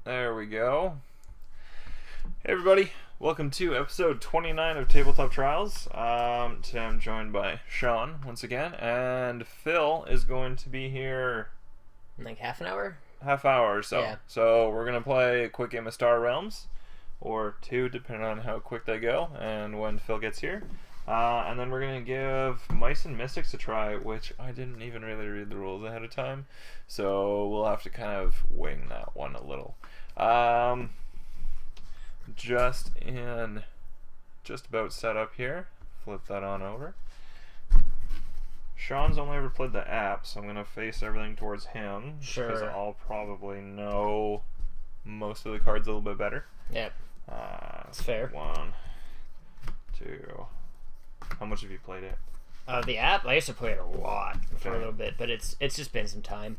There we go. Hey everybody, welcome to episode 29 of Tabletop Trials. Today I'm joined by Sean once again, and Phil is going to be here In like half an hour? half hour or so. Yeah. So we're going to play a quick game of Star Realms, or two depending on how quick they go and when Phil gets here. And then we're going to give Mice and Mystics a try, which I didn't even really read the rules ahead of time. So we'll have to kind of wing that one a little. Just about set up here. Flip that on over. Sean's only ever played the app, so I'm going to face everything towards him. Sure. Because I'll probably know most of the cards a little bit better. Yep. That's fair. 1, 2. How much have you played it? The app, I used to play it a lot for a Okay. little bit, but it's just been some time.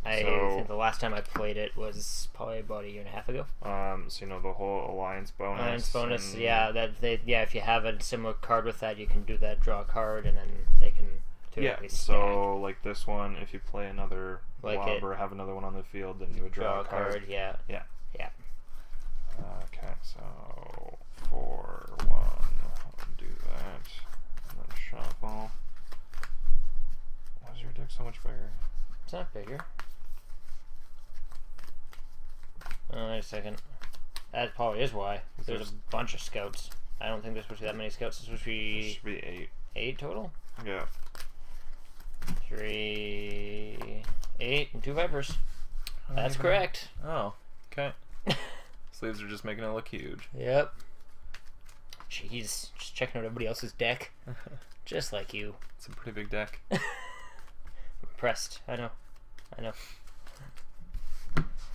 I So- think the last time I played it was probably about a year and a half ago. So you know the whole alliance bonus. Alliance bonus, and- yeah. If you have a similar card with that, you can do that, draw a card, and then they can Yeah. theoretically stack. So like this one, if you play another Like blob it- or have another one on the field, then you would draw a card. Yeah. Yeah. Yeah. Okay, so 4, 1. I'll do that. And then shuffle. Why is your deck so much bigger? It's not bigger. Wait a second. That probably is why. There's a bunch of scouts. I don't think there's supposed to be that many scouts. There's supposed to It be should be 8. 8 total? Yeah. 3, 8, and 2 vipers. That's correct. Oh, okay. Sleeves are just making it look huge. Yep. Jeez, just checking out everybody else's deck. Just like you. It's a pretty big deck. Impressed. I know.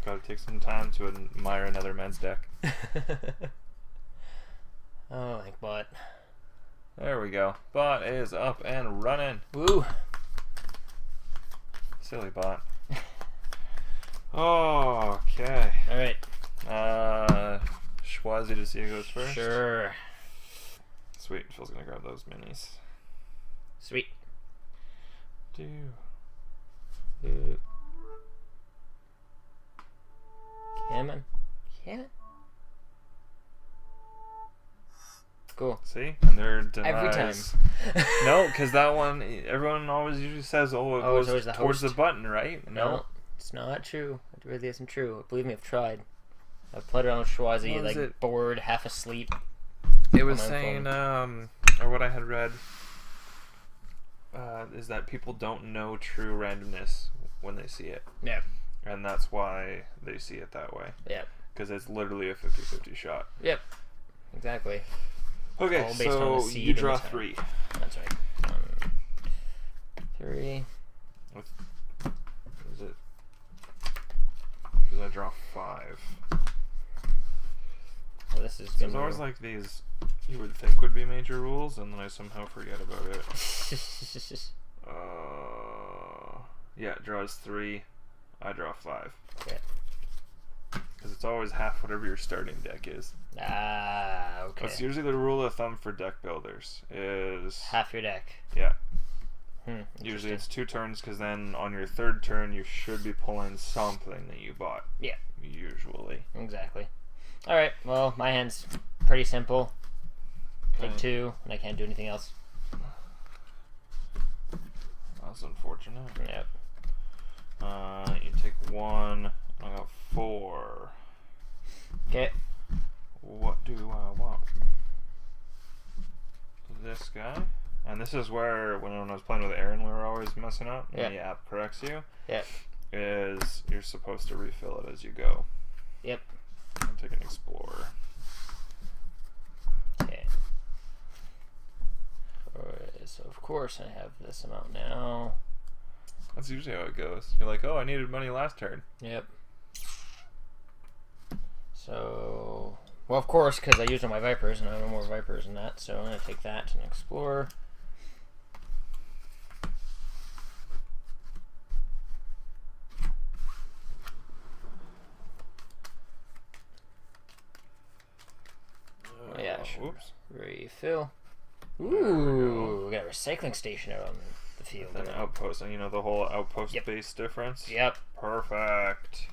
Gotta take some time to admire another man's deck. Oh, like what? There we go. Bot is up and running. Woo! Silly bot. Okay. Alright. Schwazi to see who goes first. Sure. Sweet. Phil's gonna grab those minis. Sweet. Cameron. Cool. See? And they're denies. Every time. No, because that one, everyone always usually says, oh, it Oh, it's goes always the towards the host. button, right? No, it's not true. It really isn't true. Believe me, I've tried. I've played around with Schwazi, What was like it? bored, half asleep. It was on my saying, phone. or what I had read, is that people don't know true randomness when they see it. Yeah. And that's why they see it that way. Yep. Because it's literally a 50-50 shot. Yep. Exactly. Okay, All based on the so seed you and the draw time. 3. That's right. 1, 3. What is it? Because I draw 5. Well, this is So gonna there's always like these you would think would be major rules, and then I somehow forget about it. Yeah, it draws 3. I draw 5. Okay. Because it's always half whatever your starting deck is. Okay. That's usually the rule of thumb for deck builders. Is Half your deck. yeah. Interesting. Usually it's 2 turns, because then on your 3rd turn you should be pulling something that you bought. Yeah. Usually. Exactly. Alright, well, my hand's pretty simple. Take Okay. 2, and I can't do anything else. That's unfortunate. Yep. You take 1. I got 4. Okay. What do I want? This guy. And this is where, when I was playing with Aaron, we were always messing up. Yeah. And the app corrects you. Yep. Is you're supposed to refill it as you go. Yep. And take an Explorer. Okay. Alright, so of course I have this amount now. That's usually how it goes. You're like, oh, I needed money last turn. Yep. So, well, of course, because I used all my Vipers, and I have no more Vipers than that, so I'm going to take that and Explorer. Yeah, sure. Oops. Refill. we Ooh, we got a recycling station out on the field. Then now. outpost, and you know the whole outpost Yep. base difference? Yep. Perfect.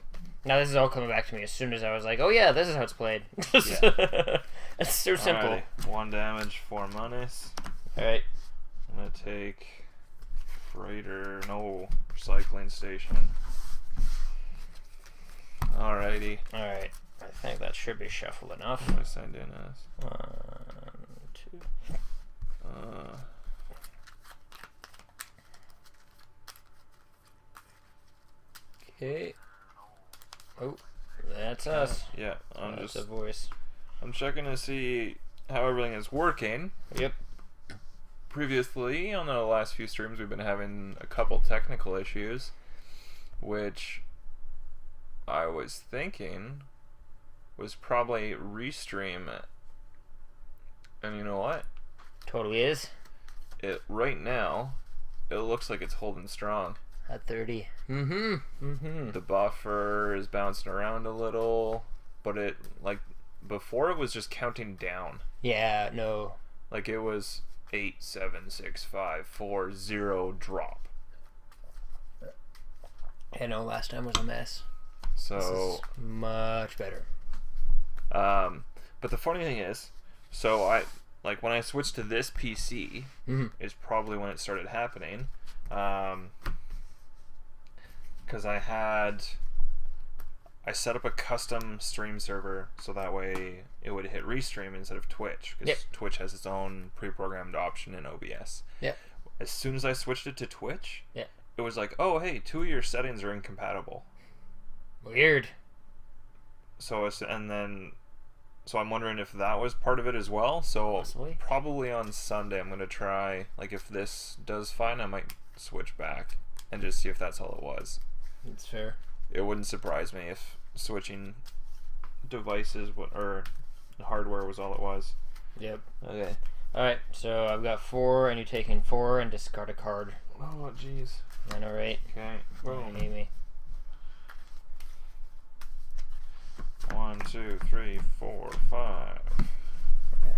Now this is all coming back to me as soon as I was like, oh yeah, this is how it's played. It's so simple. Alrighty. 1 damage, 4 minus. Alright. I'm gonna take freighter, no, recycling station. Alrighty. Alright. I think that should be shuffled enough. What do I send in as? 1, 2. Okay. Oh, that's us. Yeah, That's a voice. I'm checking to see how everything is working. Yep. Previously, on the last few streams, we've been having a couple technical issues, which I was thinking was probably restream it. And you know what? Totally is. Right now, it looks like it's holding strong. At 30. The buffer is bouncing around a little, but it, like, before it was just counting down. Yeah, no. Like, it was 8, 7, 6, 5, 4, 0, drop. I know, last time was a mess. So, this is much better. but the funny thing is, so when I switched to this PC, is probably when it started happening. Because I set up a custom stream server so that way it would hit restream instead of Twitch, because Twitch has its own pre-programmed option in OBS. Yeah. As soon as I switched it to Twitch, it was like, oh hey, 2 of your settings are incompatible. Weird. So I'm wondering if that was part of it as well. So possibly. Probably on Sunday I'm gonna try, like, if this does fine, I might switch back and just see if that's all it was. That's fair. It wouldn't surprise me if switching devices or hardware was all it was. Yep. Okay. Alright, so I've got 4, and you're taking 4 and discard a card. Oh, jeez. I know, right? Okay. Boom. Hate me. 1, 2, 3, 4, 5. Yeah.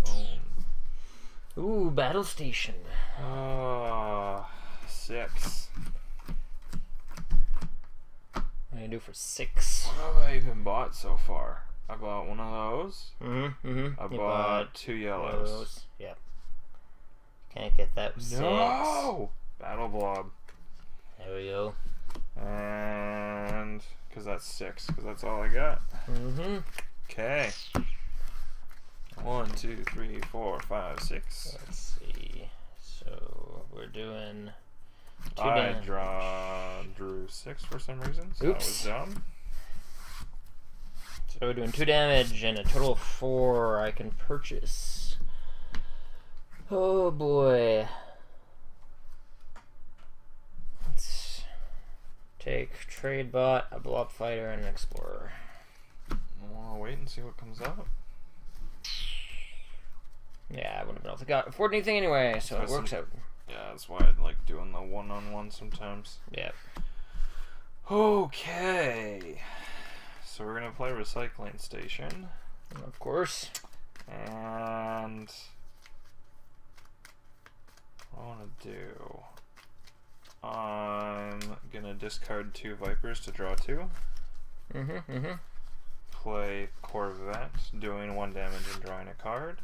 Boom. Ooh, battle station. 6. What do I do for 6? What have I even bought so far? I bought one of those. I You bought 2 yellows. Yep. Can't get that with 6. No! Battle Blob. There we go. And because that's 6, because that's all I got. Okay. 1, 2, 3, 4, 5, 6. Let's see. So we're doing. I drew 6 for some reason, so that was dumb. So we're doing 2 damage and a total of 4 I can purchase. Oh boy. Let's take Trade Bot, a Blob Fighter, and an Explorer. I'll wait and see what comes out. Yeah, I wouldn't have been able to afford anything anyway, so it works out. Yeah, that's why I like doing the one-on-one sometimes. Yeah. Okay. So we're gonna play Recycling Station. Of course. And what I want to do, I'm gonna discard 2 Vipers to draw 2. Play Corvette, doing 1 damage and drawing a card.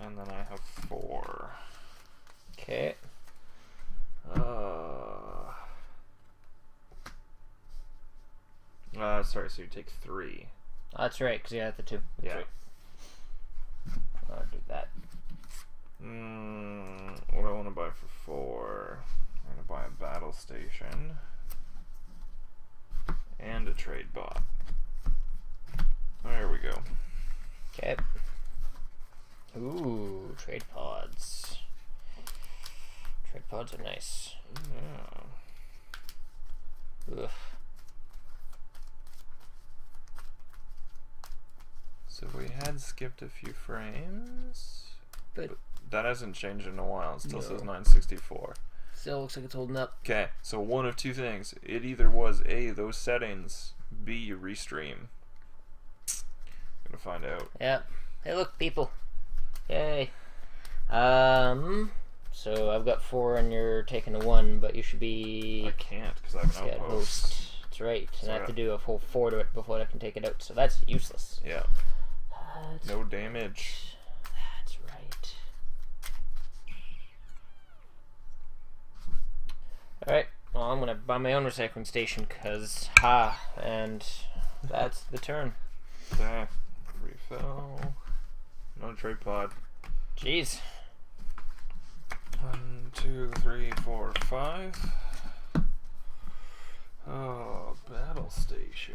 And then I have 4. Okay. Sorry, so you take 3. That's right, because you had the 2. That's Yeah. right. I'll do that. What do I want to buy for 4? I'm going to buy a Battle Station. And a Trade Bot. There we go. Okay. Ooh, Trade Pods. Trade Pods are nice. Yeah. Ugh. So we had skipped a few frames, But that hasn't changed in a while. It still No. says 964. still looks like it's holding up. Okay, so one of 2 things. It either was A, those settings, B, restream. Gonna find out. Yep. Hey, look, people. Yay. So I've got 4 and you're taking a 1, but you should be... I can't because I have an outpost. That's right. And So I have to do a full 4 to it before I can take it out. So that's useless. Yeah. That's No damage. That's right. Alright. Well, I'm going to buy my own recycling station because, and that's the turn. Okay. Refill. No trade pod. Jeez. 1, 2, 3, 4, 5. Oh, battle station.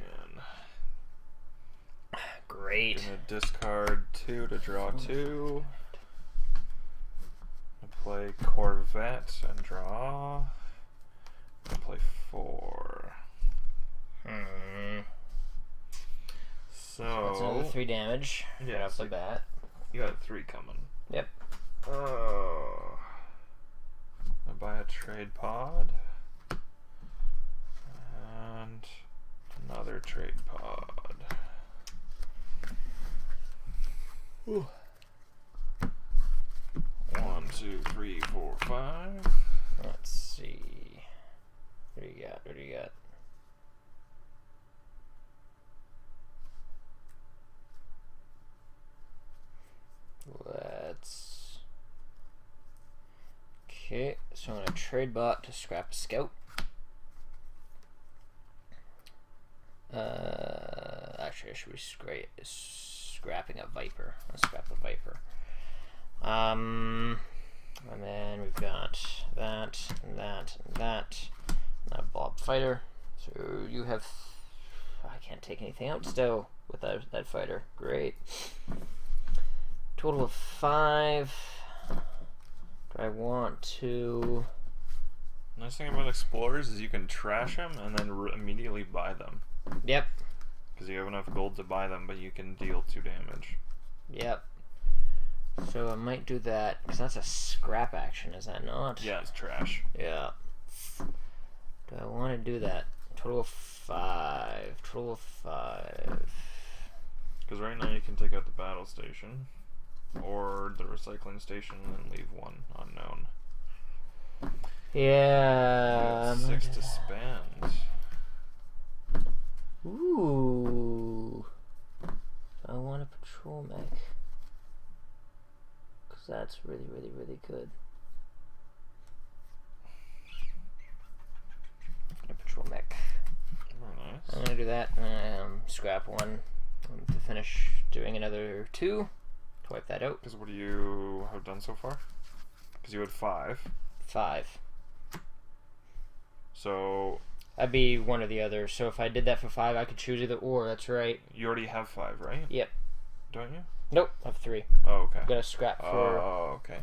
Great. Gonna discard 2 to draw 2. Play Corvette and draw. Play 4. So That's another 3 damage. Yeah, Right off so the bat. you got 3 coming. Yep. Oh. I'll buy a trade pod. And another trade pod. Ooh. 1, 2, 3, 4, 5. Let's see. What do you got? What do you got? Let's... Okay, so I'm going to trade bot to scrap a scout. Actually, I should be scrapping a viper. Let's scrap a viper. And then we've got that, and that, and that. And a Bob fighter. So you have... I can't take anything out still with that fighter. Great. Total of 5. Do I want to... Nice thing about explorers is you can trash them and then immediately buy them. Yep. Because you have enough gold to buy them, but you can deal 2 damage. Yep. So I might do that, because that's a scrap action, is that not? Yeah, it's trash. Yeah. Do I want to do that? Total of 5. Total of 5. Because right now you can take out the battle station. Or the recycling station and leave 1 unknown. Yeah. 6 to spend. Ooh. I want a patrol mech. Because that's really, really, really good. A patrol mech. Very nice. I'm going to do that. Scrap 1 to finish doing another 2. To wipe that out. Because what do you have done so far? Because you had 5. 5. So That'd be one or the other. So if I did that for 5, I could choose either or. That's right. you already have 5, right? Yep. Don't you? Nope. I have 3. Oh, okay. Got to scrap Oh, okay.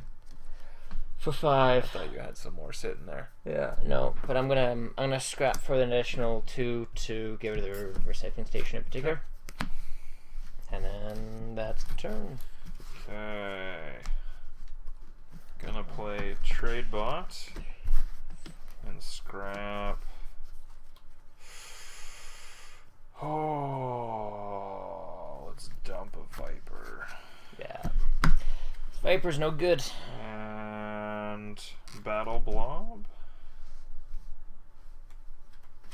for I 5. thought you had some more sitting there. Yeah. No, but I'm gonna scrap for an additional 2 to get rid of the recycling station in particular. And then that's the turn. Okay. Gonna play trade bot and scrap. Oh, let's dump a viper. Yeah. Viper's no good. And battle blob.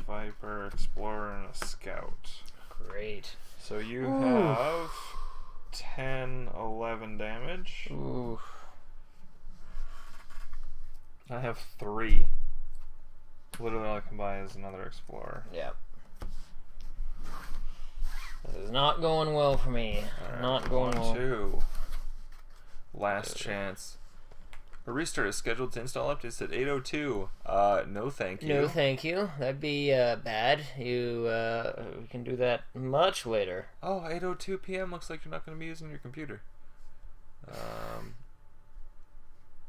Viper, explorer, and a scout. Great. So you Ooh. have 10, 11 damage. Ooh. I have 3. Literally all I can buy is another explorer. Yeah. This is not going well for me. Alright, Not going 1, well. 2. Last chance. A restart is scheduled to install updates at 8:02. No thank you. No, thank you. That'd be bad. We can do that much later. Oh, 8:02 p.m. looks like you're not going to be using your computer.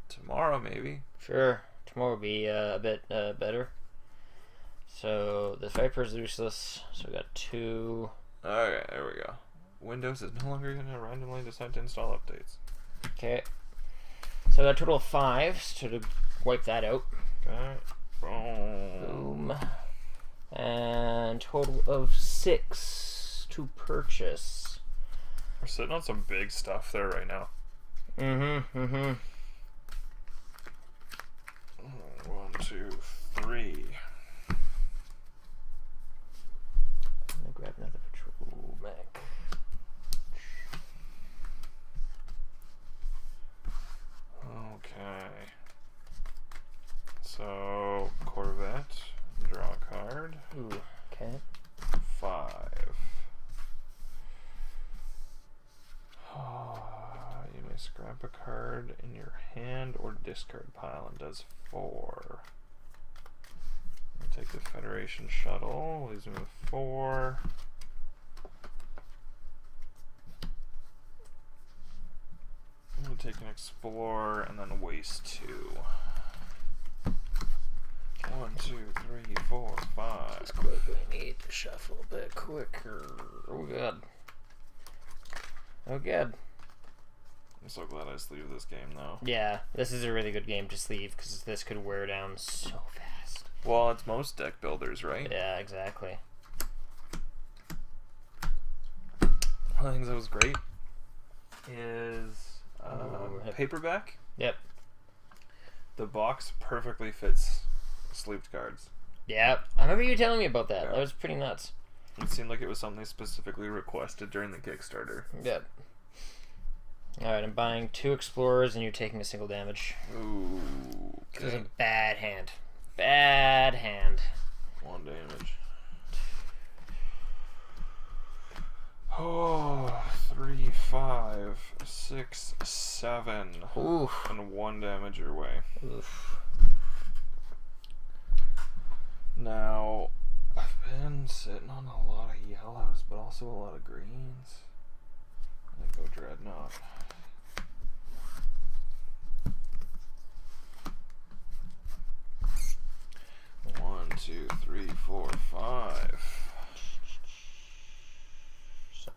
Tomorrow maybe. Sure. Tomorrow will be a bit better. So the Viper's useless. So we got 2. Alright, there we go. Windows is no longer going to randomly decide to install updates. Okay. So I got a total of 5, so to wipe that out. Okay. Boom. Boom. And total of 6 to purchase. We're sitting on some big stuff there right now. 2, 3. I'm gonna grab another patrol mech. Okay. So, Corvette, draw a card. Ooh, okay. 5. You may scrap a card in your hand or discard pile and does 4. I'll take the Federation Shuttle, leaves me with 4. I'm going to take an Explorer and then waste 2. 1, 2, 3, 4, 5. Just quickly need to shuffle a bit quicker. Oh, good. Oh, good. I'm so glad I sleeved this game, though. Yeah, this is a really good game to sleeve because this could wear down so fast. Well, it's most deck builders, right? Yeah, exactly. One of the things that was great is paperback. Yep. The box perfectly fits sleeved cards. Yeah, I remember you telling me about that. Yeah. That was pretty nuts. It seemed like it was something specifically requested during the Kickstarter. Yep. Alright, I'm buying 2 Explorers and you're taking a single damage. Ooh. This is Okay. a bad hand. Bad hand. 1 damage. Oh, 3, 5, 6, 7. Oof. And 1 damage your way. Oof. Now, I've been sitting on a lot of yellows, but also a lot of greens. I think go Dreadnought. One, 2, 3, 4, 5. So,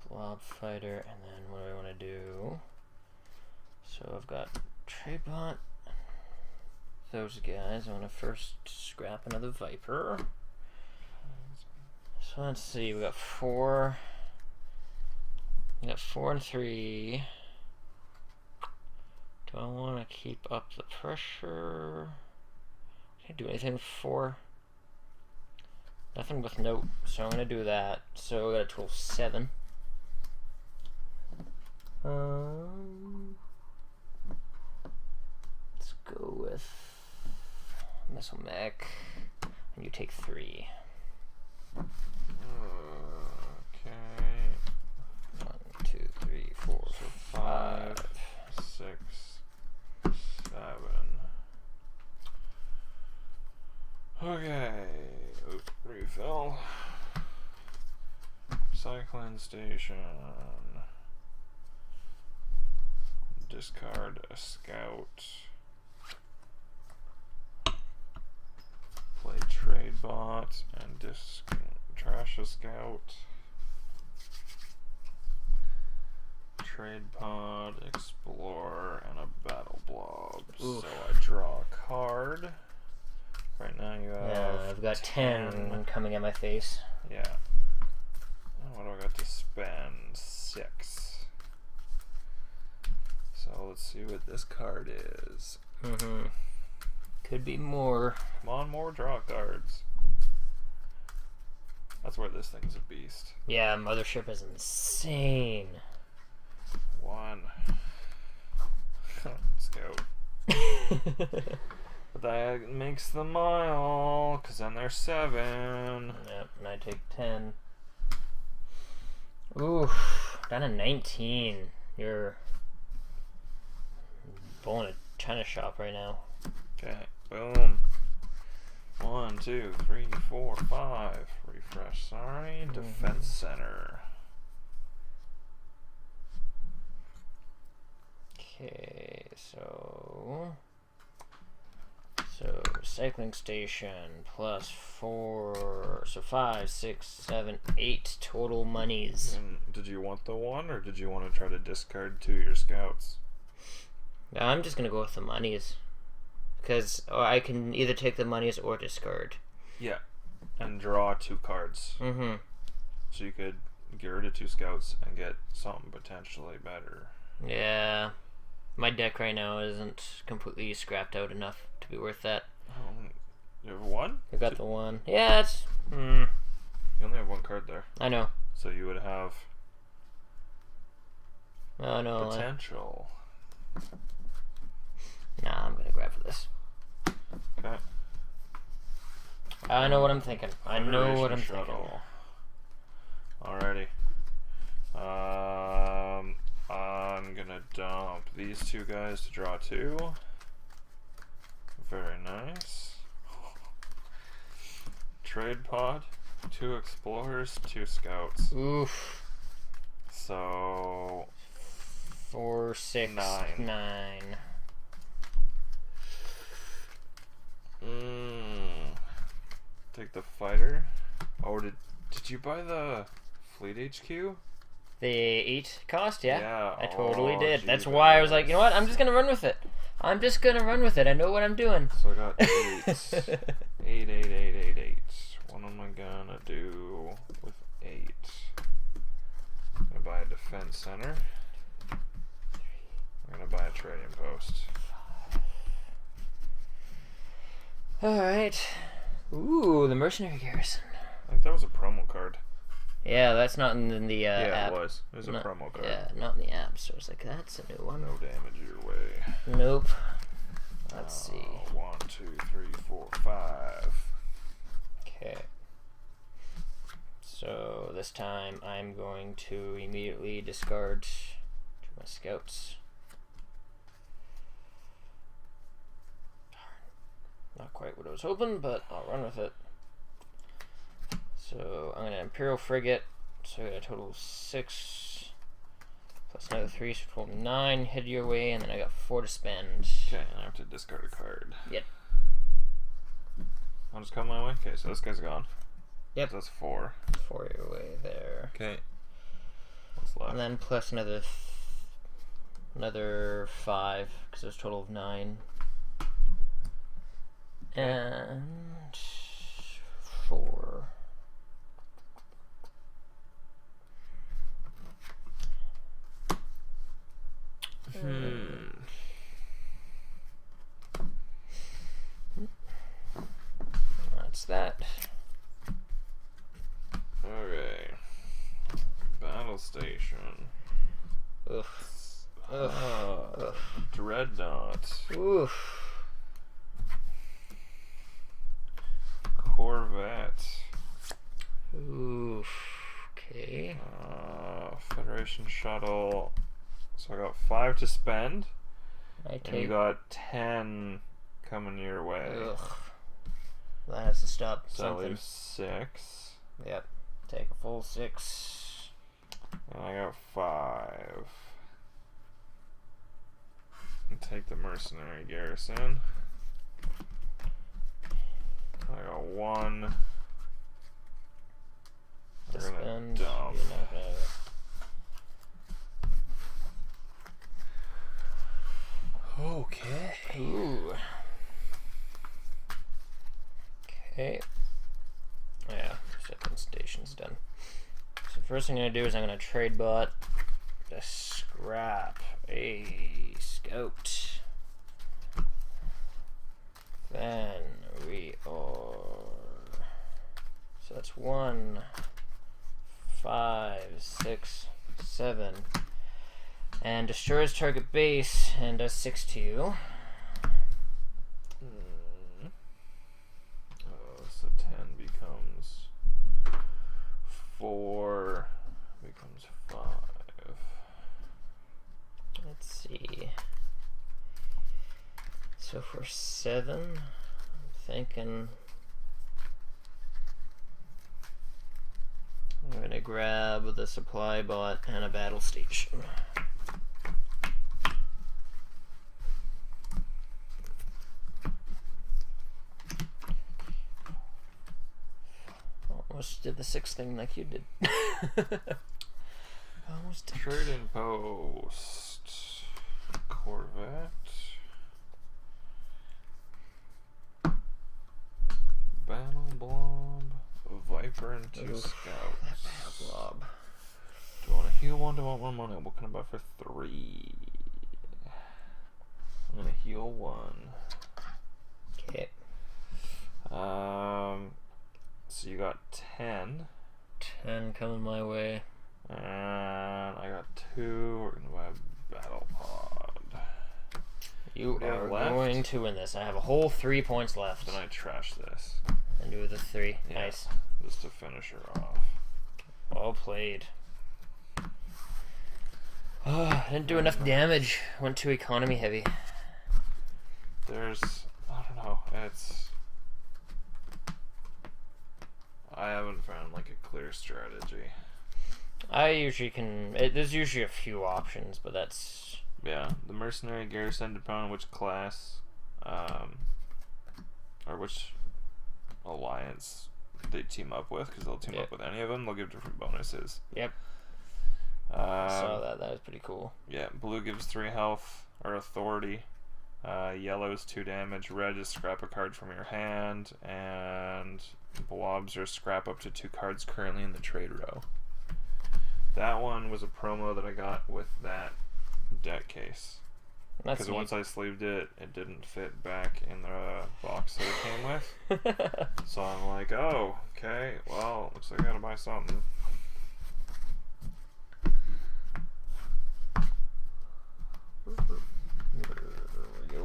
Blob Fighter, and then what do I want to do? So I've got Trapebot. Those guys. I want to first scrap another Viper. So let's see. We got 4. We got 4 and 3. Do I want to keep up the pressure? Can I do anything with 4? Nothing with note, so I'm gonna do that. So we got a total of 7. Let's go with Missile Mech, and you take 3. Okay. 1, 2, 3, 4, So 5. 6, 7. Okay. Oop, refill. Cycling station. Discard a scout. Play trade bot and trash a scout. Trade pod, explore, and a battle blob. Oof. So I draw a card. Right now you have. Yeah, I've got 10 coming at my face. Yeah. And what do I got to spend? 6. So let's see what this card is. Mm-hmm. Could be more. Come on, more draw cards. That's where this thing's a beast. Yeah, Mothership is insane. 1. Scout. But that makes the mile, because then there's 7. Yep, and I take 10. Oof, down to 19. You're bowling a China shop right now. Okay, boom. 1, 2, 3, 4, 5. Refresh, sorry. Defense center. Okay, so cycling station plus 4, so 5, 6, 7, 8 total monies. And did you want the 1, or did you want to try to discard 2 of your scouts? I'm just gonna go with the monies, because I can either take the monies or discard. Yeah. And draw 2 cards. Mm-hmm. So you could get rid of 2 scouts and get something potentially better. Yeah. My deck right now isn't completely scrapped out enough to be worth that. You have one? I got the one. Yeah, it's... You only have one card there. I know. So you would have Oh, no. potential. Nah, I'm gonna grab for this. Okay. I know what I'm thinking. I know what I'm thinking. Shuttle. Alrighty. I'm gonna dump these two guys to draw 2. Very nice. Trade pod, 2 explorers, 2 scouts. Oof. So 4, 6, 9. Take the fighter. Oh, did you buy the fleet HQ? The 8 cost, yeah. Yeah. I totally did. gee, That's why I was like, you know what? I'm just gonna run with it. I'm just gonna run with it. I know what I'm doing. So I got 8. 8, 8, 8, 8, 8. What am I gonna do with 8? I'm gonna buy a defense center. I'm gonna buy a trading post. Alright. Ooh, the mercenary garrison. I think that was a promo card. Yeah, that's not in the Yeah, app. it was. It was a promo card. Yeah, not in the app. So I was like, that's a new one. No damage your way. Nope. Let's see. 1, 2, 3, 4, 5. Okay. So this time I'm going to immediately discard my scouts. Not quite what I was hoping, but I'll run with it. So I'm going to Imperial Frigate, so I got a total of 6, plus another 3, so total 9, head your way, and then I got 4 to spend. Okay, and I have to discard a card. Yep. I'll just come my way? Okay, so this guy's gone. Yep. So that's 4. 4 your way there. Okay. What's left? And then plus another 5, because it was a total of 9. And 4. That's that. Okay. Battle station. Oof. Dreadnought. Oof. Corvette. Oof. Okay. Federation shuttle. So I got 5 to spend. I And you take. got 10 coming your way. Ugh. That has to stop So that something. leaves 6. Yep. Take a full 6. And I got 5. And take the mercenary garrison. I got 1. To We're gonna spend. dump. You're not gonna. Okay. Ooh. Okay. Yeah, second station's done. So first thing I'm gonna do is I'm gonna trade bot to scrap a scout. Then we are. So that's 1, 5, 6, 7. And destroys target base and does 6 to you. So 10 becomes 4, becomes 5. Let's see. So for 7, I'm thinking I'm gonna grab the supply bot and a battle station. Almost did the 6th thing like you did. Almost did. Trading post. Corvette. Battle blob. Viper and 2 Oof, scouts. that battle blob. Do I want to heal 1? Do I want more money? What can I buy for 3? heal 1. Okay. So you got 10. 10 coming my way. And I got 2. We're gonna buy a battle pod. You What do you are have left? going to win this. I have a whole 3 points left. Then I trash this. And do the 3. Yeah, Nice. just to finish her off. Well played. Oh, didn't do enough damage. Went too economy heavy. There's, I don't know, I haven't found like a clear strategy. I usually can. There's usually a few options, but that's. Yeah, the mercenary garrison, depending on which class, or which alliance they team up with, because they'll team up with any of them. They'll give different bonuses. Yep. Saw that. That was pretty cool. Yeah, blue gives 3 health or authority. Yellow is 2 damage. Red is scrap a card from your hand, and blobs are scrap up to 2 cards currently in the trade row. That one was a promo that I got with that deck case. Because once I sleeved it, it didn't fit back in the box that it came with. So I'm like, oh, okay, well, looks like I gotta buy something.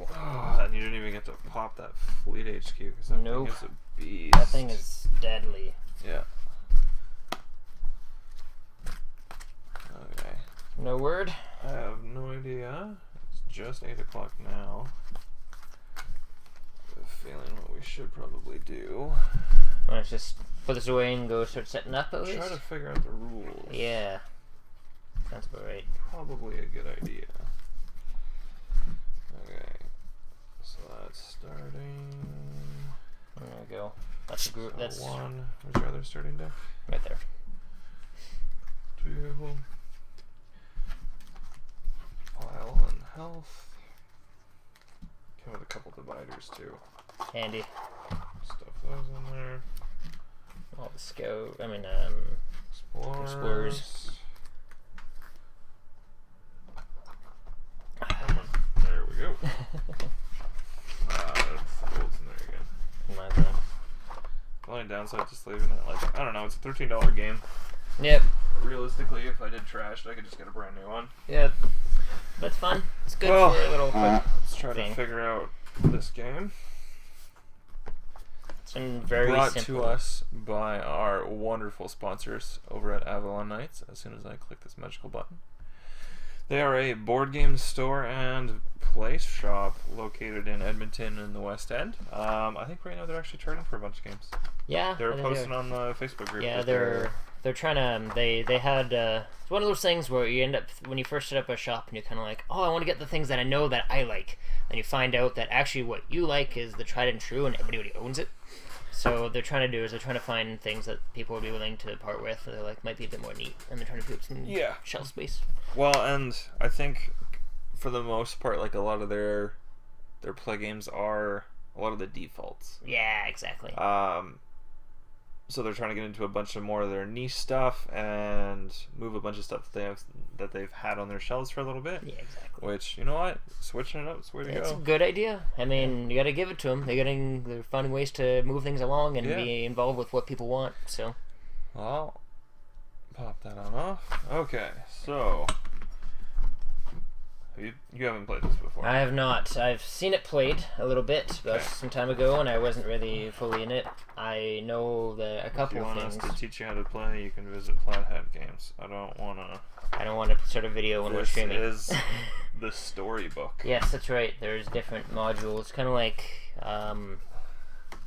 Oh, and you didn't even get to pop that Fleet HQ because that thing is a beast. That thing is deadly. Yeah. Okay. No word? I have no idea. It's just 8 o'clock now. I have a feeling what we should probably do. Let's just put this away and go start setting up at least? Try to figure out the rules. Yeah. Sounds about right. Probably a good idea. Okay. So that's starting. There we go. That's a group. So That's 1. Where's your other starting deck? right there. 2. Pile and health. Came with a couple dividers too. Handy. Stuff those in there. All the scout. Explorers. Explorers. Come on. There we go. That's the golds in there again. Might as well. The only downside just leaving it, like, I don't know, it's a $13 game. Yep. Realistically, if I did trash it, I could just get a brand new one. Yep. That's fun. It's good Well, for a little quick Let's try thing. to figure out this game. It's been very Brought simple. to us by our wonderful sponsors over at Avalon Knights. As soon as I click this magical button, they are a board game store and place shop located in Edmonton in the West End. I think right now they're actually charging for a bunch of games. Yeah. They were I think posting on the Facebook group. Yeah, that they're trying to. They had. It's one of those things where you end up when you first set up a shop and you're kind of like, oh, I want to get the things that I know that I like, and you find out that actually what you like is the tried and true, and everybody owns it. So what they're trying to do is they're trying to find things that people would be willing to part with that they're like might be a bit more neat, and they're trying to do some shelf space. Well, and I think for the most part, like a lot of their play games are a lot of the defaults. Yeah, exactly. So they're trying to get into a bunch of more of their niche stuff and move a bunch of stuff that they've had on their shelves for a little bit. Yeah, exactly. Which, you know what, switching it up is the way to It's go. a good idea. I mean, you got to give it to them. They're finding ways to move things along and be involved with what people want. So, Well, pop that on off. Okay, so you haven't played this before. I have not. I've seen it played a little bit some time ago, and I wasn't really fully in it. I know a couple if you want things. us to teach you how to play, you can visit Flathead Games. I don't want to start a video when we're streaming. This is the storybook. Yes, that's right. There's different modules, kind of like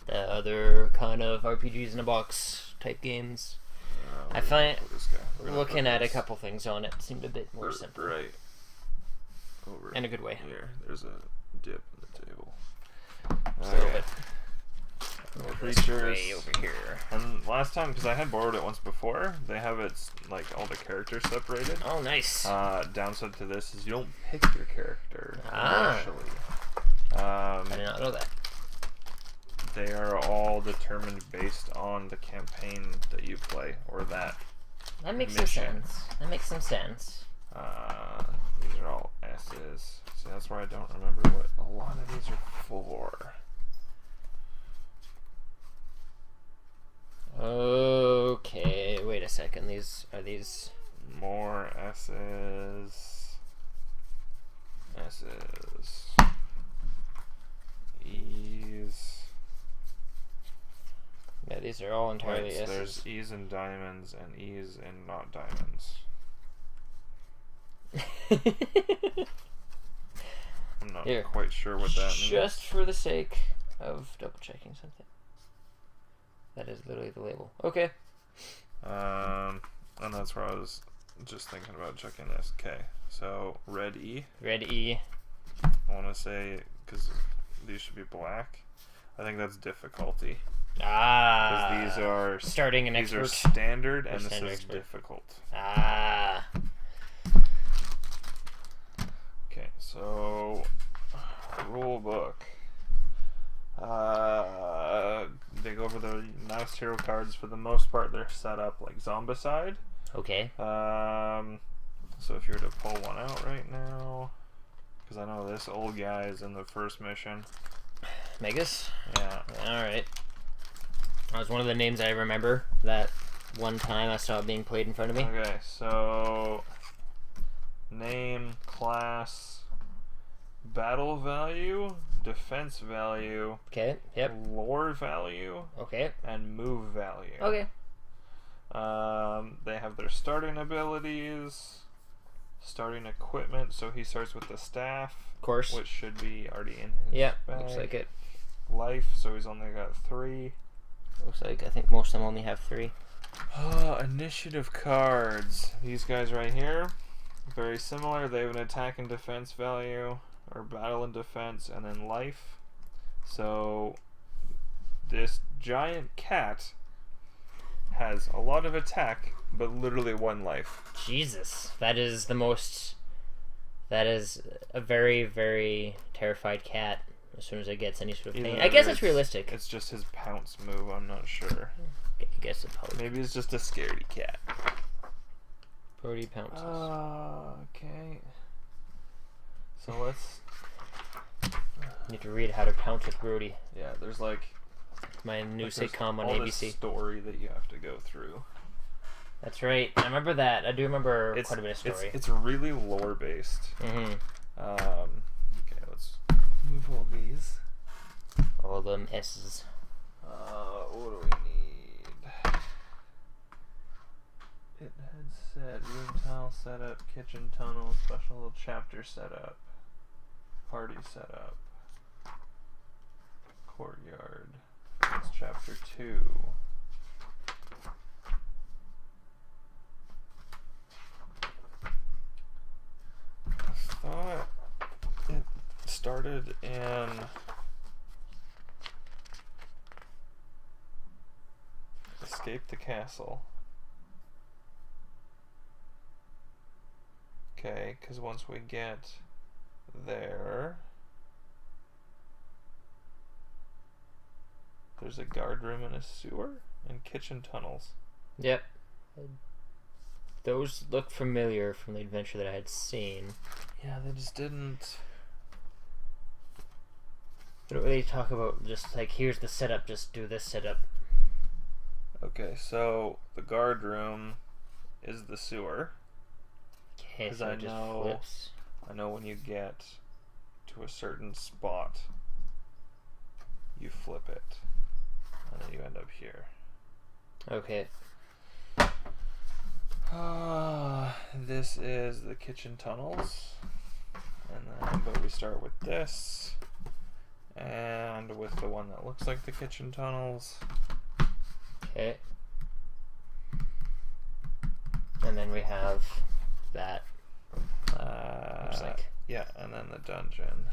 the other kind of RPGs in a box type games. I find looking at a couple things on it seemed a bit more simple. Right. Over in a good way. Here, there's a dip in the table. Just a little bit. Creatures. Way over here. And last time, because I had borrowed it once before, they have it like all the characters separated. Oh, nice. Downside to this is you don't pick your character initially. I did not know that. They are all determined based on the campaign that you play, or that. That makes some sense. That makes some sense. These are all S's. See, that's where I don't remember what a lot of these are for. Okay, wait a second. These are these. More S's. S's. E's. Yeah, these are all entirely Wait, so S's. there's E's in diamonds and E's in not diamonds. I'm not Here. quite sure what that means. Just for the sake of double checking something. That is literally the label. Okay. And that's where I was just thinking about checking this. Okay, so red E. Red E. I want to say, because these should be black. I think that's difficulty. Ah. Because these are starting an these expert. are standard, and this standard is expert. difficult. Ah. Okay, so rule book. They go over the nice hero cards. For the most part, they're set up like Zombicide. Okay. So if you were to pull one out right now, because I know this old guy is in the first mission. Megas? Yeah. Alright. That was one of the names I remember that one time I saw it being played in front of me. Okay, so name, class, battle value, defense value, Okay, yep. lore value, Okay. and move value. Okay. They have their starting abilities, starting equipment. So he starts with the staff, Of course. which should be already in his Yeah, bag. looks like it. Life, so he's only got 3. Looks like I think most of them only have 3. Initiative cards. These guys right here, very similar. They have an attack and defense value, or battle and defense, and then life. So this giant cat has a lot of attack, but literally 1 life. Jesus. That is the most... That is a very, very terrified cat as soon as it gets any sort of pain. Either I guess that's it's- realistic. It's just his pounce move, I'm not sure. I guess it probably... Maybe it's just a scaredy cat. Brody pounces. Okay. So let's... You need to read How to Pounce with Brody. Yeah, there's like... My new like there's sitcom on all this ABC. story that you have to go through. That's right. I remember that. I do remember It's quite a bit of story. It's really lore based. Mm-hmm. Okay, let's move all these. All them S's. What do we need? It had said room tile setup, kitchen tunnel, special chapter setup, party setup, courtyard. That's chapter 2. I thought it started in escape the castle. Okay, because once we get there, there's a guard room and a sewer and kitchen tunnels. Yep. Those look familiar from the adventure that I had seen. Yeah, they just didn't. They don't really talk about just like, here's the setup, just do this setup. Okay, so the guard room is the sewer. Okay, 'Cause so I it just know- flips. I know when you get to a certain spot, you flip it, and then you end up here. Okay. This is the kitchen tunnels, and then but we start with this, and with the one that looks like the kitchen tunnels. Okay. And then we have that. Looks like Yeah, and then the dungeon.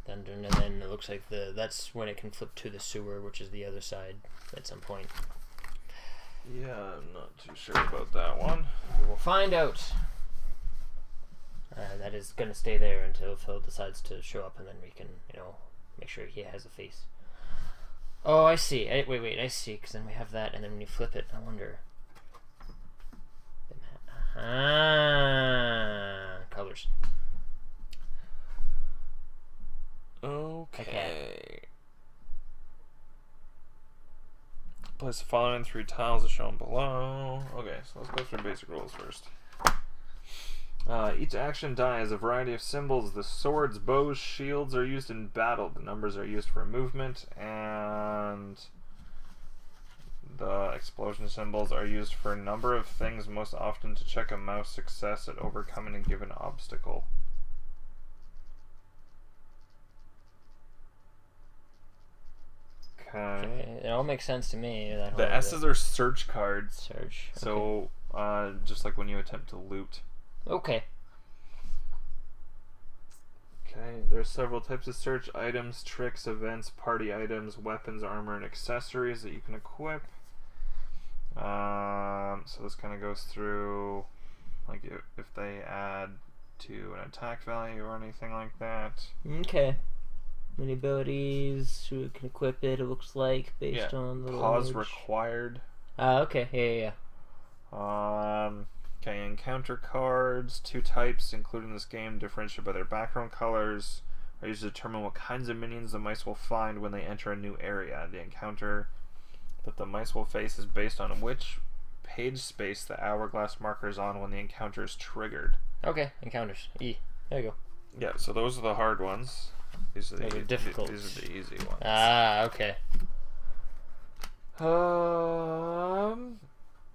dungeon, and then it looks like that's when it can flip to the sewer, which is the other side at some point. Yeah, I'm not too sure about that one. We will find out. That is going to stay there until Phil decides to show up, and then we can, make sure he has a face. Oh, I see. Wait, I see, because then we have that, and then when you flip it, I wonder. Colors. Okay. Place the following 3 tiles as shown below. Okay, so let's go through basic rules first. Each action die has a variety of symbols. The swords, bows, shields are used in battle. The numbers are used for movement, and the explosion symbols are used for a number of things, most often to check a mouse success at overcoming a given obstacle. Okay. It all makes sense to me. That The whole S's are search cards. search. So, just like when you attempt to loot. Okay. Okay, there's several types of search: items, tricks, events, party items, weapons, armor, and accessories that you can equip. So this kind of goes through, like, if they add to an attack value or anything like that. Okay. Many abilities, who can equip it, it looks like, based on the Pause language. required. Okay, yeah. Okay, encounter cards, 2 types included in this game, differentiated by their background colors, are used to determine what kinds of minions the mice will find when they enter a new area. The encounter that the mice will face is based on which page space the hourglass marker is on when the encounter is triggered. Okay, encounters. E. There you go. Yeah, so those are the hard ones. These are Those are difficult. These are the easy ones. Okay.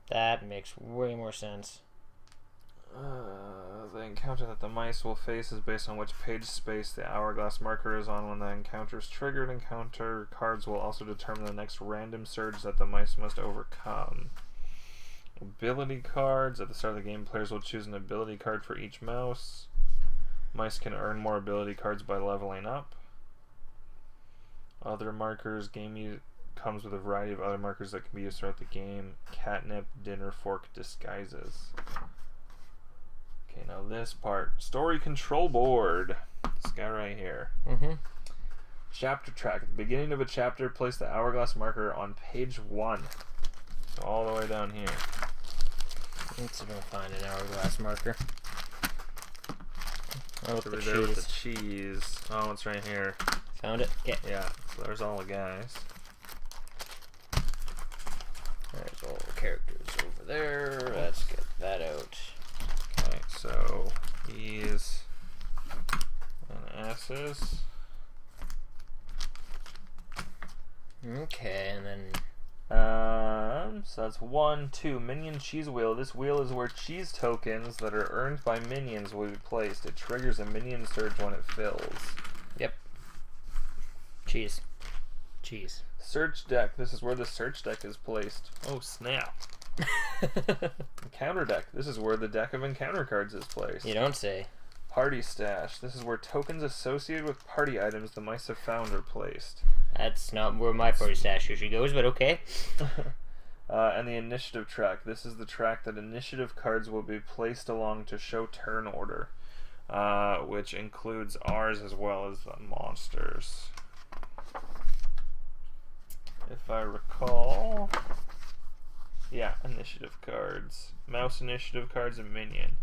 That makes way more sense. The encounter that the mice will face is based on which page space the hourglass marker is on when the encounter is triggered. Encounter cards will also determine the next random surge that the mice must overcome. Ability cards. At the start of the game, players will choose an ability card for each mouse. Mice can earn more ability cards by leveling up. Other markers. Game comes with a variety of other markers that can be used throughout the game. Catnip, dinner fork, disguises. Okay, now this part. Story control board. This guy right here. Chapter track. At the beginning of a chapter, place the hourglass marker on page 1. So all the way down here. Let's go find an hourglass marker. Oh, with So the we're there with the cheese. cheese. Oh, it's right here. Found it? Okay. Yeah, so there's all the guys. There's all the characters over there. Let's get that out. Okay, so E's and S's. Okay, and then So that's 1, 2. Minion cheese wheel. This wheel is where cheese tokens that are earned by minions will be placed. It triggers a minion surge when it fills. yep. Cheese. Cheese. Search deck. This is where the search deck is placed. Oh, snap. Encounter deck. This is where the deck of encounter cards is placed. You don't say. Party stash. This is where tokens associated with party items the mice have found are placed. That's not where my party stash usually goes, but okay. And the initiative track. This is the track that initiative cards will be placed along to show turn order, which includes ours as well as the monsters. If I recall, yeah, initiative cards. Mouse initiative cards and minion.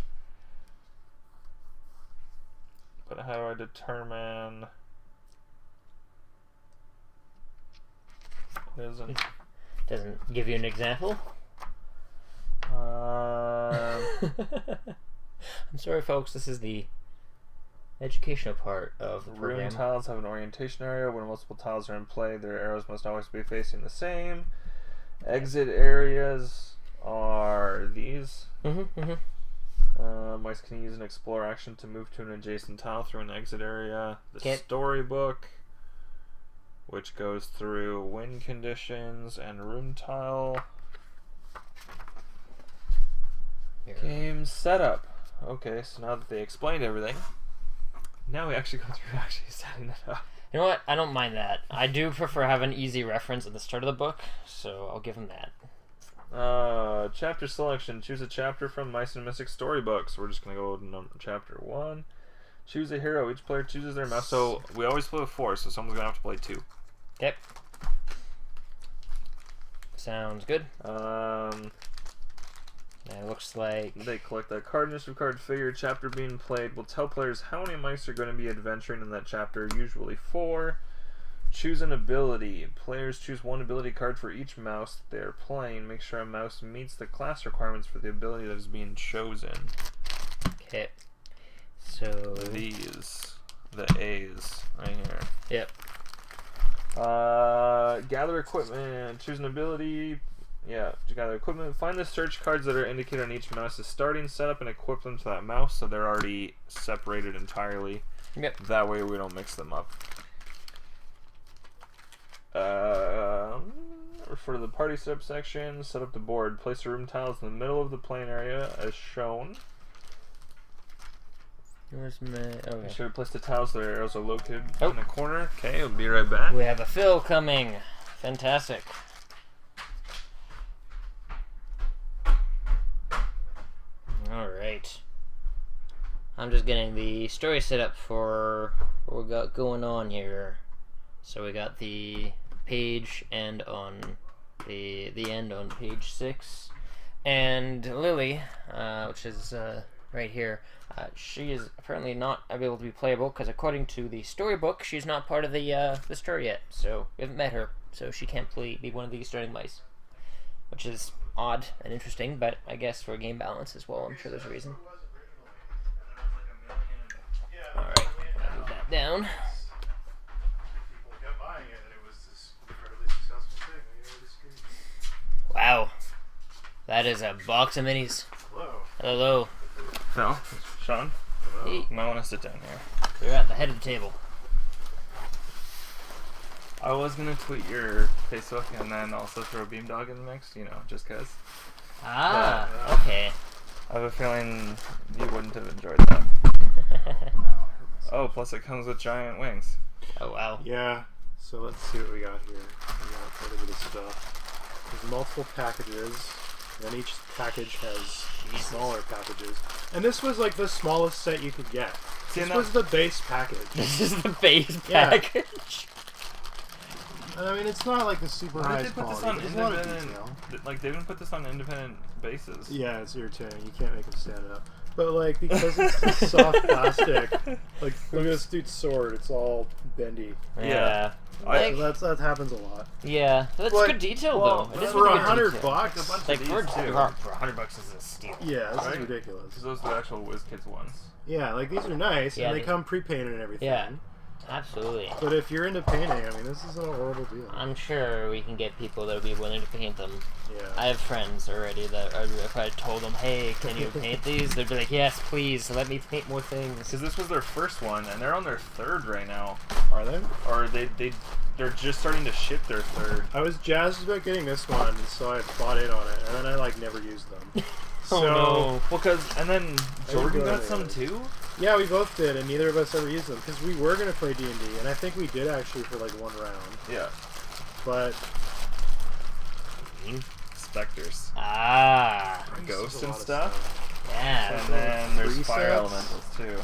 But how do I determine... Doesn't give you an example. I'm sorry, folks. This is the educational part of the Room program. tiles have an orientation area. When multiple tiles are in play, their arrows must always be facing the same. Exit areas are these. Mice can use an explore action to move to an adjacent tile through an exit area. The storybook, which goes through win conditions and room tile. Here. Game setup. Okay, so now that they explained everything, now we actually go through actually setting it up. You know what? I don't mind that. I do prefer having easy reference at the start of the book, so I'll give them that. Chapter selection. Choose a chapter from Mice and Mystic storybooks. We're just gonna go to chapter 1. Choose a hero. Each player chooses their mouse. So we always play with 4, so someone's gonna have to play 2. Yep. Sounds good. And it looks like They collect a card initiative card figure. Chapter being played will tell players how many mice are going to be adventuring in that chapter, usually 4. Choose an ability. Players choose one ability card for each mouse that they are playing. Make sure a mouse meets the class requirements for the ability that is being chosen. okay. So These. The A's. Right here. yep. Gather equipment. Choose an ability. Yeah, to gather equipment. Find the search cards that are indicated on each mouse's starting setup and equip them to that mouse so they're already separated entirely. Yep. That way we don't mix them up. Refer to the party setup section. Set up the board. Place the room tiles in the middle of the playing area as shown. Where's my... Make Okay. sure to place the tiles so their arrows are located Oh. in the corner. Okay, we'll be right back. We have a fill coming. Fantastic. Alright. I'm just getting the story set up for what we got going on here. So we got the page end on the end on page 6. And Lily, which is right here, she is apparently not able to be playable because according to the storybook, she's not part of the story yet. So we haven't met her, so she can't be one of the starting mice, which is odd and interesting. But I guess for game balance as well, I'm sure there's a reason. All right, I'll move that down. People kept buying it, and it was this incredibly successful thing. Wow, that is a box of minis. Hello. Hello, Phil, Sean, hey, you might want to sit down here. you're at the head of the table. I was gonna tweet your Facebook and then also throw Beamdog in the mix, you know, just cause. Ah, okay. I have a feeling you wouldn't have enjoyed that. Oh, plus it comes with giant wings. Oh wow. Yeah, so let's see what we got here. We got quite a bit of stuff. There's multiple packages, and then each package has Jesus. smaller packages. And this was like the smallest set you could get. See, This and was the base package. This is the base Yeah. package. And I mean, it's not like the super Why did highest they put this quality. on There's a lot of independent? detail. Like they didn't put this on independent bases. Yeah, it's irritating. You can't make them stand it up. But like, because it's this soft plastic, like look at this dude's sword. It's all bendy. Yeah. I- So Like, that happens a lot. yeah, that's But- good detail well, though. It is For really good $100 detail. bucks, Like These for too. $100 is a steal. yeah, this Right? is ridiculous. Because those are the actual WizKids ones. Yeah, like these are nice, Yeah, and they they- come pre-painted and everything. Yeah. Absolutely. But if you're into painting, I mean, this is a horrible deal. I'm sure we can get people that would be willing to paint them. Yeah. I have friends already that if I told them, hey, can you paint these? They'd be like, yes, please, let me paint more things. Because this was their first one, and they're on their 3rd right now. Are they? Or they're just starting to ship their 3rd. I was jazzed about getting this one, so I bought in on it, and then I like never used them. Oh, So no. Well, and then Jordan go got there. some too. yeah, we both did, and neither of us ever used them because we were gonna play D&D, and I think we did actually for like one round, Yeah. but Specters, Ah, ghosts there's a and lot of stuff. yeah. And then there's Presets. fire elementals too.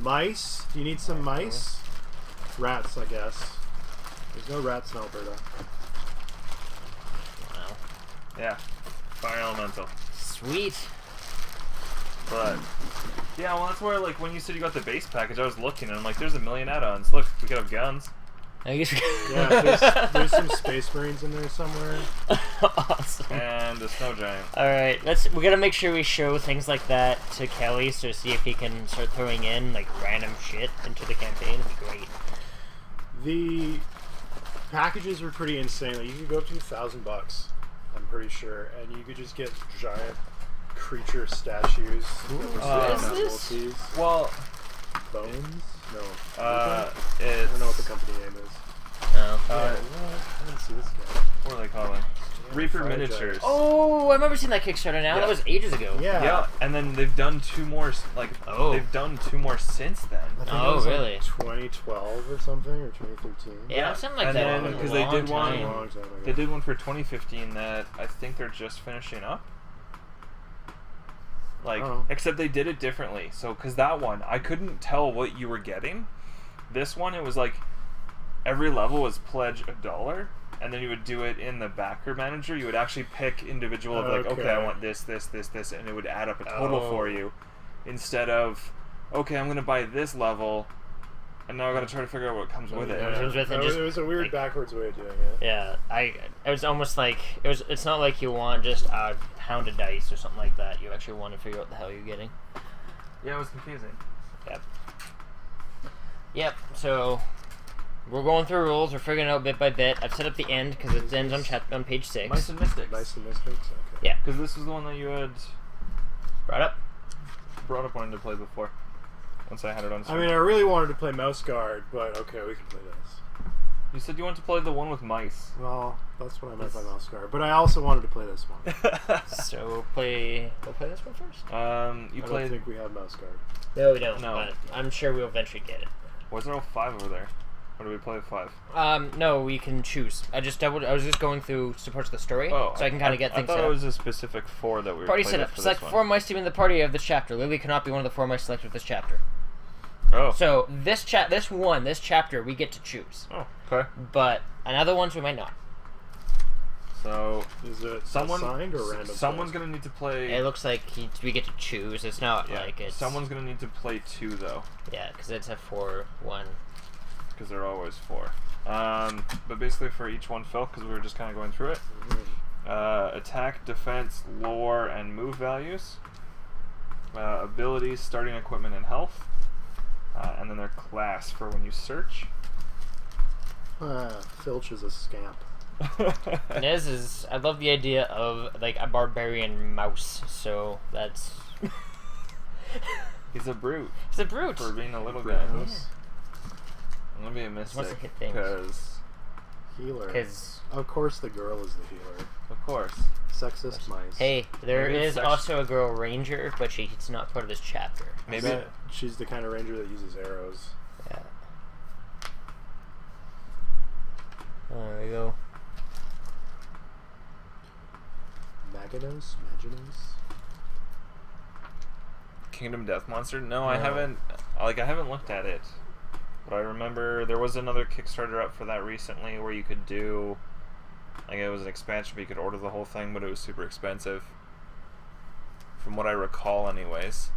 Mice? Do you need some mice? Rats, I guess. There's no rats in Alberta. Wow. Yeah. Fire elemental. Sweet. But yeah, well that's where like when you said you got the base package, I was looking and I'm like, there's a million add-ons. Look, we could have guns. I guess Yeah, there's some Space Marines in there somewhere. awesome. And a snow giant. All right, we gotta make sure we show things like that to Kelly, so see if he can start throwing in like random shit into the campaign. It'd be great. The packages were pretty insane. Like, you could go up to $1,000, I'm pretty sure, and you could just get giant creature statues. that were What is set in this? abilities. Well, Bones? No. uh, I it's don't know what the company name is. Oh. Yeah, what? I didn't see this guy. what are they calling? Yeah, Reaper Fire miniatures. Giants. Oh, I remember seeing that Kickstarter now. Yeah. That was ages ago. Yeah. Yeah, and then they've done 2 more. Like, Oh. they've done 2 more since then. I think Oh, it was really? Like 2012 or something, or 2013. Yeah, something like And that. then, a 'cause they long did one- A time. long time ago. They did one for 2015 that I think they're just finishing up. Like, Oh. except they did it differently. So, because that one, I couldn't tell what you were getting. This one, it was like every level was pledge $1, and then you would do it in the backer manager. You would actually pick individual of like, okay, I want this, and it would add up a total for you, instead of, okay, I'm gonna buy this level, and now I gotta try to figure out what comes with it. It was a weird backwards way of doing it. Yeah, it was almost like it's not like you want just a hound of dice or something like that. You actually want to figure out what the hell you're getting. Yeah, it was confusing. Yep. So we're going through rules. We're figuring it out bit by bit. I've set up the end because it ends on page 6. Mice and Mystics. Mice and Mystics. Okay. Yeah. Because this was the one that you had Brought up wanting to play before. Once I had it on I screen. mean, I really wanted to play Mouse Guard, but okay, we can play this. You said you wanted to play the one with mice. Well, that's what I meant by Mouse Guard. But I also wanted to play this one. So we'll play this one first. You I played. don't think we have Mouse Guard. No, we don't. No. But I'm sure we'll eventually get it. Was there all 5 over there? Or do we play with 5? No, we can choose. I was just going through parts of the story, so I can kind of get things I set thought up. it was a specific 4 that we were Party playing setup. with for Select this one. 4 mice to be in the party of this chapter. Lily cannot be one of the 4 mice selected for this chapter. Oh. So this chapter, we get to choose. Oh, okay. But another ones we might not. So Is it someone assigned or random? Someone's gonna need to play. It looks like we get to choose. It's not like it's. Someone's gonna need to play 2 though, Yeah, because it's a 4-1. because they're always 4. But basically for each one, Phil, because we were just kind of going through it. Attack, defense, lore, and move values. Abilities, starting equipment, and health. And then their class for when you search. Filch is a scamp. Nez is. I love the idea of like a barbarian mouse. So that's. He's a brute It's a brute. for being a little Brute guy. mouse. I'm gonna be a Wants to mystic hit things. because, Healer. Because Of course the girl is the healer. of course. Sexist mice. hey, there Maybe it's is also a girl ranger, but she's not part of this chapter. I Maybe. bet she's the kind of ranger that uses arrows. Yeah. There we go. Maganos? Kingdom Death Monster? No, I No. haven't. I haven't looked at it. But I remember there was another Kickstarter up for that recently where you could do. Like it was an expansion, but you could order the whole thing, but it was super expensive. From what I recall, anyways.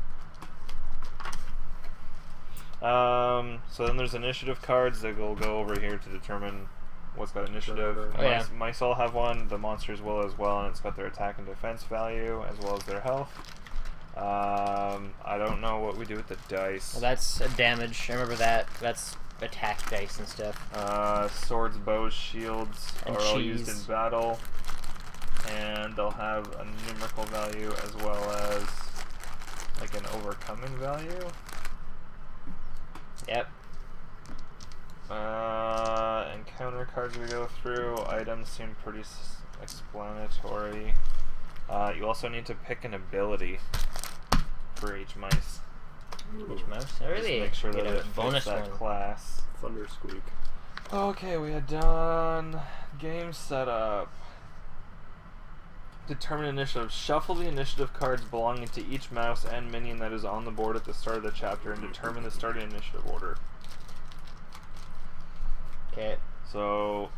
So then there's initiative cards that will go over here to determine what's got initiative. Oh, yeah. Mice all have one. The monsters will as well, and it's got their attack and defense value as well as their health. I don't know what we do with the dice. Well, that's a damage. I remember that. That's attack dice and stuff. Swords, bows, shields And are all used cheese. in battle, and they'll have a numerical value as well as like an overcoming value. Yep. Encounter cards we go through. Items seem pretty explanatory. You also need to pick an ability for each mice. Each mouse. I really Just make sure get that a it fits bonus that one. class. Thunder Squeak. Okay, we had done game setup. Determine initiative. Shuffle the initiative cards belonging to each mouse and minion that is on the board at the start of the chapter and determine the starting initiative order. Okay. So,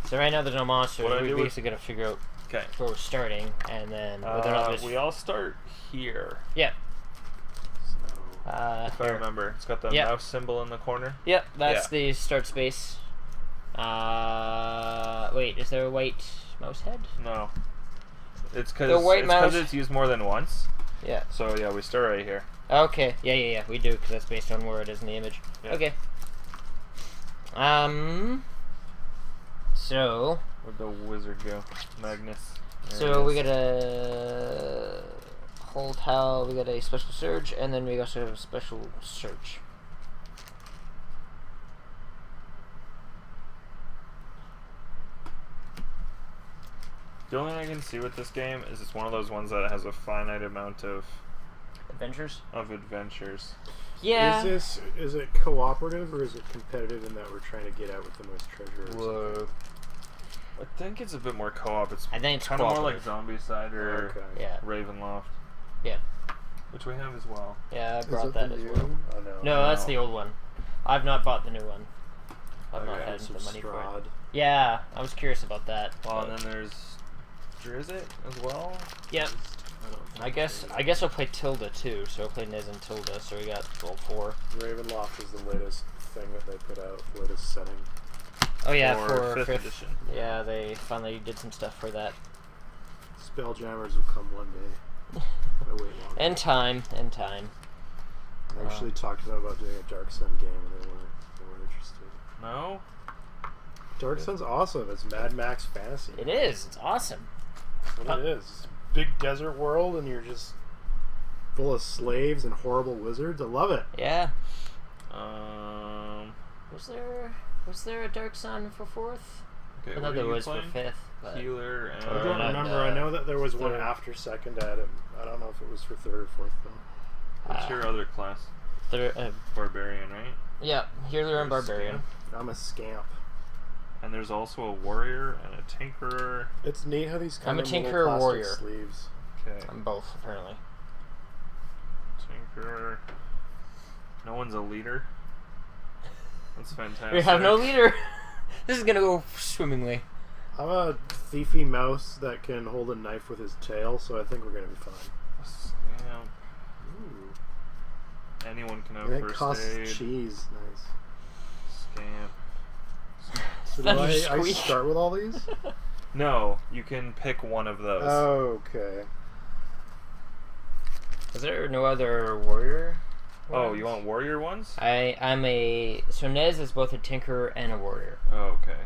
So right now there's no monsters. What I We do with- basically gotta figure out okay. where we're starting, and then whether or not there's. We all start here. Yeah. So, If I remember, it's got the Yep. mouse symbol in the corner. Yep, that's Yeah. the start space. Wait, is there a white mouse head? No, it's The because white mouse- it's used more than once. Yeah. So yeah, we start right here. Okay. Yeah. We do, because that's based on where it is in the image. Yeah. Okay. So. Where'd the wizard go? Magnus. There So it we is. got a hold towel, we got a special surge, and then we also have a special search. The only thing I can see with this game is it's one of those ones that has a finite amount of Adventures? adventures. Yeah. is it cooperative or is it competitive in that we're trying to get out with the most treasure? Or Whoa. I think it's a bit more co-op. It's I think it's kind of more like cooperative. Zombicide or Okay. Yeah. Ravenloft. Yeah. Which we have as well. Yeah, I Is brought it that the as new? well. Oh, no. No, that's the old one. I've not bought the new one. I've not Okay. had Some the money for it. Strahd. Yeah, I was curious about that. Well, but- and then there's Drizzt as well. Yep. I don't think I guess I'll play Tilda too. So I'll play Niz and Tilda. So we got all 4. Ravenloft is the latest thing that they put out, the latest setting. Oh yeah, For for 5th fifth. edition. Yeah, they finally did some stuff for that. Spelljammers will come one day. I wait long. In time. I actually talked to them about doing a Dark Sun game, and they weren't interested. No. Dark Sun's awesome. It's Mad Max fantasy. It is. It's awesome. That's what it is. It's a big desert world, and you're just full of slaves and horrible wizards. I love it. Yeah. Um. Was there a Dark Sun for 4th? Okay. I what know are there you was playing? for 5th. But Healer and. I don't not remember. the I know that there was one third. after Second Adam. I don't know if it was for 3rd or 4th though. What's your other class? Barbarian, right? Yeah, Healer and Or Barbarian. I'm a scamp. And there's also a warrior and a tinkerer. It's neat how these come I'm a in little tinkerer plastic warrior. sleeves. Okay. I'm both, apparently. Tinkerer. No one's a leader. That's fantastic. We have no leader. This is gonna go swimmingly. I'm a thiefy mouse that can hold a knife with his tail, so I think we're gonna be fine. Scamp. Ooh. Anyone can have And it first costs aid. cheese. Nice. Scamp. So do Thunder I squeak. start with all these? No, you can pick one of those. Okay. Is there no other warrior? Oh, you want warrior ones? I'm a... So Nez is both a tinkerer and a warrior. Oh, okay.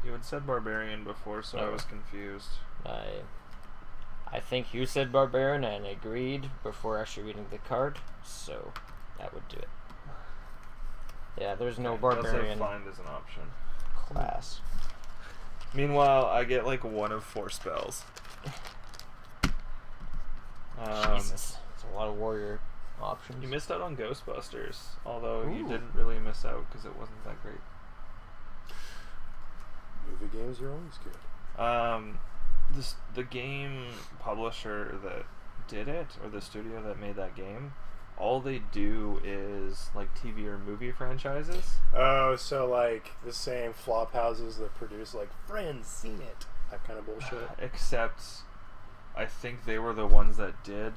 You had said barbarian before, so I Oh. was confused. I think you said barbarian and agreed before actually reading the card, so that would do it. Yeah, there's no Okay, let's say barbarian find as an option. class. Meanwhile, I get like 1 of 4 spells. Jesus, it's a lot of warrior options. You missed out on Ghostbusters, although you Ooh. didn't really miss out because it wasn't that great. Movie games are always good. The game publisher that did it, or the studio that made that game, all they do is like TV or movie franchises. Oh, so like the same flop houses that produce like Friends, Seen It, that kind of bullshit. Except, I think they were the ones that did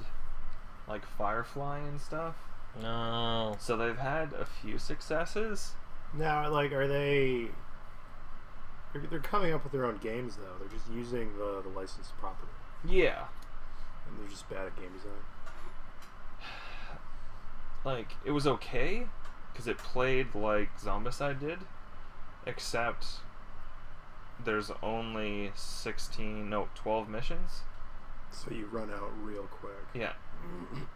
like Firefly and stuff. No. So they've had a few successes. Now, like, are they? They're coming up with their own games though. They're just using the licensed property, Yeah. and they're just bad at game design. Like, it was okay, because it played like Zombicide did, except there's only 12 missions. So you run out real quick. Yeah.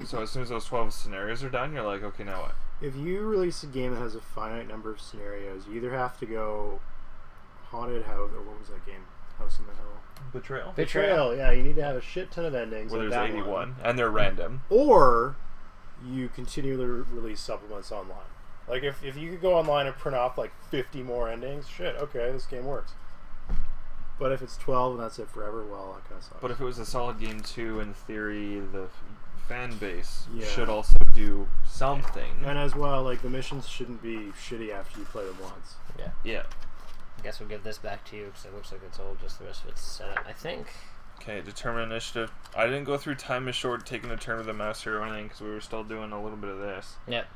So as soon as those 12 scenarios are done, you're like, okay, now what? If you release a game that has a finite number of scenarios, you either have to go Haunted House, or what was that game? House in the Hill. Betrayal? Betrayal, yeah, you need to have a shit ton of endings. Where like there's that 81, one. and they're random. Or you continually release supplements online. Like, if you could go online and print off, like, 50 more endings, shit, okay, this game works. But if it's 12 and that's it forever, well, that kind of sucks. But if it was a solid game too, in theory, the fan base Yeah. should also do something. And as well, like, the missions shouldn't be shitty after you play them once. Yeah. Yeah. I guess we'll give this back to you because it looks like it's all just the rest of it's set up, I think. Okay, determine initiative. I didn't go through time is short, taking a turn with the mouse here or anything, because we were still doing a little bit of this. Yep.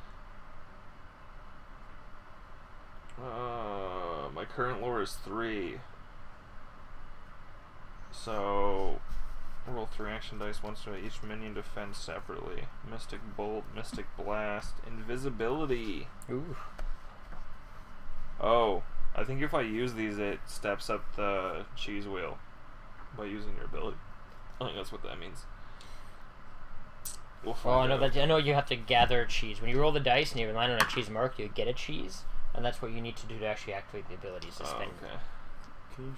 My current lore is 3. So, roll 3 action dice once to each minion defend separately. Mystic Bolt, Mystic Blast, Invisibility. Ooh. Oh, I think if I use these, it steps up the cheese wheel by using your ability. I think that's what that means. We'll Oh, find I know out. that. I know you have to gather cheese. When you roll the dice and you land on a cheese mark, you get a cheese, and that's what you need to do to actually activate the abilities. To Oh, spend. okay. Can you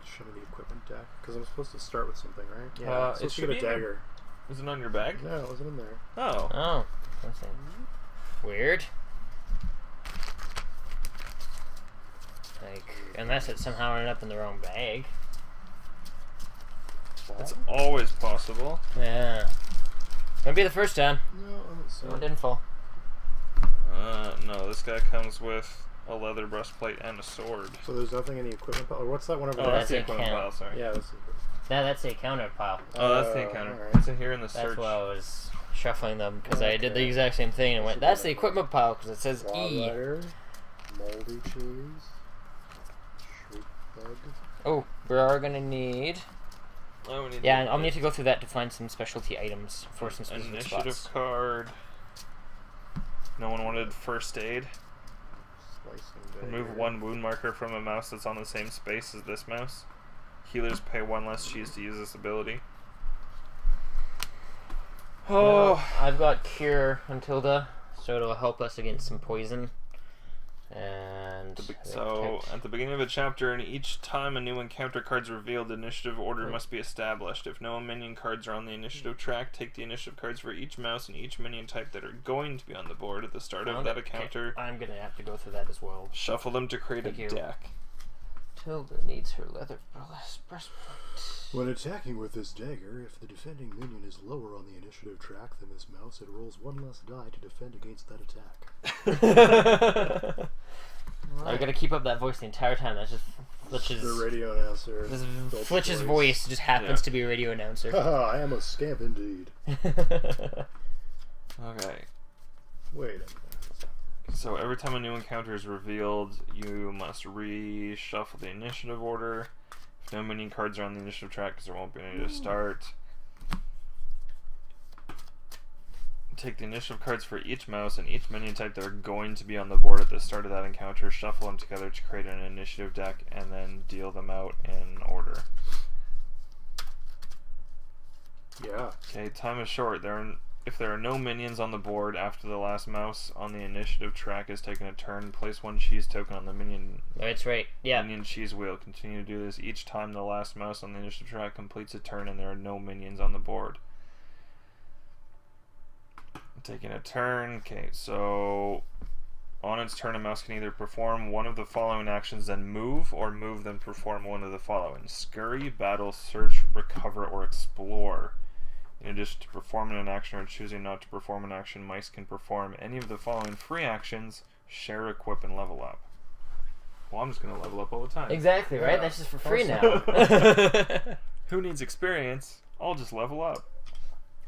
show me the equipment deck? Because I'm supposed to start with something, right? Yeah, Uh, I'm it supposed to should get a be in your- dagger. Is it on your bag? No, it wasn't in there. Oh. Oh, that's it. Weird. Like, unless it somehow ended up in the wrong bag. It's always possible. Yeah. Won't be the first time. No, I don't see No, it it. didn't fall. No, this guy comes with a leather breastplate, and a sword. So there's nothing in the equipment pile. Or what's that one over Oh, there? that's the an equipment account. pile, sorry. Yeah, that's That's the encounter pile. Oh, that's the encounter. alright. It's in here in the That's search. why I was shuffling them, because I did the Okay. exact same thing and went, that's the equipment pile, because it says Claw E. rider, moldy cheese, shriek bug. Oh, we are going to need... Oh, we need Yeah, and I'll need to go through that to find some specialty items for some an specific initiative spots. card. No one wanted first aid. Slicing Remove dagger. 1 wound marker from a mouse that's on the same space as this mouse. Healers pay 1 less cheese to use this ability. Well, I've got Cure until so it'll help us against some poison. And So, at the beginning of a chapter, and each time a new encounter card is revealed, the initiative order must be established. If no minion cards are on the initiative track, take the initiative cards for each mouse and each minion type that are going to be on the board at the start of that encounter. I'm gonna have to go through that as well. Shuffle them to create Thank a you. deck. Tilda needs her leather breastplate. When attacking with this dagger, if the defending minion is lower on the initiative track than this mouse, it rolls 1 less die to defend against that attack. I gotta keep up that voice the entire time. That's just Flitch's. The radio announcer. This Phil's Flitch's voice just happens to be a radio announcer. Haha, I am a scamp indeed. Okay. Wait a minute. So every time a new encounter is revealed, you must reshuffle the initiative order. If no minion cards are on the initiative track, because there won't be any to start. Take the initiative cards for each mouse and each minion type that are going to be on the board at the start of that encounter. Shuffle them together to create an initiative deck, and then deal them out in order. Yeah. Okay, time is short. If there are no minions on the board after the last mouse on the initiative track has taken a turn, place 1 cheese token on the minion That's right. Yeah. minion cheese wheel. Continue to do this each time the last mouse on the initiative track completes a turn and there are no minions on the board. Taking a turn. Okay, so on its turn, a mouse can either perform one of the following actions, then move, or move, then perform one of the following: scurry, battle, search, recover, or explore. In addition to performing an action or choosing not to perform an action, mice can perform any of the following free actions: share, equip, and level up. Well, I'm just going to level up all the time. Exactly, right? Yeah. That's just for free now. Who needs experience? I'll just level up.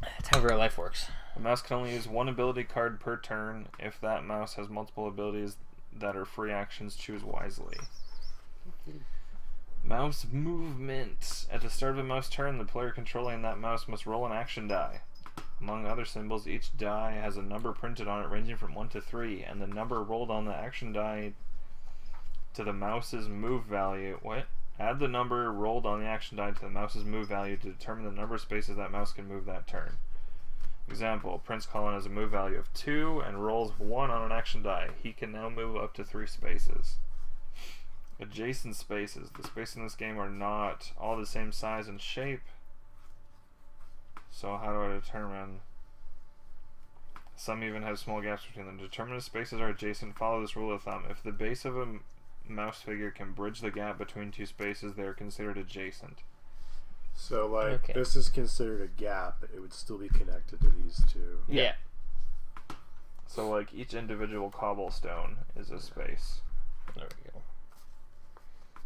That's how real life works. A mouse can only use 1 ability card per turn. If that mouse has multiple abilities that are free actions, choose wisely. Mouse movement. At the start of a mouse turn, the player controlling that mouse must roll an action die. Among other symbols, each die has a number printed on it ranging from 1 to 3, and the number rolled on the action die to the mouse's move value. What? Add the number rolled on the action die to the mouse's move value to determine the number of spaces that mouse can move that turn. Example, Prince Colin has a move value of 2 and rolls 1 on an action die. He can now move up to 3 spaces. Adjacent spaces. The spaces in this game are not all the same size and shape. So how do I determine? Some even have small gaps between them. Determine if spaces are adjacent. Follow this rule of thumb. If the base of a mouse figure can bridge the gap between 2 spaces, they are considered adjacent. So, like, Okay. this is considered a gap, but it would still be connected to these two. Yeah. So like each individual cobblestone is a space. There we go.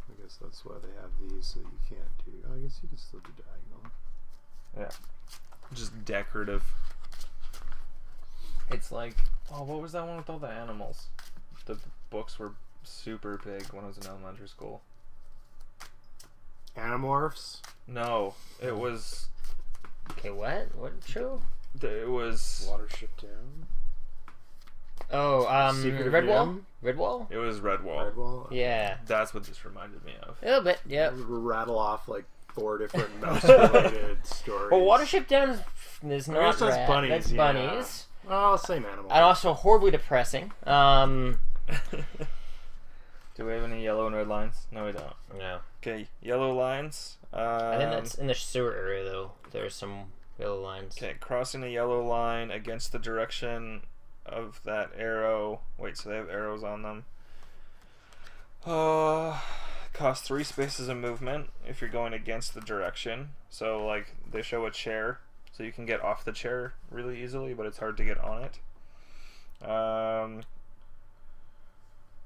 I guess that's why they have these, so you can't do... I guess you can still do diagonal. Yeah. Just decorative. It's like, oh, what was that one with all the animals? The books were super big when I was in elementary school. Animorphs? No, it was. Okay, what? What show? It was. Watership Down? Oh, Secret of Redwall? Nim? Redwall? It was Redwall. Redwall? Yeah. That's what this reminded me of. A little bit, yeah. We'll rattle off, like, 4 different mouse-related stories. Well, Watership Down is I not guess that's rat. bunnies, That's yeah. bunnies. Oh, same animal. And also horribly depressing. Do we have any yellow and red lines? No, we don't. No. Okay, yellow lines. I think that's in the sewer area, though. There's some yellow lines. Okay, crossing a yellow line against the direction of that arrow. Wait, so they have arrows on them. Cost 3 spaces of movement if you're going against the direction. So, like, they show a chair, so you can get off the chair really easily, but it's hard to get on it.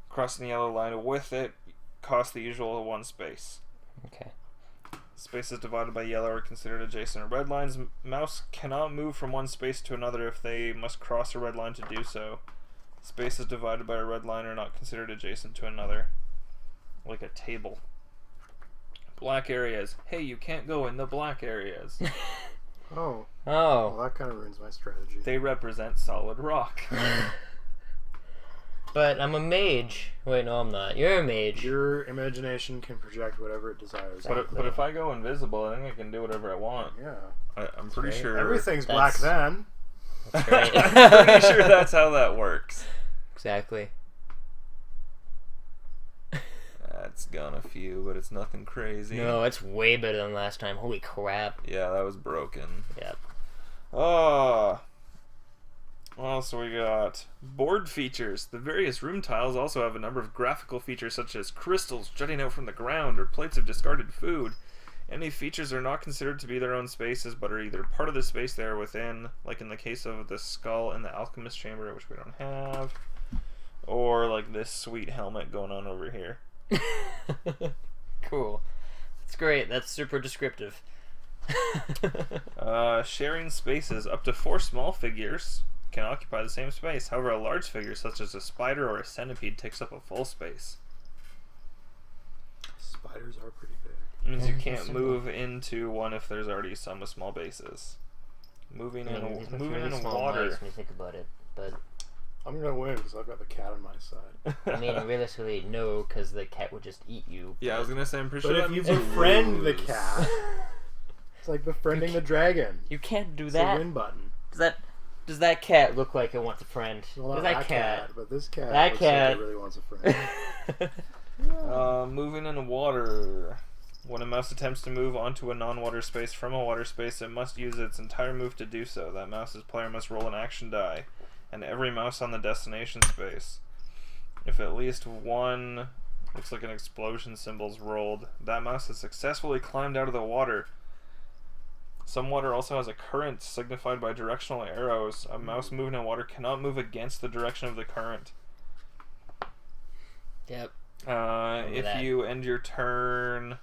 Crossing the yellow line with it costs the usual 1 space. Okay. Spaces divided by yellow are considered adjacent to red lines. Mouse cannot move from one space to another if they must cross a red line to do so. Spaces divided by a red line are not considered adjacent to another. Like a table. Black areas. Hey, you can't go in the black areas. Oh. Oh. Well, that kind of ruins my strategy. They represent solid rock. But I'm a mage. Wait, no, I'm not. You're a mage. Your imagination can project whatever it desires. But if I go invisible, I think I can do whatever I want. Yeah. I'm pretty Right. sure. Everything's That's- black then. That's great. I'm pretty sure that's how that works. Exactly. That's gone a few, but it's nothing crazy. No, it's way better than last time. Holy crap. Yeah, that was broken. Yep. Oh. What else we got? Board features. The various room tiles also have a number of graphical features such as crystals jutting out from the ground or plates of discarded food. Any features are not considered to be their own spaces, but are either part of the space they are within, like in the case of the skull in the alchemist chamber, which we don't have, or like this sweet helmet going on over here. Cool. That's great. That's super descriptive. Sharing spaces. Up to 4 small figures can occupy the same space. However, a large figure such as a spider or a centipede takes up a full space. Spiders are pretty big. It means you can't move into one if there's already some with small bases. Moving in water. When you think about it, but I'm gonna win because I've got the cat on my side. I mean, realistically, no, because the cat would just eat you. Yeah, I was gonna say I'm pretty But sure if that you means befriend the lose. cat, it's like befriending the dragon. You can't do It's that. a win button. Does that cat look like it wants a friend? Well, Does not that cat? but this cat That looks cat. like it really wants a friend. Moving in water. When a mouse attempts to move onto a non-water space from a water space, it must use its entire move to do so. That mouse's player must roll an action die, and every mouse on the destination space. If at least one looks like an explosion symbol is rolled, that mouse has successfully climbed out of the water. Some water also has a current signified by directional arrows. A mouse moving in water cannot move against the direction of the current. Yep. If that. you end your turn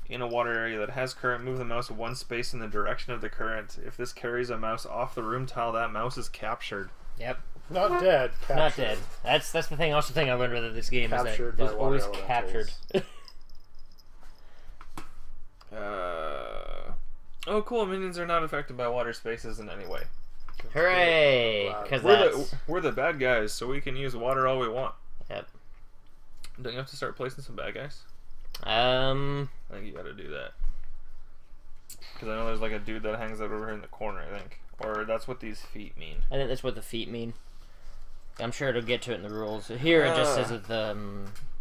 in a water area that has current, move the mouse 1 space in the direction of the current. If this carries a mouse off the room tile, that mouse is captured. Yep. Not dead. Captured. Not dead. That's the thing. Also, thing I learned with this game Captured is that by it's always water captured. Oh, cool. Minions are not affected by water spaces in any way. Hooray! Wow. Because We're the bad guys, so we can use water all we want. Yep. Don't you have to start placing some bad guys? I I think you gotta do that. Because I know there's like a dude that hangs out over here in the corner, I think. Or that's what these feet mean. think that's what the feet mean. I'm sure it'll get to it in the rules. Here it just says that the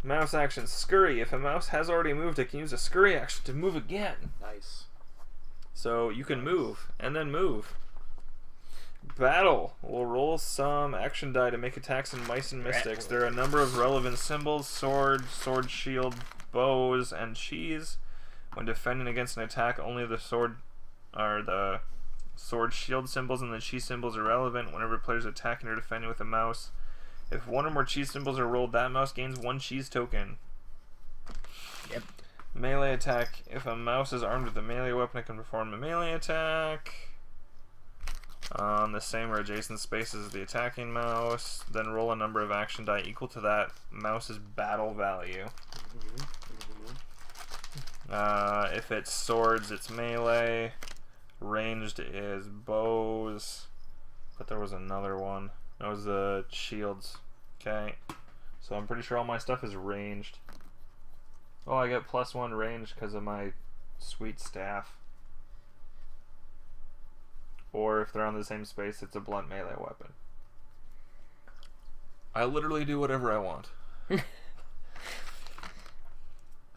Mouse action. Scurry. If a mouse has already moved, it can use a scurry action to move again. Nice. So you can move, and then move. Battle. We'll roll some action die to make attacks in Mice and Mystics. There are a number of relevant symbols: sword, sword shield, bows, and cheese. When defending against an attack, only the sword shield symbols and the cheese symbols are relevant whenever players attacking or defending with a mouse. If 1 or more cheese symbols are rolled, that mouse gains 1 cheese token. Yep. Melee attack. If a mouse is armed with a melee weapon, it can perform a melee attack on the same or adjacent spaces as the attacking mouse. Then roll a number of action die equal to that mouse's battle value. If it's swords, it's melee. Ranged is bows. But there was another one. That was the shields. Okay. So I'm pretty sure all my stuff is ranged. Oh, I get +1 range because of my sweet staff. Or if they're on the same space, it's a blunt melee weapon. I literally do whatever I want.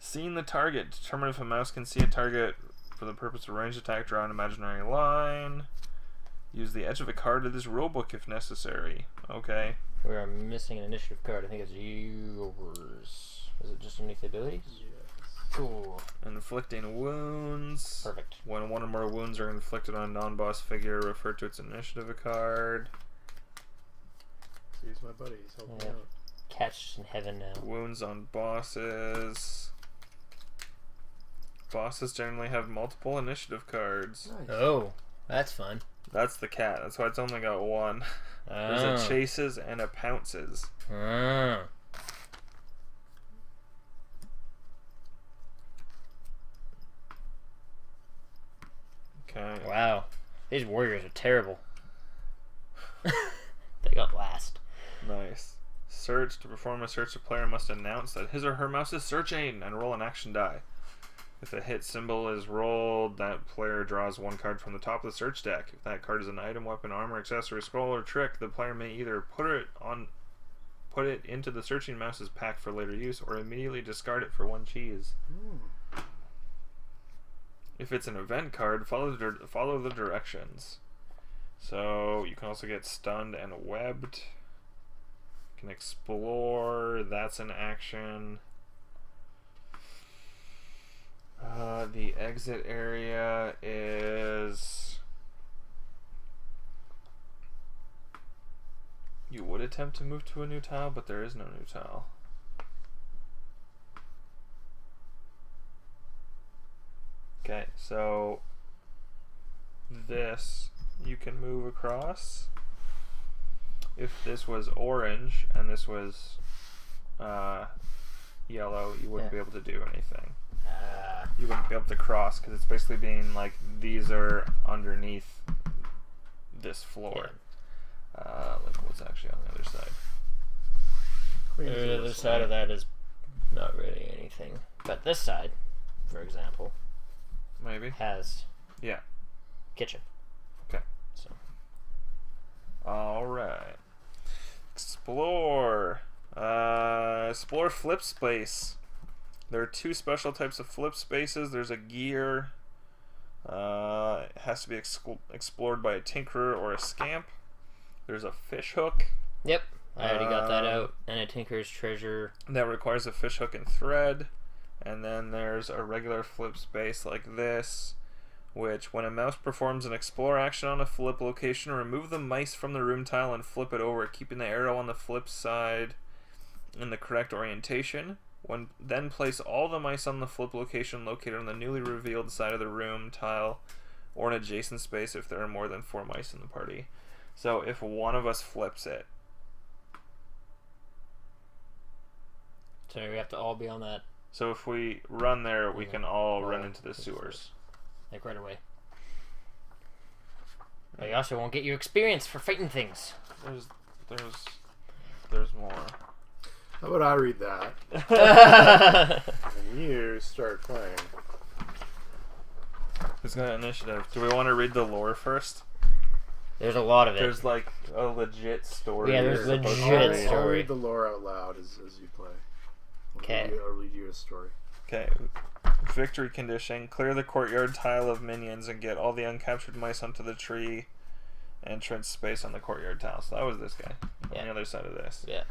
Seeing the target. Determine if a mouse can see a target for the purpose of ranged attack. Draw an imaginary line. Use the edge of a card of this rulebook if necessary. Okay. we are missing an initiative card. I think it's yours. Is it just underneath the abilities? Yes. Cool. Inflicting wounds. Perfect. When 1 or more wounds are inflicted on a non-boss figure, refer to its initiative card. So he's my buddy. He's helping me Yeah. out. Catch in heaven now. Wounds on bosses. Bosses generally have multiple initiative cards. Nice. Oh, that's fun. That's the cat. That's why it's only got one. There's a chases and a pounces. Ah. Okay. Wow. These warriors are terrible. They got last. Nice. Search. To perform a search, the player must announce that his or her mouse is searching and roll an action die. If a hit symbol is rolled, that player draws one card from the top of the search deck. If that card is an item, weapon, armor, accessory, scroll, or trick, the player may either put it into the searching mouse's pack for later use, or immediately discard it for 1 cheese. If it's an event card, follow the directions. So you can also get stunned and webbed. You can explore. That's an action. The exit area is... You would attempt to move to a new tile, but there is no new tile. Okay, so this you can move across. If this was orange and this was yellow, you wouldn't be able to do anything. You wouldn't be able to cross because it's basically being like these are underneath this floor. Like what's actually on the other side. The other side of that is not really anything. But this side, for example, Maybe. has kitchen. Okay. So Alright. Explore. Explore flip space. There are 2 special types of flip spaces. There's a gear. It has to be explored by a tinkerer or a scamp. There's a fish hook. Yep, I already got that out. And a tinker's treasure. That requires a fish hook and thread. And then there's a regular flip space like this, which when a mouse performs an explore action on a flip location, remove the mice from the room tile and flip it over, keeping the arrow on the flip side in the correct orientation. Then place all the mice on the flip location located on the newly revealed side of the room tile or an adjacent space if there are more than 4 mice in the party. So if one of us flips it, So we have to all be on that, so if we run there, we can all run into the sewers. like, right away. But you also won't get your experience for fighting things. There's more. How about I read that and you start playing? Who's got initiative? Do we want to read the lore first? There's a lot of it. There's like a legit story. Yeah, there's you're supposed to legit read. I'll story. read the lore out loud as you play. Okay. I'll read you a story. Okay. Victory condition. Clear the courtyard tile of minions and get all the uncaptured mice onto the tree entrance space on the courtyard tile. So that was this guy on the other side of this. Yeah.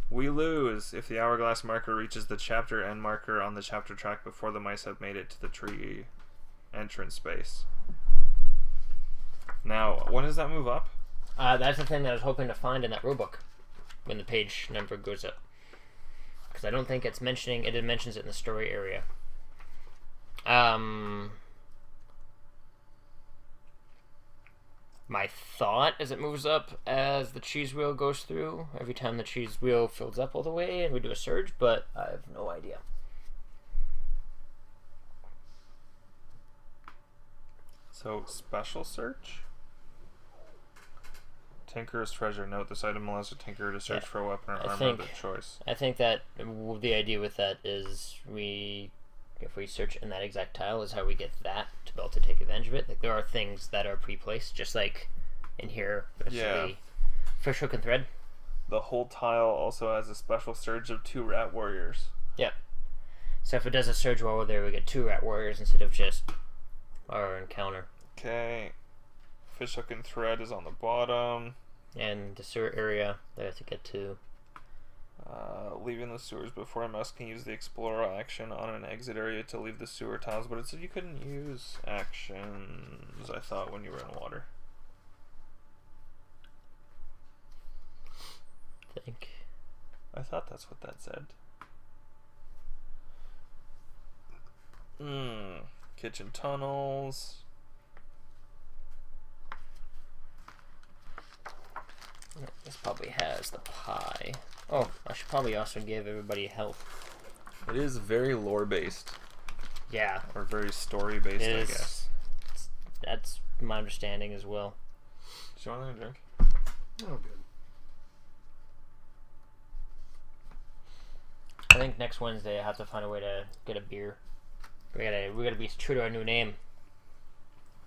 We lose if the hourglass marker reaches the chapter end marker on the chapter track before the mice have made it to the tree entrance space. Now, when does that move up? That's the thing that I was hoping to find in that rulebook when the page number goes up. Because I don't think it's mentioning it. It mentions it in the story area. My thought is it moves up as the cheese wheel goes through. Every time the cheese wheel fills up all the way and we do a surge, but I have no idea. So, special search? Tinkerer's treasure. Note this item allows a tinkerer to search for a weapon or armor of their choice. I think that the idea with that is if we search in that exact tile is how we get that to be able to take advantage of it. Like there are things that are pre-placed, just like in here, especially fish hook and thread. The whole tile also has a special surge of 2 rat warriors. Yep. So if it does a surge while we're there, we get 2 rat warriors instead of just our encounter. Okay. Fish hook and thread is on the bottom. And the sewer area that I have to get to. Leaving the sewers before a mouse can use the explorer action on an exit area to leave the sewer tiles, but it said you couldn't use actions, I thought, when you were in water. I think. I thought that's what that said. Kitchen tunnels. This probably has the pie. Oh, I should probably also give everybody help. It is very lore based, Yeah, or very story based, it I is. guess. That's my understanding as well. Do you want another drink? Oh, good. I think next Wednesday I have to find a way to get a beer. We gotta be true to our new name.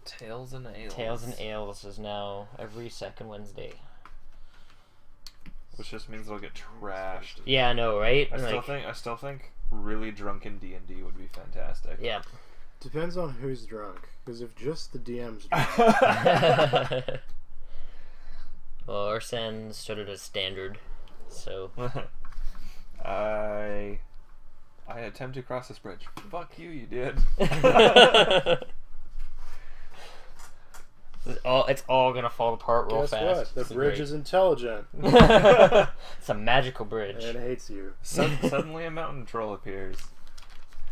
Tales and Ales. Tales and Ales is now every second Wednesday. Which just means it'll get trashed. Yeah, I know, right? I still think really drunken D&D would be fantastic. Yeah. Depends on who's drunk. Because if just the DM's drunk, Well, Arsene started as standard, so I attempt to cross this bridge. Fuck you, you did. it's all gonna fall apart real guess fast. what? The It's bridge great. is intelligent. It's a magical bridge. And it hates you. Suddenly a mountain troll appears.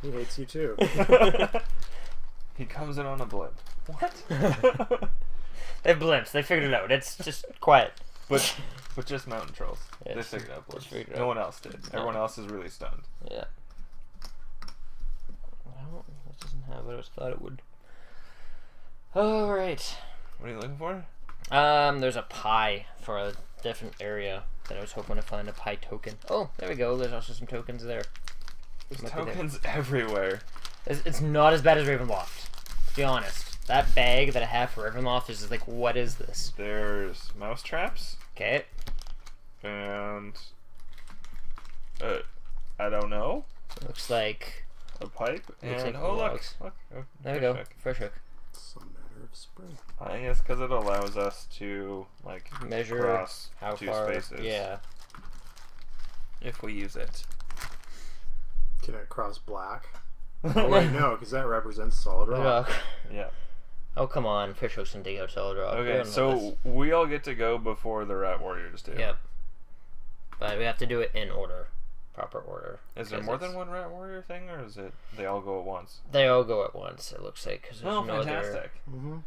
He hates you too. He comes in on a blimp. What? They're blimps. They figured it out. It's just quiet. but just mountain trolls. Yeah, They figured it out. just figured it No out. one else did. Everyone else is really stunned. Yeah. Well, it doesn't have what I thought it would. All right. What are you looking for? There's a pie for a different area that I was hoping to find a pie token. Oh, there we go. There's also some tokens there. There's Might be there. tokens everywhere. It's not as bad as Ravenloft, to be honest. That bag that I have for Ravenloft is just like, what is this? There's mouse traps Okay. and I don't know, Looks like a pipe Looks and like oh look, logs. oh, there we fish go. hook. Fresh hook. Some matter of spring. I think it's because it allows us to like Measure cross how two far. spaces. Yeah. If we use it. Can it cross black? Oh, wait, no, because that represents solid rock. Rock. Yeah. Oh come on, fish hooks can dig out solid rock. We Okay, don't know this. so we all get to go before the Rat Warriors do. Yep. But we have to do it in order, proper order. Is there because more it's- than one Rat Warrior thing, or is it they all go at once? They all go at once. It looks like because there's Oh, no other. fantastic! Mm-hmm.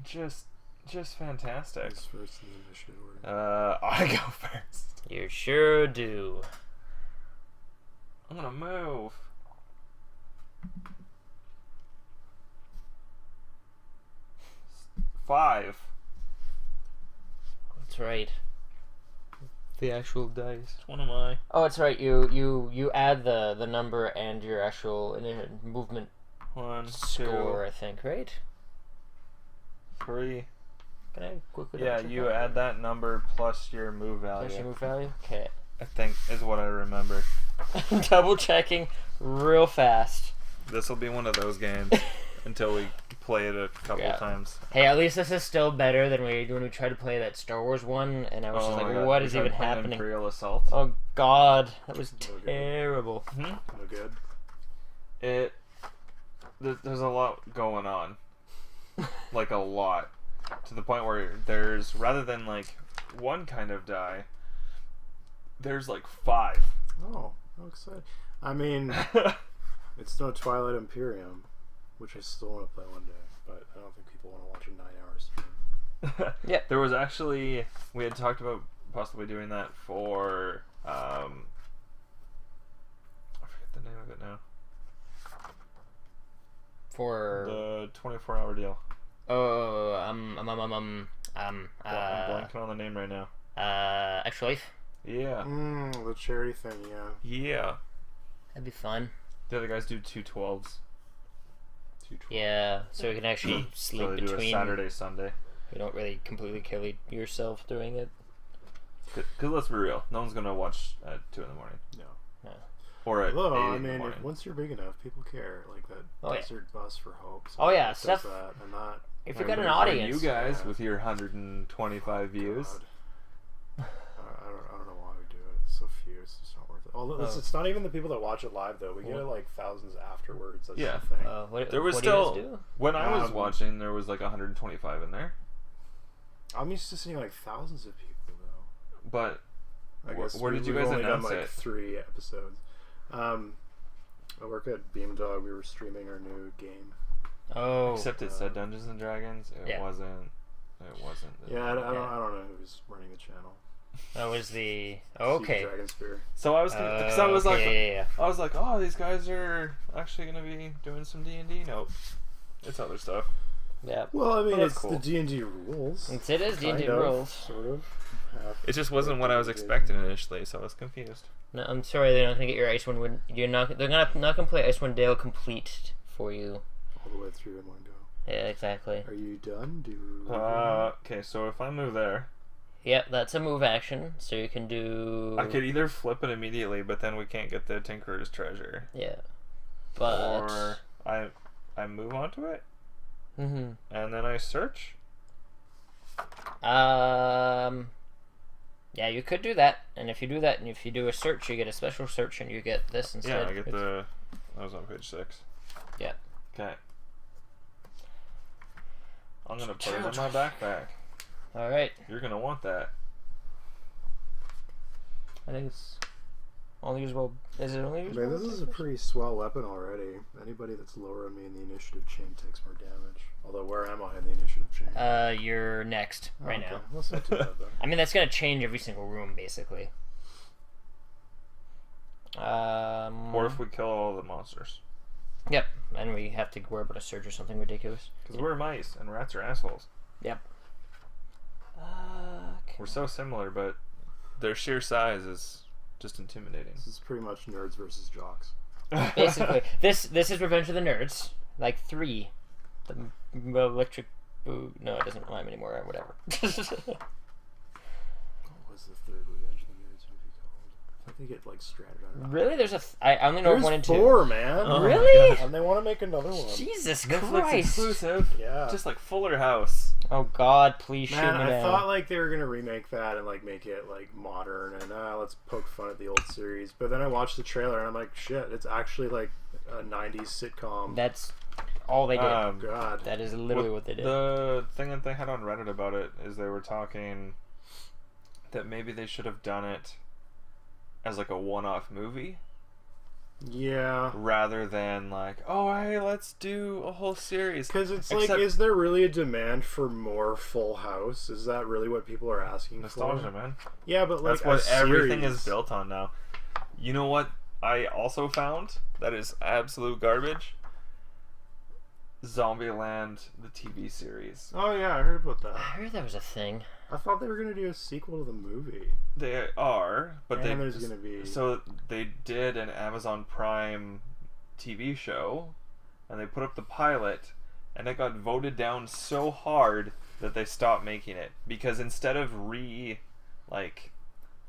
Just fantastic. Who's first in the initiative order? I go first. You sure do. I'm gonna move. Five. That's right. The actual dice. Which one am I? Oh, that's right. You add the number and your actual movement One, score, I think, right? 2, 3. Can I quickly? Yeah, double check you add that number plus your move value. Plus your move value. Okay. I think is what I remember. Double checking real fast. This will be one of those games until we play it a couple Yeah. times. Hey, at least this is still better than when we tried to play that Star Wars one, and I was just my like, God, what we is tried even playing happening? Imperial Assault. Oh God, that was Okay. terrible. Hmm? No good. There's a lot going on, like a lot, to the point where there's rather than like one kind of die, there's like 5. Oh, how exciting. I mean, it's no Twilight Imperium, which I still want to play one day, but I don't think people want to watch a 9-hour stream. Yeah. There was actually we had talked about possibly doing that for I forget the name of it now. For The 24-hour deal. I'm I'm blanking on the name right now. Extra Life. Yeah. The charity thing, yeah. Yeah. That'd be fun. The other guys do 212s. 212. Yeah, so we can actually sleep So they do a between. Saturday, Sunday. You don't really completely kill yourself doing it. Because let's be real, no one's gonna watch at 2 in the morning No. or at Although, 8 I in the mean, morning. once you're big enough, people care. Like that Oh, yeah. Desert Bus for Hope. Oh, yeah, does stuff- that and not If you got an For audience, you guys Yeah. with your 125 views. God. I don't know why we do it. It's so few. It's just not worth it. Although it's not even the people that watch it live though. We get like thousands afterwards. That's Yeah. the thing. There was what do you guys still do? when I was Um, watching, there was like 125 in there, I'm used to seeing like thousands of people though. but I guess Where did you we've guys only done announce like it? 3 episodes. I work at Beamdog. We were streaming our new game. Oh. Except it said Dungeons and Dragons. It Yeah. wasn't. It wasn't. Yeah, I don't know who's running the channel. That was the. Oh, okay. Dragon Spear. So I was, because I was like, yeah. I was like, oh, these guys are actually gonna be doing some D&D. Nope, it's other stuff. Yeah. Well, I mean, that's it's cool. the D&D rules. It is D&D Kind of, rules. sort of. It just wasn't what I was expecting initially, so I was confused. No, I'm sorry they're not gonna get your Icewind. You're not. They're not gonna play Icewind Dale complete for you. All the way through in one go. Yeah, exactly. Are you done? Okay, so if I move there, Yeah, that's a move action, so you can do. I could either flip it immediately, but then we can't get the Tinkerer's treasure, Yeah, but. or I move onto it Mm-hmm. and then I search. Yeah, you could do that, and if you do that, and if you do a search, you get a special search, and you get this instead. Yeah, I get the. That was on page 6. Yeah. Okay. I'm gonna put it in my backpack. All right. You're gonna want that. I think it's only usable. Is it only usable? Man, this is a pretty swell weapon already. Anybody that's lower on me in the initiative chain takes more damage. Although, where am I in the initiative chain? You're next right Okay, now. that's not too bad then. I mean, that's gonna change every single room, basically. Or if we kill all the monsters. Yep, and we have to worry about a surge or something ridiculous. Because we're mice and rats are assholes. Yep. We're so similar, but their sheer size is just intimidating. This is pretty much nerds versus jocks. Basically, this is Revenge of the Nerds, like 3, the electric. Boo. No, it doesn't rhyme anymore. Or whatever. What was the third Revenge of the Nerds movie called? I think they get like stranded on. Really? There's a. I only know There's 1 and 2. 4, man. Oh my Really? gosh. And they want to make another one. Jesus Netflix Christ! exclusive. Yeah. Just like Fuller House. Oh God, please shoot Man, me I down. thought like they were gonna remake that and like make it like modern and let's poke fun at the old series. But then I watched the trailer and I'm like, shit, it's actually like a '90s sitcom. That's all they did. God. That is literally what they did. The thing that they had on Reddit about it is they were talking that maybe they should have done it as like a one-off movie Yeah. rather than like, oh hey, let's do a whole series. Because it's Except- like, is there really a demand for more Full House? Is that really what people are asking Nostalgia, for? man. Yeah, but like That's what a everything series. is built on now. You know what I also found that is absolute garbage? Zombieland, the TV series. Oh yeah, I heard about that. I heard that was a thing. I thought they were gonna do a sequel to the movie. They are, but And they there's gonna be so they did an Amazon Prime TV show, and they put up the pilot, and it got voted down so hard that they stopped making it because instead of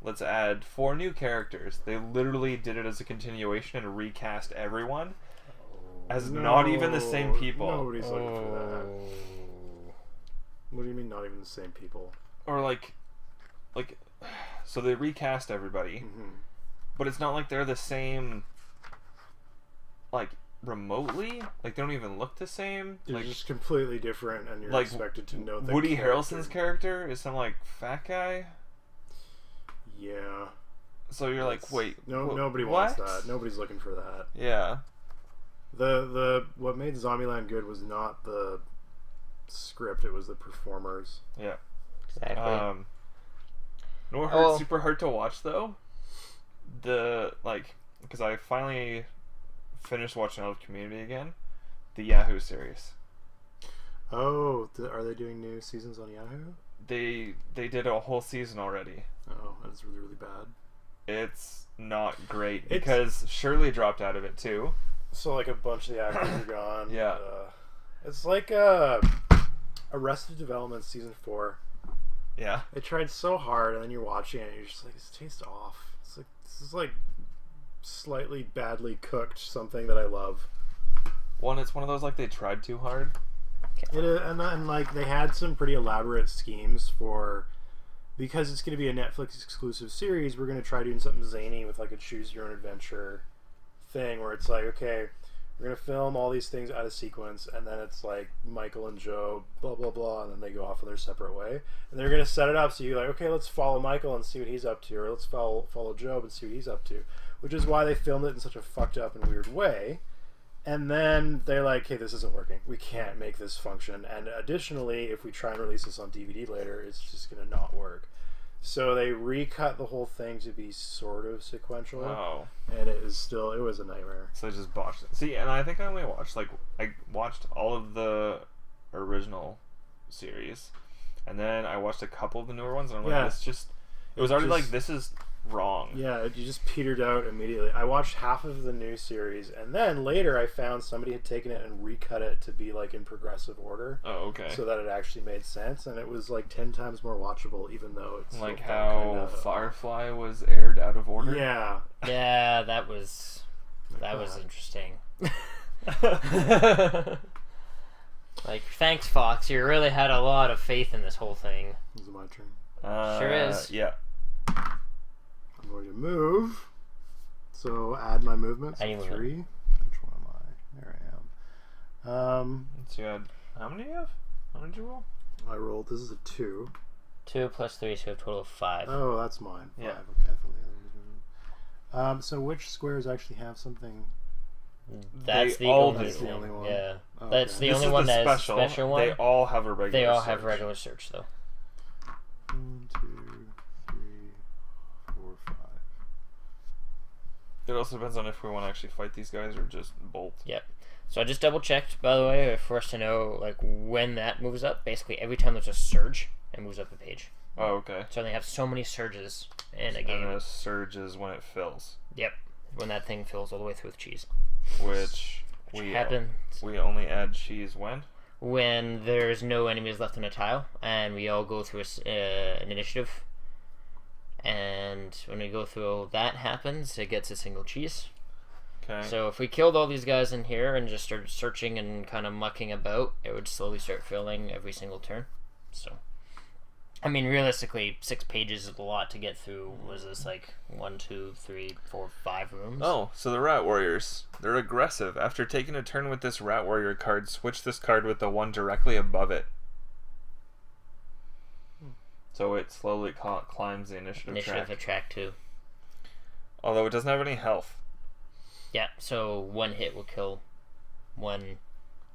let's add 4 new characters, they literally did it as a continuation and recast everyone as not even the same people. Nobody's looking for that. What do you mean not even the same people? Or like so they recast everybody, Mm-hmm. but it's not like they're the same like remotely, like they don't even look the same. They're Like just completely different, and you're like, expected to know the Woody character. Harrelson's character is some like fat guy, Yeah. so you're like, wait, Nobody what? wants that. Nobody's looking for that. Yeah, The what made Zombieland good was not the script; it was the performers. yeah. Exactly. You know what hurt super hard to watch though? Because I finally finished watching Out of Community again, the Yahoo series. Oh, are they doing new seasons on Yahoo? They did a whole season already. Oh, that's really, really bad. It's not great It's- because Shirley dropped out of it too. So like a bunch of the actors are gone. Yeah. It's like Arrested Development season 4. Yeah. They tried so hard, and then you're watching it, and you're just like, this tastes off. It's like this is like slightly badly cooked something that I love. It's one of those like they tried too hard. It is, and like they had some pretty elaborate schemes for, because it's going to be a Netflix exclusive series. We're going to try doing something zany with like a choose your own adventure thing, where it's like, okay, we're gonna film all these things out of sequence, and then it's like Michael and Joe, blah blah blah, and then they go off in their separate way. And they're gonna set it up so you're like, okay, let's follow Michael and see what he's up to, or let's follow Job and see what he's up to. Which is why they filmed it in such a fucked up and weird way. And then they're like, hey, this isn't working. We can't make this function. And additionally, if we try and release this on DVD later, it's just gonna not work. So they recut the whole thing to be sort of sequential. Oh. And it was a nightmare. So they just botched it. See, and I think I only watched I watched all of the original series, and then I watched a couple of the newer ones, and I'm like, it was already like, this is wrong. Yeah, you just petered out immediately. I watched half of the new series, and then later I found somebody had taken it and recut it to be like in progressive order. Oh, okay. So that it actually made sense, and it was like 10 times more watchable, even though it's like still how kinda... Firefly was aired out of order. Yeah. Yeah, that was interesting. Like, thanks, Fox. You really had a lot of faith in this whole thing. Is it my turn? Sure is. Yeah. I'm going to move. So add my movements. Any 3. movement. Which one am I? There I am. So you had, how many do you have? How many did you roll? I rolled. This is a 2. 2 plus 3, so you have a total of 5. Oh, that's mine. 5. Yeah. Okay, I thought the other was so which squares actually have something? That's They the all only do. That's the only one. Yeah. Oh, That's okay. the only one that has a special one. They all have a regular They all search. have regular search, though. 1, 2, 3, 4, 5. It also depends on if we want to actually fight these guys or just bolt. Yep. So I just double checked, by the way, for us to know like when that moves up. Basically, every time there's a surge, it moves up a page. Oh, okay. So they have so many surges in a And game. a surge is when it fills, Yep. When that thing fills all the way through with cheese. which Happens we only add cheese when there's no enemies left on a tile, and we all go through an initiative. And when we go through all that happens, it gets a single cheese. Okay. So if we killed all these guys in here and just started searching and kind of mucking about, it would slowly start filling every single turn. So, I mean, realistically, 6 pages is a lot to get through. Was this like 1, 2, 3, 4, 5 rooms? Oh, so the Rat Warriors. They're aggressive. After taking a turn with this Rat Warrior card, switch this card with the one directly above it. So it slowly climbs the initiative track. of track 2. Although it doesn't have any health. Yeah, so 1 hit will kill 1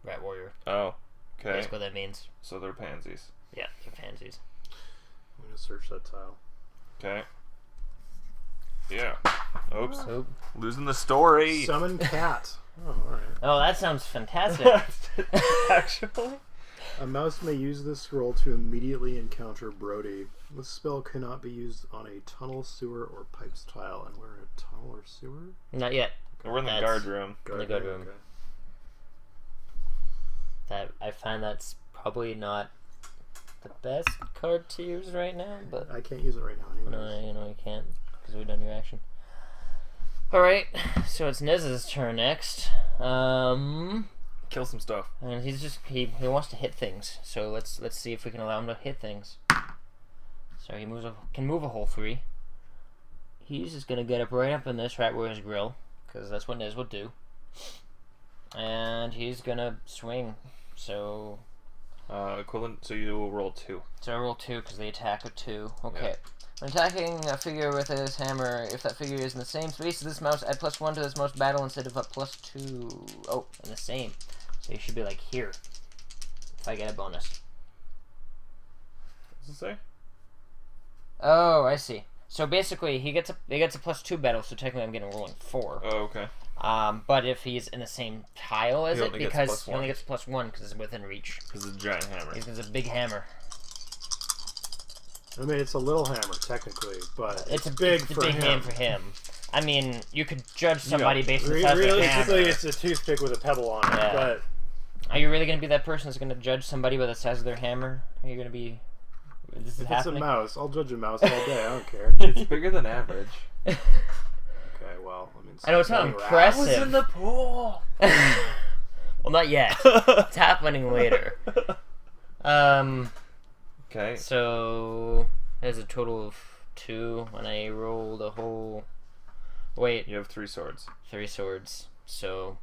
Rat Warrior. Oh, okay. That's what that means. So they're pansies. Yeah, they're pansies. I'm going to search that tile. Okay. Yeah. Oops. So, Losing the story. Summon cat. Oh, alright. oh, that sounds fantastic. Actually. A mouse may use this scroll to immediately encounter Brody. This spell cannot be used on a tunnel, sewer, or pipes tile. And we're in a tunnel or sewer? Not yet. We're in the That's- guard room. In the guard room. Okay. That I find that's probably not the best card to use right now, but I can't use it right now anyway. no, you can't because we've done your action. All right, so it's Nez's turn next. Kill some stuff. And he's just he wants to hit things. So let's see if we can allow him to hit things. So he can move a whole 3. He's just gonna get up right up in this Rat Warrior's grill because that's what Nez would do. And he's gonna swing. So Equivalent. So you will roll 2. I roll 2 because the attack of 2. Okay. Yeah. When attacking a figure with his hammer, if that figure is in the same space as this mouse, add +1 to this mouse battle instead of a +2. Oh, in the same. So you should be like here. If I get a bonus. What does it say? Oh, I see. So basically, he gets a +2 battle. So technically, I'm getting rolling 4. Oh, okay. But if he's in the same tile as He it, only gets because he +1. only gets +1 because it's within reach. Because it's a giant hammer. Because it's a big hammer. I mean, it's a little hammer, technically, but It's a big it's a for big him. hand for him. I mean, you could judge somebody based on the size of their hammer. Realistically, it's a toothpick with a pebble on it, Yeah. but Are you really going to be that person that's going to judge somebody by the size of their hammer? Are you going to be... This is if it's happening? a mouse, I'll judge a mouse all day. I don't care. It's bigger than average. Okay, well, I mean, I know it's not something impressive. I was in the pool. Well, not yet. It's happening later. Okay. So there's a total of 2, and I rolled a whole... Wait, You have 3 swords. 3 swords. So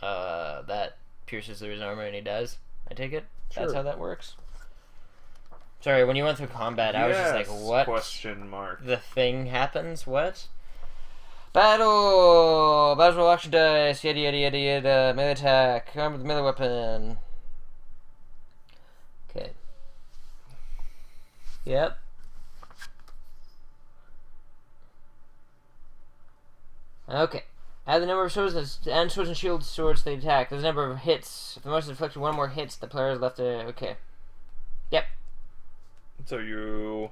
that pierces through his armor and he dies. I take it? That's Sure. how that works? Sorry, when you went through combat, I was just like, Yes, what? Question mark. The thing happens? What? Battle! Battle roll action dice, yada yada yada yada, melee attack, armed with melee weapon. Okay. Yep. Okay. Add the number of swords and swords and shield swords they attack. There's a number of hits. If the most inflicted one more hits, the player is left to. Okay. Yep. So you.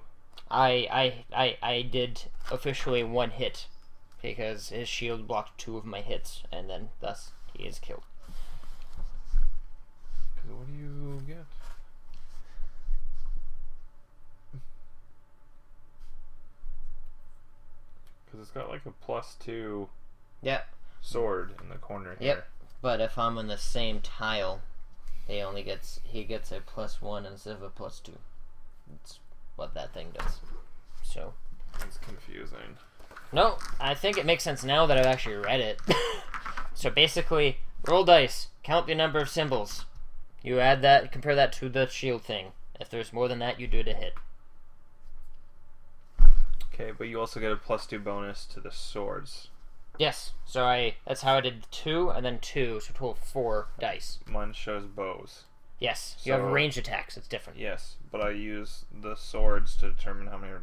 I did officially one hit because his shield blocked 2 of my hits, and then thus he is killed. What do you get? Because it's got like a +2 Yep. sword in the corner here. Yep. But if I'm on the same tile, he gets a +1 instead of a +2. That's what that thing does. So. It's confusing. No, I think it makes sense now that I've actually read it. So basically, roll dice, count the number of symbols. You add that, compare that to the shield thing. If there's more than that, you do it a hit. Okay, but you also get a +2 bonus to the swords. Yes, so that's how I did 2 and then 2, so total 4 dice. Mine shows bows. Yes, you have So- ranged attacks, it's different. Yes, but I use the swords to determine how many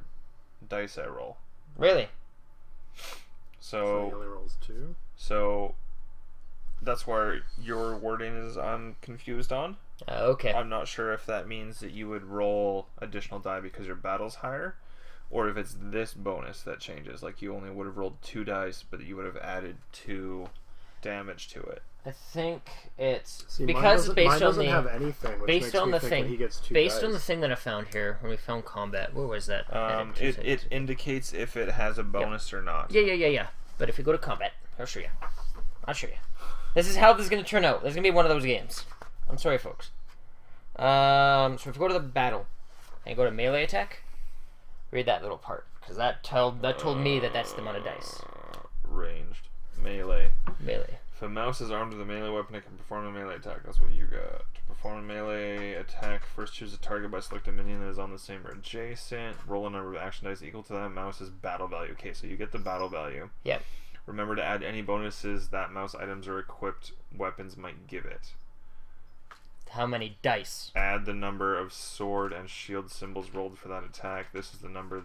dice I roll. Really? So he only rolls 2. So that's where your wording is I'm confused on. Okay. I'm not sure if that means that you would roll additional die because your battle's higher, or if it's this bonus that changes. Like you only would have rolled 2 dice, but you would have added 2 damage to it. I think it's See, because mine based on doesn't the have anything, which based makes on me the think thing that he gets 2 based dice. on the thing that I found here when we found combat. Where was that? It indicates if it has a bonus or not. Yeah. But if we go to combat, I'll show you. This is how this is going to turn out. This is going to be one of those games. I'm sorry, folks. So if we go to the battle and go to melee attack, read that little part because that told me that that's the amount of dice. Ranged. Melee. Melee. If a mouse is armed with a melee weapon, it can perform a melee attack. That's what you got. To perform a melee attack, first choose a target by selecting a minion that is on the same or adjacent. Roll a number of action dice equal to that mouse's battle value. Okay, so you get the battle value. Yep. Remember to add any bonuses that mouse items or equipped weapons might give it. How many dice? Add the number of sword and shield symbols rolled for that attack. This is the number.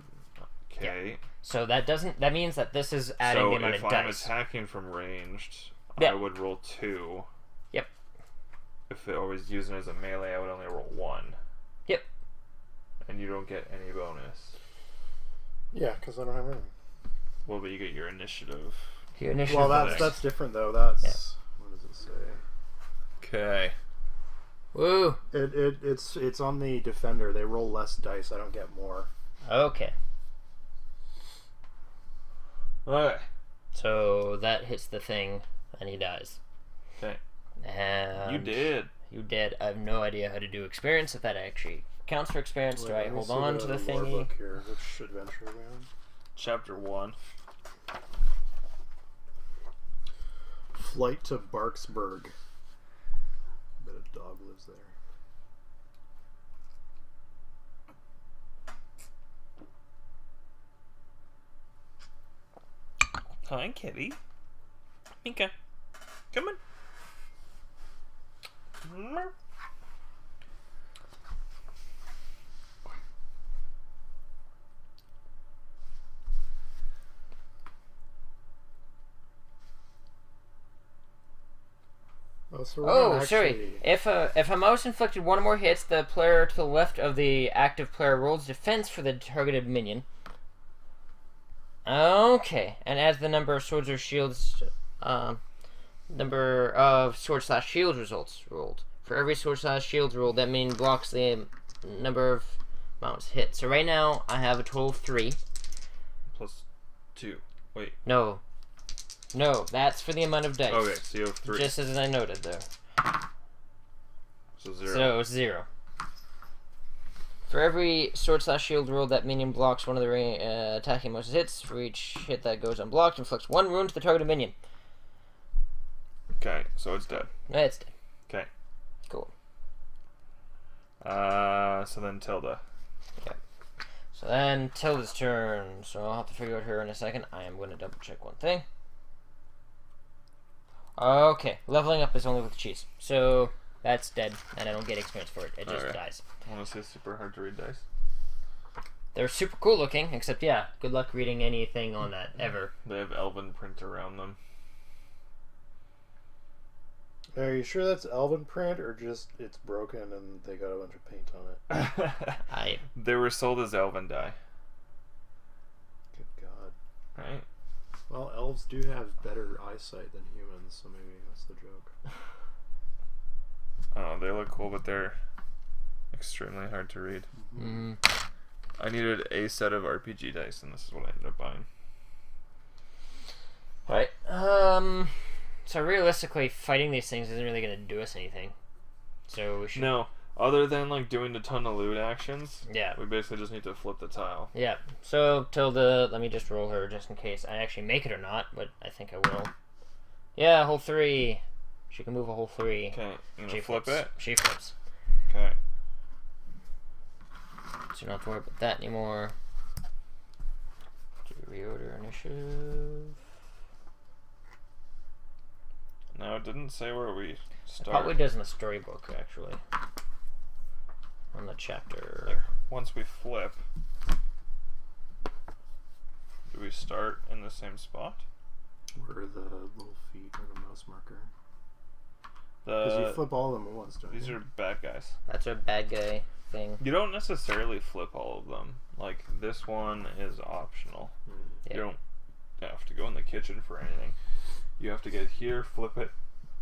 Okay. So that means that this is adding the amount of So if I'm dice. attacking from ranged, Yeah. I would roll 2. Yep. If I was using it as a melee, I would only roll 1. Yep. And you don't get any bonus. Yeah, because I don't have anything. Well, but you get your initiative. Your initiative Well, bonus. that's different though. That's what does it say? Okay. Woo. It's on the defender. They roll less dice. I don't get more. Okay. Alright. So that hits the thing, and he dies. Okay. And You did. You did. I have no idea how to do experience. If that actually counts for experience, do I Let me hold see on to the lore thingy? book here. Which adventure are we on? Chapter 1. Flight to Barksburg. Bet a dog lives there. Hi, kitty. Minka. Come on. Oh, so we're Oh, not sorry. actually- If a mouse inflicted 1 or more hits, the player to the left of the active player rolls defense for the targeted minion. Okay, and adds the number of swords or shields, number of sword/shield results rolled. For every sword/shield roll, that means blocks the number of mouse hit. So right now, I have a total of 3. Plus 2. Wait. No, that's for the amount of dice. Okay, so you have 3. Just as I noted there. So 0. So 0. For every sword/shield roll, that minion blocks one of the attacking mouse's hits. For each hit that goes unblocked, inflicts 1 wound to the targeted minion. Okay, so it's dead. It's dead. Okay. Cool. So then Tilda. So then Tilda's turn. So I'll have to figure out her in a second. I am going to double check one thing. Okay, leveling up is only with cheese. So that's dead, and I don't get experience for it. It just Okay. dies. I want to say super hard to read dice. They're super cool looking, except yeah, good luck reading anything on that ever. They have elven print around them. Are you sure that's Elven print or just it's broken and they got a bunch of paint on it? They were sold as elven die. Good God. Right? Well, elves do have better eyesight than humans, so maybe that's the joke. Oh, they look cool, but they're extremely hard to read. Mm-hmm. I needed a set of RPG dice, and this is what I ended up buying. Right. So realistically, fighting these things isn't really going to do us anything. So we should... No, other than like doing a ton of loot actions, Yeah. we basically just need to flip the tile. Yeah. So Tilda, let me just roll her just in case I actually make it or not, but I think I will. Yeah, hole 3. She can move a hole 3. Okay, you She gonna flip flips. it? She flips. Okay. So you don't have to worry about that anymore. Do reorder initiative. No, it didn't say where we It start. probably does in the storybook, actually. On the chapter. Like, once we flip, do we start in the same spot? Where are the little feet or the mouse marker? Because you flip all of them at once, don't These you? are bad guys. That's a bad guy thing. You don't necessarily flip all of them. Like, this one is optional. Yeah. You don't have to go in the kitchen for anything. You have to get here, flip it,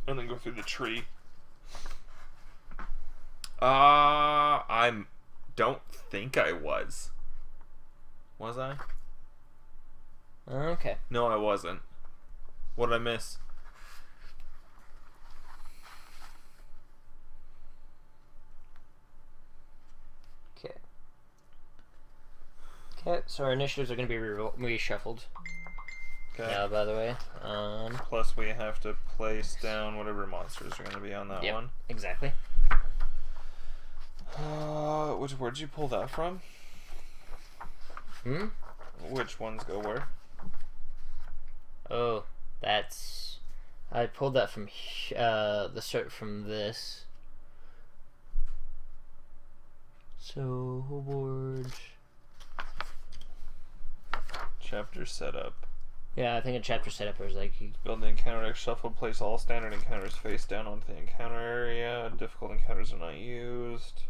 and then go through the tree. I don't think I was. Was I? Okay. No, I wasn't. What did I miss? Okay. Okay, so our initiatives are going to be reshuffled. Okay. Now, by the way. Plus, we have to place down whatever monsters are going to be on that Yep. one. Exactly. Where'd you pull that from? Hmm? Which ones go where? Oh, that's... I pulled that from the start from this. So, board... Chapter setup. Yeah, I think in chapter setup it was like... Build the encounter deck, shuffle, place all standard encounters face down onto the encounter area. Difficult encounters are not used.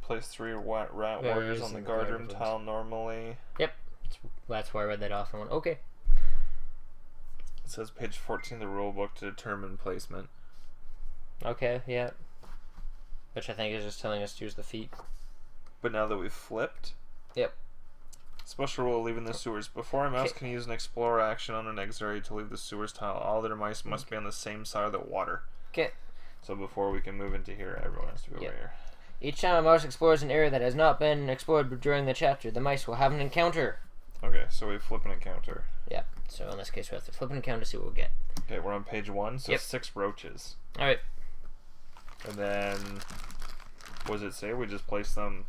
Place 3 rat warriors on the guard room tile normally. Yep. That's why I read that off and went, okay. It says page 14 of the rulebook to determine placement. Okay, yeah. Which I think is just telling us to use the feet. But now that we've flipped... Yep. Special rule, leaving the sewers. Before a mouse can use an explorer action on an exit area to leave the sewers tile, all their mice must be on the same side of the water. Okay. So before we can move into here, everyone has to be over here. Each time a mouse explores an area that has not been explored during the chapter, the mice will have an encounter. Okay, so we flip an encounter. Yeah, so in this case we have to flip an encounter to see what we'll get. Okay, we're on page 1, so Yep. 6 roaches. Alright. And then, what does it say? We just place them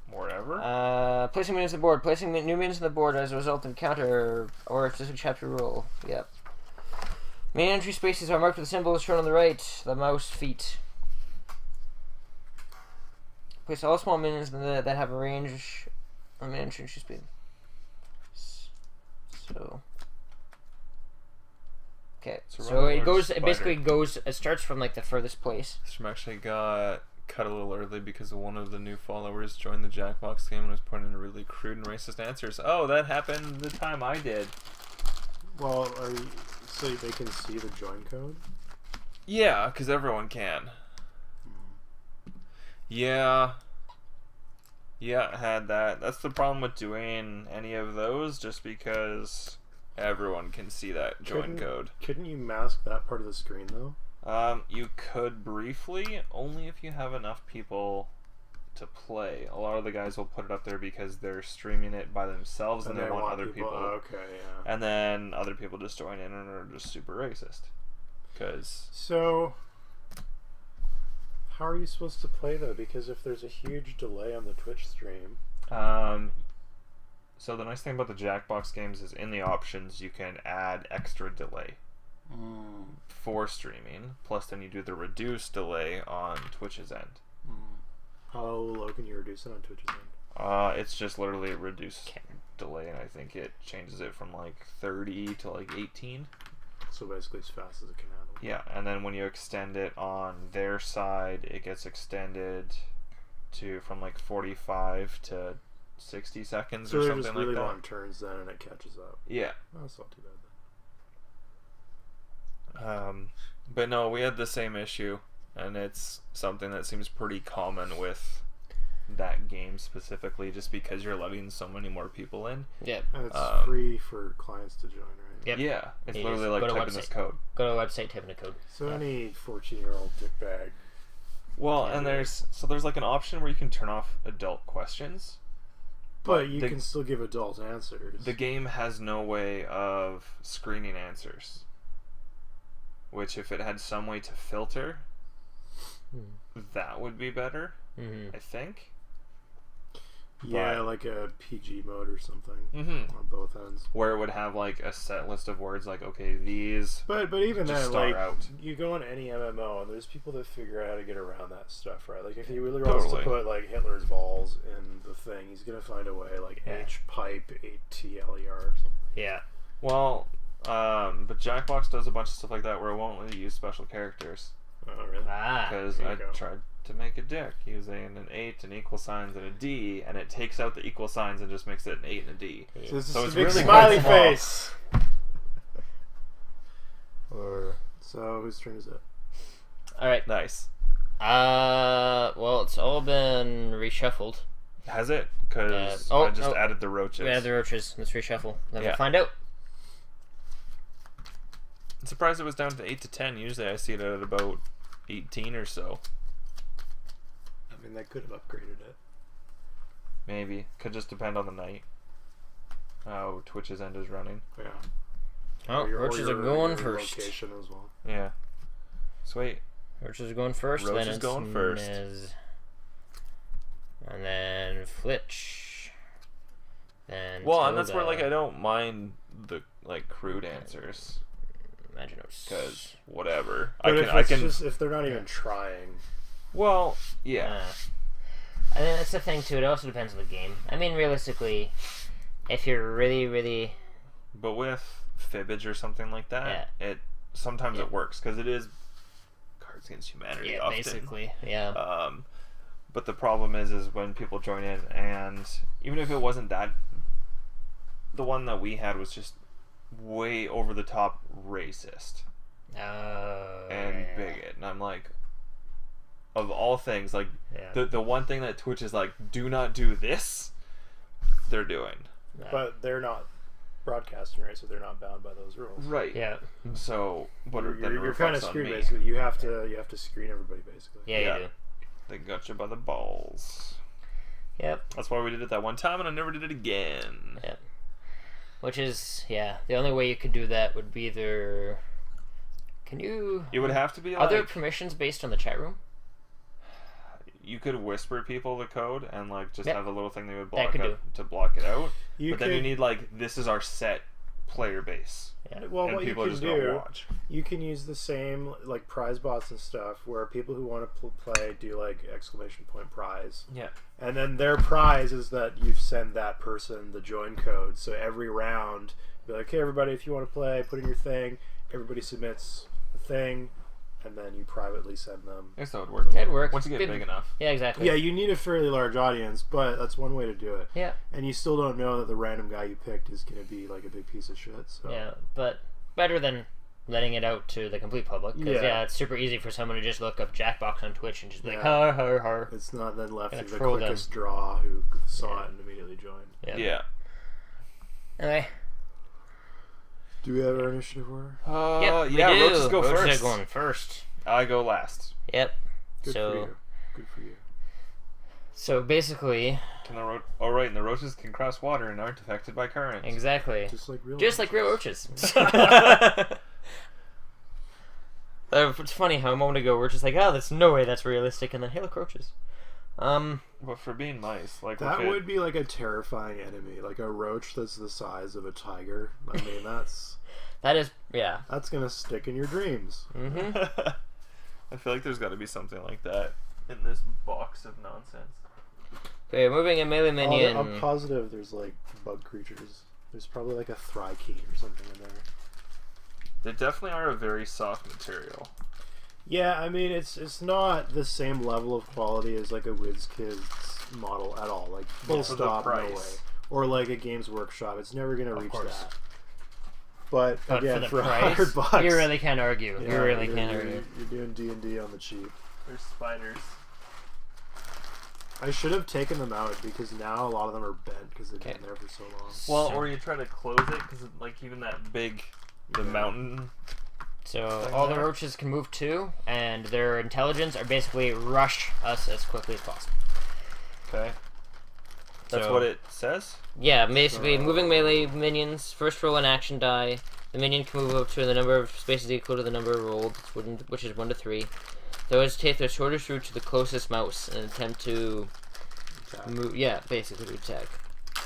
wherever? Placing minions on the board. Placing new minions on the board as a result of encounter, or if it's a chapter rule. Yep. Main entry spaces are marked with the symbols shown on the right, the mouse feet. Place all small minions that have a range on main entry speed. So. Okay, So so run a it large goes. spider. It basically goes. It starts from like the furthest place. This room actually got cut a little early because one of the new followers joined the Jackbox game and was putting in really crude and racist answers. Oh, that happened the time I did. Well, so they can see the join code? Yeah, because everyone can. Yeah. Yeah, I had that. That's the problem with doing any of those, just because everyone can see that join code. Couldn't you mask that part of the screen, though? You could briefly, only if you have enough people to play. A lot of the guys will put it up there because they're streaming it by themselves and they want other people. Okay, yeah. And then other people just join in and are just super racist. So, how are you supposed to play though? Because if there's a huge delay on the Twitch stream, so the nice thing about the Jackbox games is in the options you can add extra delay for streaming. Plus, then you do the reduced delay on Twitch's end. how low can you reduce it on Twitch's end? It's just literally a reduced delay, and I think it changes it from like 30 to like 18. So basically as fast as it can handle. Yeah, and then when you extend it on their side, it gets extended to from like 45 to 60 seconds So or they're something just like really that. long turns then, and it catches up. Yeah. Oh, that's not too bad then. But no, we had the same issue, and it's something that seems pretty common with that game specifically, just because you're letting so many more people in. Yep. And it's free for clients to join, right? Yep. Yeah, it's It literally is. like Go to typing website. this code. Go to a website, type in a code. So any 14-year-old dickbag. Well, Yeah. and there's like an option where you can turn off adult questions. But you the- can still give adult answers. The game has no way of screening answers. Which, if it had some way to filter, that would be better, I think. Yeah, But- like a PG mode or something Mm-hmm. on both ends. Where it would have like a set list of words, like, okay, these. But even Just then, star like, out. you go on any MMO, and there's people that figure out how to get around that stuff, right? Like, if he really wants to Totally. put, like, Hitler's balls in the thing, he's going to find a way, like, Yeah. H-pipe, ATLER or something. Yeah. Well, but Jackbox does a bunch of stuff like that where it won't let you use special characters. Oh, really? Ah. Because there I you go. tried to make a dick using an 8, an equal signs, and a D, and it takes out the equal signs and just makes it an 8 and a D. So this is So a it's big really smiley quite small. face! Or. So, whose turn is it? All right. Nice. Well, it's all been reshuffled. Has it? Because oh, I just no. added the roaches. We had the roaches. Let's reshuffle. Then Yeah. we'll find out. I'm surprised it was down to 8 to 10. Usually I see it at about 18 or so. I mean, they could have upgraded it. Maybe. Could just depend on the night. How Twitch's end is running. Yeah. Oh, roaches are going first. Location as well. Yeah. Sweet. Roaches are going first. Roach then is it's going first. Miz. And then Flitch. Then Well, and that's where Tilda. like I don't mind the like crude answers Imaginos. because whatever. But I can. if they're not even trying. Well, yeah. I mean, that's the thing too. It also depends on the game. I mean, realistically, if you're really, really But with Fibbage or something like that, it sometimes Yeah. it works because it is Cards Against Humanity. Often. basically, yeah. But the problem is when people join in, and even if it wasn't that, the one that we had was just way over the top racist and yeah. bigot, and I'm like, of all things, like Yeah. the one thing that Twitch is like, do not do this, they're doing. Yeah. But they're not broadcasting, right? So they're not bound by those rules. Right. Yeah. So, but then it You're kind of reflects on screwed me. basically. You have to screen everybody basically. Yeah, Yeah. you do. They got you by the balls. Yep. That's why we did it that one time, and I never did it again. Yep. Which is, yeah, the only way you could do that would be either. Can you? It would have to be Are like there permissions based on the chat room? you could whisper people the code and like just Yep. have a little thing they would That block could out to block it out. You But then you need like this is our set player base, Yeah. Well, and what you people are can just gonna do, watch. you can use the same like prize bots and stuff, where people who want to play do like exclamation point prize, Yeah. and then their prize is that you send that person the join code. So every round, be like, hey everybody, if you want to play, put in your thing. Everybody submits a thing, and then you privately send them. I guess that would work. That'd work. Once you get Good. big enough. Yeah, exactly. Yeah, you need a fairly large audience, but that's one way to do it. Yeah. And you still don't know that the random guy you picked is going to be like a big piece of shit. So. Yeah, but better than letting it out to the complete public. 'Cause, Yeah. yeah, it's super easy for someone to just look up Jackbox on Twitch and just be like, Yeah. har, har, har. It's not then left Gonna to the troll them. quickest draw who saw Yeah. it and immediately joined. Yeah. Yeah. Anyway. Do we have our initiative order? Yep, we Yeah. do. Roaches go Roaches first. are going first. I go last. Yep. Good So, for you. Good for you. So basically, Can the right, and the roaches can cross water and aren't affected by current. exactly. Just like real Just like real roaches. It's funny how a moment ago we're just like, oh, there's no way that's realistic, and then hey, look, roaches. But for being mice, like That look at- would be like a terrifying enemy, like a roach that's the size of a tiger. I mean, That is, yeah. that's gonna stick in your dreams. Mm-hmm. I feel like there's got to be something like that in this box of nonsense. Okay, moving a melee minion. I'm positive there's like bug creatures. There's probably like a Thrykean or something in there. They definitely are a very soft material. Yeah, I mean it's not the same level of quality as like a WizKids model at all. Like full Yeah, for the stop, no way. price. Or like a Games Workshop. It's never gonna Of reach course. that. But again, for the for price, $100, you really can't argue. yeah, you really you're- can't you're- argue. You're doing D&D on the cheap. There's spiders. I should have taken them out because now a lot of them are bent because they've Okay. been there for so long. Well, So- or you try to close it because like even that big, the Yeah. mountain. So Like all the that. roaches can move too, and their intelligence are basically rush us as quickly as possible. Okay. That's So- what it says. Yeah, basically So- moving melee minions. First roll an action die. The minion can move up to the number of spaces equal to the number rolled, which is 1 to 3. Those take the shortest route to the closest mouse and attempt to Attack. move. Yeah, basically to attack.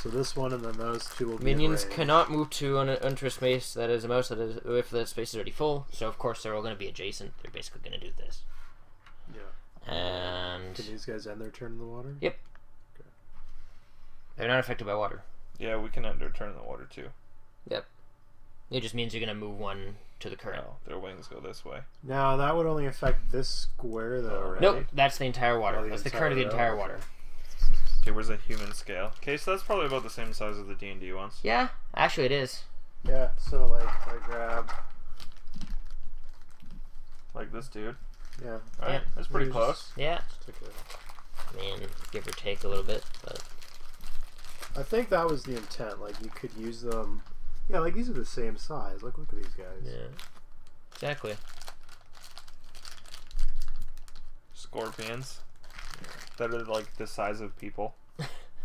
So this one and then those two will be in Minions range. cannot move to onto a space that is a mouse that is if the space is already full. So of course they're all going to be adjacent. They're basically going to do this. Yeah. And Can these guys end their turn in the water? Yep. They're not affected by water. Yeah, we can enter turn in the water too. It just means you're going to move one to the current. No, their wings go this way. Now that would only affect this square though, right? Nope, that's the entire water. Oh, the That's the entire current of the row, entire okay. water. Okay, where's the human scale? Okay, so that's probably about the same size as the D&D ones. Yeah, actually it is. Yeah, so like if I grab Like this dude. yeah. Right? Yeah. That's pretty Here's- close. Yeah, Take it. I mean, give or take a little bit, but I think that was the intent. Like you could use them. Yeah, like these are the same size. Like look at these guys. yeah, exactly. Scorpions. That are like the size of people.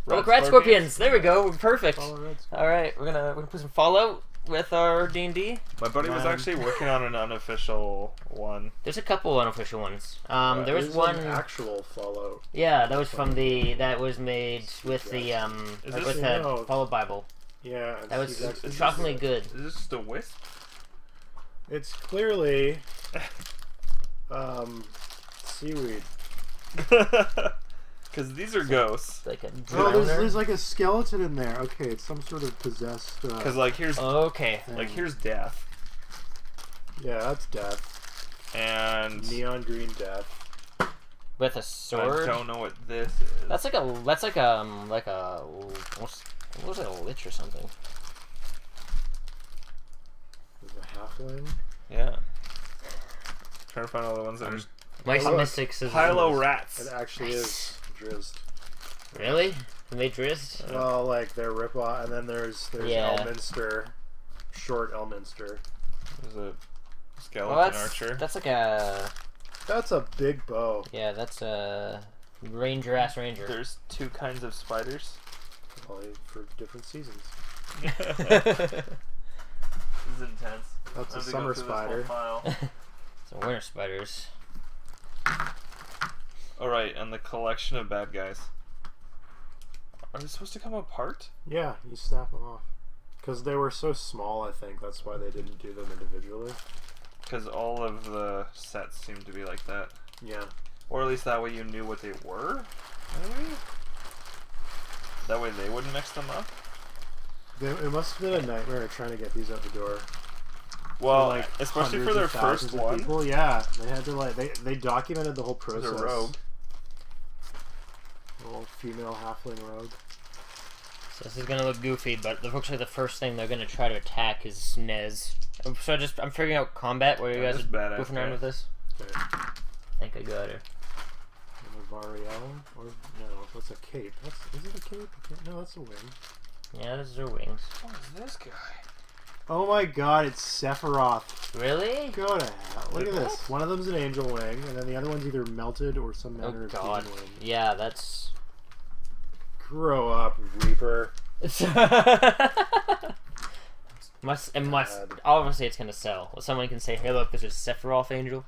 Oh, rat scorpions! There we go. Perfect. Follow reds. All right, we're gonna put some Fallout with our D&D. My buddy was Man. actually working on an unofficial one. There's a couple unofficial ones. There was There's one. an actual Fallout. Yeah, that was from that was made with the Is with this- the No. Fallout Bible. Yeah, and That was he's actually- shockingly good. Is this just a wisp? It's clearly seaweed. Because these are ghosts. Like a Oh, drowner. there's like a skeleton in there. Okay, it's some sort of possessed. Because like here's Okay. like here's death Yeah, that's death. and Neon green death. With a I sword. don't know what this is. That's like a almost what was it, a lich or something? There's a halfling. Yeah. Trying to find all the ones that are Mice Oh, and look. Mystics is Hylo rats. It actually is Drizzt. Really? They made Drizzt? Well, like they're ripoff, and then there's Yeah. Elminster, short Elminster. There's a skeleton Well, that's archer. that's like a That's a big bow. yeah, that's a ranger ass ranger. There's two kinds of spiders. Probably for different seasons. This is intense. That's I a have to go summer through this whole spider. file. So winter spiders. Alright, and the collection of bad guys. Are they supposed to come apart? Yeah, you snap them off. Because they were so small, I think that's why they didn't do them individually. Because all of the sets seem to be like that. Yeah. Or at least that way you knew what they were? Maybe? That way they wouldn't mix them up? It must have been a nightmare trying to get these out the door. Well, like especially for hundreds their of thousands first of one. people. Yeah, they had to like they documented the whole There's process. a rogue. Little female halfling rogue. So this is gonna look goofy, but looks like the first thing they're gonna try to attack is Nez. So I'm figuring out combat where you Yeah, guys this are badass goofing around guy. with this. Okay. I think I got her. And a Variel, or no, that's a cape. Is it a cape? No, that's a wing. Yeah, those are wings. What is this guy? Oh my god, it's Sephiroth. Really? Go to hell. Look at this. One of them's an angel wing, and then the other one's either melted or some manner Oh of god. demon wing. Yeah, that's Grow up, Reaper. Must God. obviously it's gonna sell. Someone can say, "Hey, look, this is Sephiroth Angel."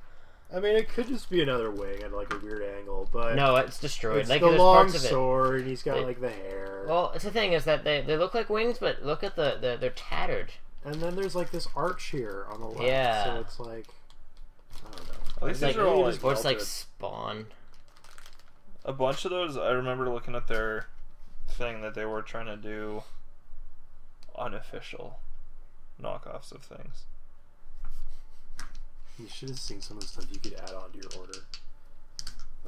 I mean, it could just be another wing at like a weird angle, but No, it's destroyed. it's Like the there's long parts of it. sword, and he's got They- like the hair. Well, it's the thing is that they look like wings, but look at they're tattered. And then there's like this arch here on the left, Yeah. so it's like I don't know. At least I these think are all maybe like just Or it's like melted. Spawn. a bunch of those. I remember looking at their thing that they were trying to do unofficial knockoffs of things. You should have seen some of the stuff you could add on to your order.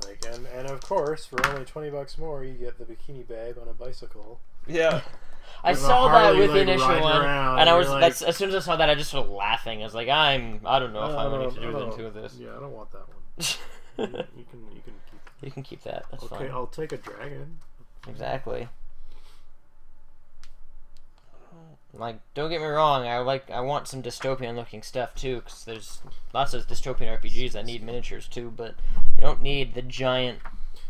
Like and of course, for only $20 more, you get the Bikini Babe on a bicycle. Yeah, I With a saw that Harley, with the like, initial riding one, around, and I you're was like- that's as soon as I saw that, I just started laughing. I was like, I don't know if I want to do don't- into this. Yeah, I don't want that one. You can keep. You can keep that. That's Okay, fine. I'll take a dragon. Exactly. Like, don't get me wrong. I want some dystopian looking stuff too, because there's lots of dystopian RPGs that need miniatures too, but you don't need the giant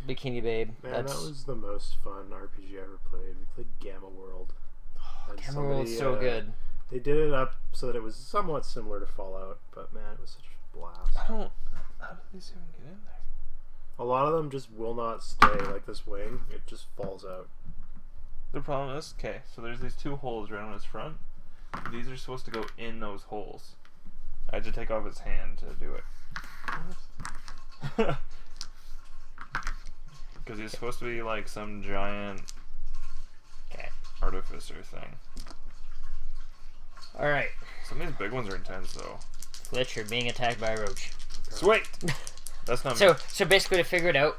Bikini Babe. Man, That's that was the most fun RPG I ever played. We played Gamma World. And Camera World's somebody, so good. They did it up so that it was somewhat similar to Fallout, but man, it was such a blast. I don't. How did these even get in there? A lot of them just will not stay. Like this wing, it just falls out. The problem is, okay, so there's these two holes right on his front. These are supposed to go in those holes. I had to take off his hand to do it. Because he's supposed to be like some giant Okay. artificer thing. All right. Some of these big ones are intense though. Fletcher being attacked by a roach. Sweet! That's not So basically, to figure it out,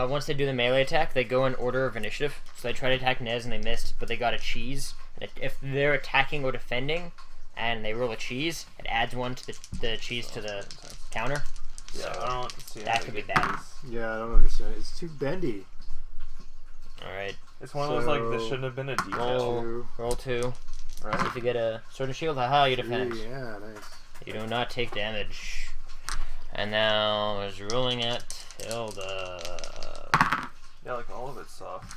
once they do the melee attack, they go in order of initiative. So they try to attack Nez and they missed, but they got a cheese. And if they're attacking or defending, and they roll a cheese, it adds one to the cheese to the counter. Yeah, I don't see how That they could be get bad. these. Yeah, I don't understand. It's too bendy. All right, It's one of those like this So- shouldn't have been a detail, roll, roll 2. See right? if you get a sword and shield. Haha, you defend. Yeah, nice. You do not take damage. And now is rolling at Hilda. Yeah, like all of it's soft.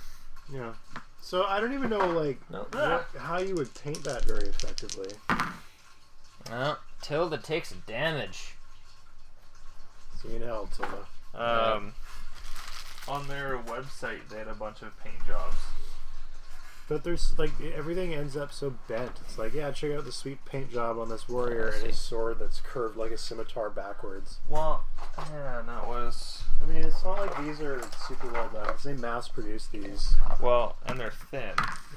Yeah. So I don't even know like No. how you would paint that very effectively. Well, Tilda takes damage. See you in hell, Tilda. On their website, they had a bunch of paint jobs. But there's like everything ends up so bent. It's like, yeah, check out the sweet paint job on this warrior and his sword that's curved like a scimitar backwards. Well, yeah, and that was I mean, it's not like these are super well done. 'Cause they mass produce these. well, and they're thin.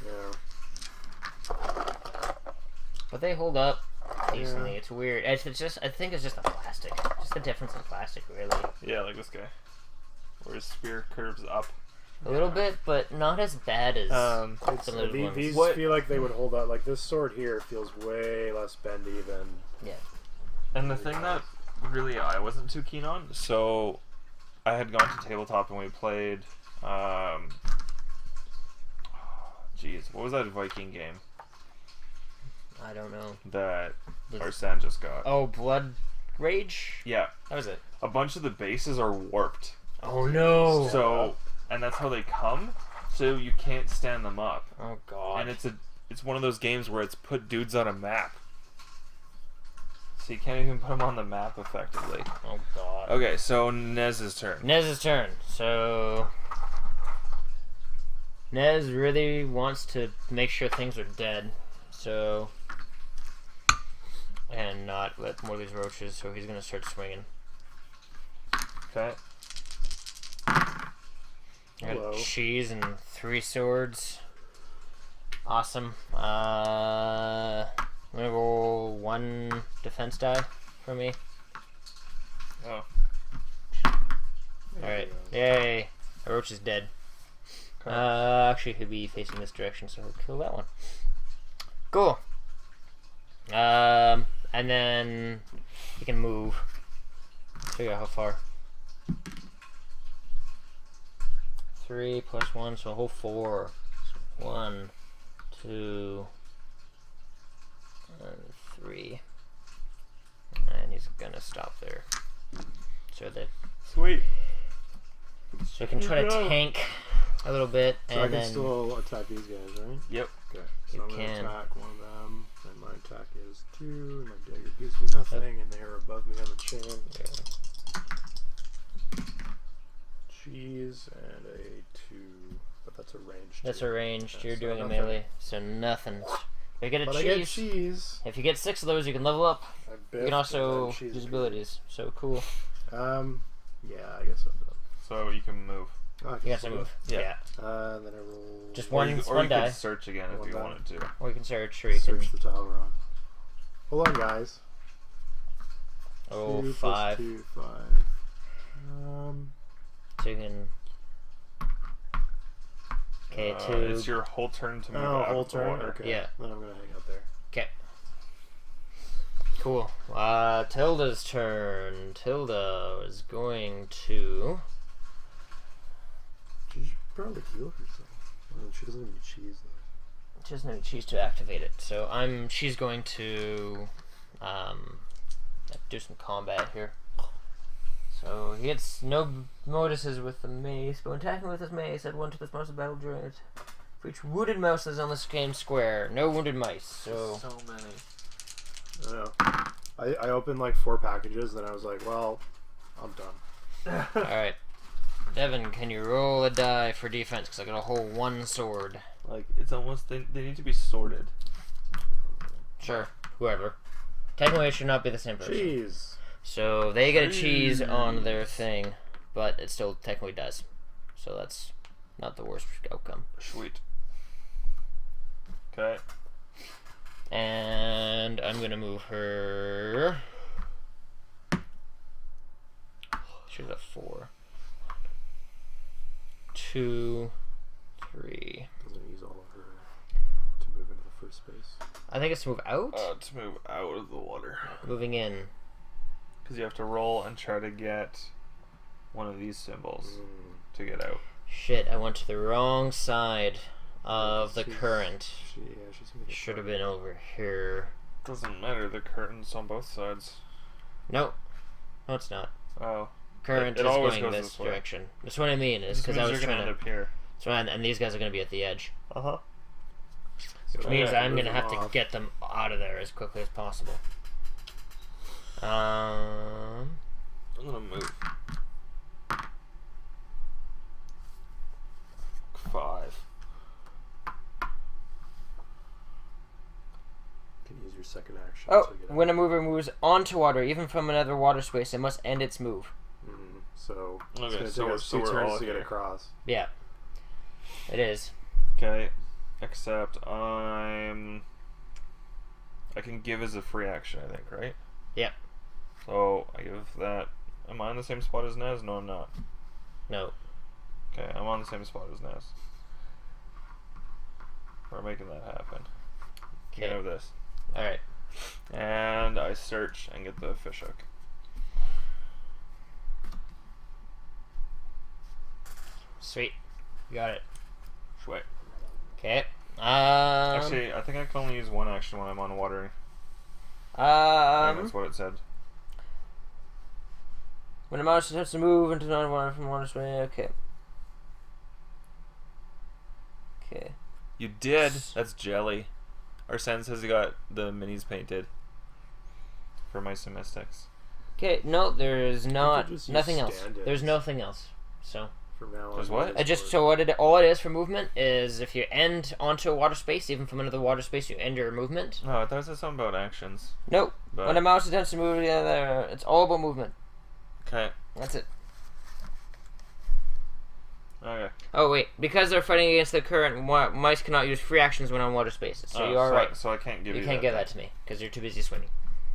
Yeah. But they hold up decently. Yeah. It's weird. It's just, I think it's just the plastic. Just the difference in plastic, really. Yeah, like this guy, where his spear curves up. A little bit, but not as bad as It's, some of those ones. these What- feel like they would hold up. Like this sword here feels way less bendy than. Yeah. And the thing that really I wasn't too keen on, so I had gone to tabletop and we played. Jeez, what was that Viking game I don't know. that Was- Arsene just got? Oh, Blood Rage? Yeah, That was it. a bunch of the bases are warped. Oh no! So, and that's how they come. So you can't stand them up. Oh god. And it's one of those games where it's put dudes on a map. So you can't even put them on the map effectively. Oh god. Okay, so Nez's turn. Nez's turn. So Nez really wants to make sure things are dead. So and not let more of these roaches. So he's gonna start swinging. Okay. I got Hello. cheese and 3 swords. Awesome. I'm gonna roll 1 defense die for me. Oh. Alright. Yay. The roach is dead. Okay. Actually, he'll be facing this direction, so he'll kill that one. Cool. And then he can move. Figure out how far. 3 plus 1, so a whole 4. 1, 2, and 3. And he's gonna stop there. So that Sweet. so I can try to Yeah. tank a little bit, So and I can then still attack these guys, right? Yep. Okay. So You I'm going can. to attack one of them, and my attack is 2, and my dagger gives me nothing, and they are above me on the chain. Cheese and a 2, but that's a ranged. that's 2. arranged. Yeah, You're so doing a nothing. melee, so nothing. You get a But I cheese. get cheese. If you get 6 of those, you can level up. I You biffed, can also and cheese use is abilities. So cool. good. Yeah, I guess I'm done. So you can move. Oh, I You can got still to move. Yeah. Yeah. Then I roll. Just Or one. you, or one you die. could search again if One you die. wanted to. Or you can search, or you can. Search the tile rock. Hold on, guys. Oh, 2 plus 5. 2, 5. So you can. Okay, 2. It's your whole turn to move Oh, out whole of the turn. water. Okay. Yeah. Then I'm gonna hang out there. Okay. Cool. Tilda's turn. Tilda is going to. She should probably heal herself. Well, she doesn't need cheese though. She doesn't have any cheese to activate it, so she's going to do some combat here. So he gets no notices with the mace, but when attacking with his mace, add 1 to this mouse battle during it. For each wounded mouse that's on the game square, no wounded mice. So many. I know. I opened like 4 packages, then I was like, well, I'm done. all right, Devin, can you roll a die for defense? Because I got a whole 1 sword. Like, it's almost, they need to be sorted. Sure, whoever. Technically, it should not be the same person. Cheese. So they get a cheese on their thing, but it still technically does. So that's not the worst outcome. Sweet. Okay. And I'm gonna move her. She's a 4. 2, 3. Doesn't use all of her to move into the first space. I think it's to move out. To move out of the water. Moving in. Because you have to roll and try to get one of these symbols to get out. Shit, I went to the wrong side of the She's- current. She's gonna get Should have started. been over here. Doesn't matter, the curtain's on both sides. No, no, it's not. Oh. Current It is always going goes this this way. direction. That's what I mean. Is This because means I was you're trying gonna to. end up here. So and these guys are going to be at the edge, Uh-huh. which So means yeah, I'm move going to them have to off. get them out of there as quickly as possible. I'm gonna move 5. You can use your second action. Oh, to get when out. a mover moves onto water, even from another water space, it must end its move. So Okay, it's gonna so take us so 2 we're turns all to get here. across. Yeah, it is. Okay. Except I can give as a free action, I think, right? Yep. So I give that. Am I on the same spot as Nez? No, I'm not. No. Okay, I'm on the same spot as Nez. We're making that happen. Get Okay. out of this. All right. And I search and get the fish hook. Sweet. You got it. Sweet. Okay. Actually, I think I can only use 1 action when I'm on water. I think that's what it said. When a mouse attempts to move into non-water from water space. Okay. Okay. You did. That's jelly. Arsene says he got the minis painted for Mice and Mystics. Okay. No, there's not just use nothing else. stand-ins. There's nothing else. So. From now on. There's what? I just so what it all it is for movement is if you end onto a water space, even from another water space, you end your movement. No, I thought it said something about actions. Nope. But When a mouse attempts to move together, it's all about movement. okay. That's it. Okay. Oh wait, because they're fighting against the current, mice cannot use free actions when on water spaces. So you are right. So I can't give you. You can't that give that to me because you're too busy swimming.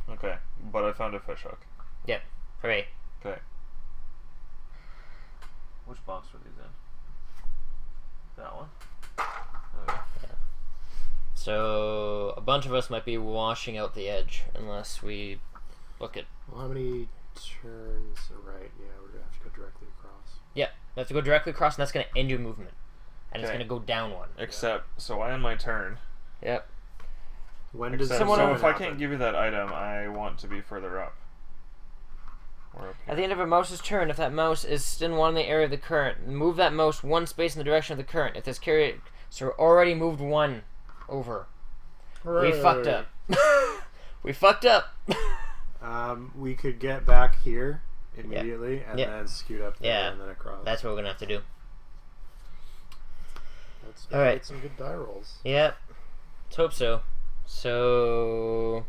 Okay, but I found a fish hook. Yep. Hooray. Okay. Which box were these in? That one. Okay. So a bunch of us might be washing out the edge unless we book it. Well, how many turns? Right, yeah, we're gonna have to go directly across. Yep. You have to go directly across, and that's going to end your movement, and it's Okay. going to go down 1. Except, so I end my turn. Yep. When does Except, that so even if I happen? can't give you that item, I want to be further up. We're up At here. the end of a mouse's turn, if that mouse is still in the area of the current, move that mouse one space in the direction of the current. If this carrier already moved one over, we fucked up. We fucked up. We could get back here immediately and Yep. then scoot up there Yeah. and then across. That's what we're gonna have to do. Let's All right. get some good die rolls. Yep. Let's hope so. So,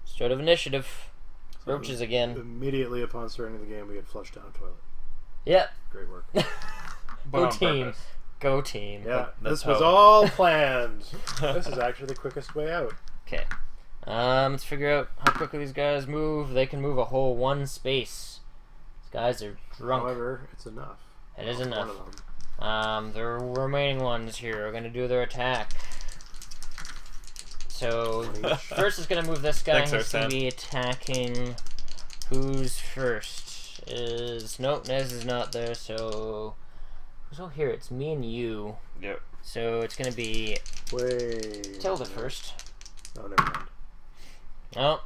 start of initiative. Roaches again. Immediately upon starting the game, we had flushed down a toilet. Yep. Great work. But Go on team. purpose. Go team. Yeah, That's this was how- all planned. This is actually the quickest way out. Okay. Let's figure out how quickly these guys move. They can move a whole one space. These guys are drunk. However, it's enough. It is One enough. of them. The remaining ones here are going to do their attack. So, first is going to move this guy. Thanks, He's going Arsene. to be attacking. Who's first? Nope, Nez is not there, so... Who's all here? It's me and you. Yep. So, it's going to be Wait. Tilda first. Oh, never mind. Oh.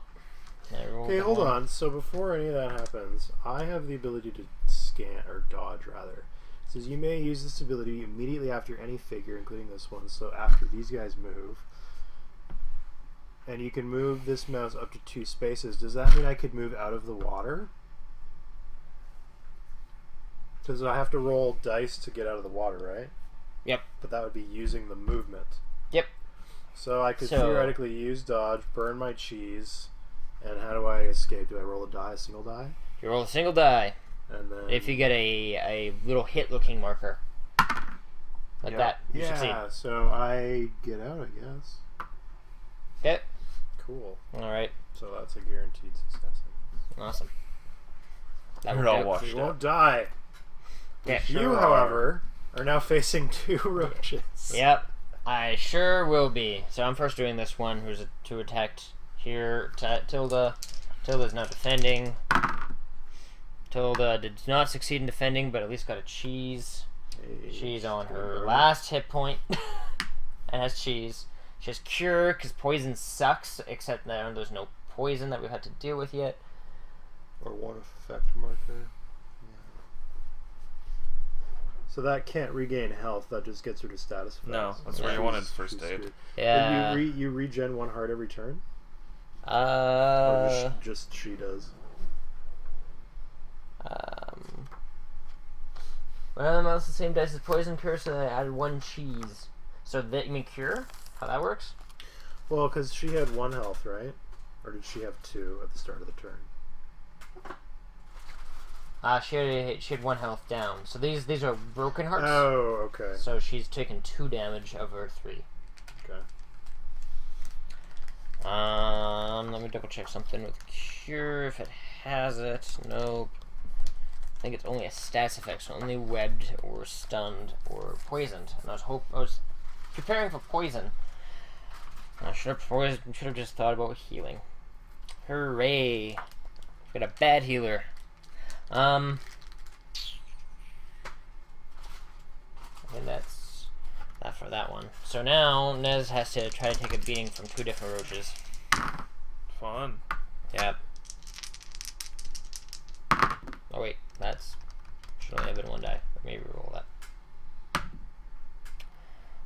I rolled Okay, the hold one. on. So before any of that happens, I have the ability to scan, or dodge rather. It says you may use this ability immediately after any figure, including this one, so after these guys move. And you can move this mouse up to 2 spaces. Does that mean I could move out of the water? Because I have to roll dice to get out of the water, right? Yep. But that would be using the movement. Yep. So I could So- theoretically use dodge, burn my cheese, and how do I escape? Do I roll a single die? You roll a single die. And then If you get a little hit-looking marker. Like Yeah. that. You succeed. yeah, so I get out, I guess. Okay. Cool. Alright. So that's a guaranteed success. Awesome. That We're worked all out. washed We up. won't die. Yeah. You, Sure are. however, are now facing 2 roaches. Yep, I sure will be. So I'm first doing this one, who's to attack here. Tilda. Tilda's not defending. Tilda did not succeed in defending, but at least got a cheese. Hey, She's on her burn. last hit point and has cheese. She has cure because poison sucks, except now there's no poison that we've had to deal with yet. Or one effect marker. Yeah. So that can't regain health. That just gets her to status effects. No, that's where She's- you wanted first she's aid. screwed. Yeah. But you regen 1 heart every turn? Or just she does? One of them has the same dice as poison cure, so I added 1 cheese. So that you mean cure? How that works? Well, because she had 1 health, right? Or did she have 2 at the start of the turn? She had 1 health down. So these are broken hearts. Oh, okay. So she's taken 2 damage of her 3. Okay. Let me double check something with cure if it has it. Nope. I think it's only a stats effect, so only webbed or stunned or poisoned. And I was preparing for poison. I should have just thought about healing. Hooray! Got a bad healer. And that's that for that one. So now Nez has to try to take a beating from 2 different roaches. Fun. Yep. Oh wait, should only have been 1 die. Let me reroll that.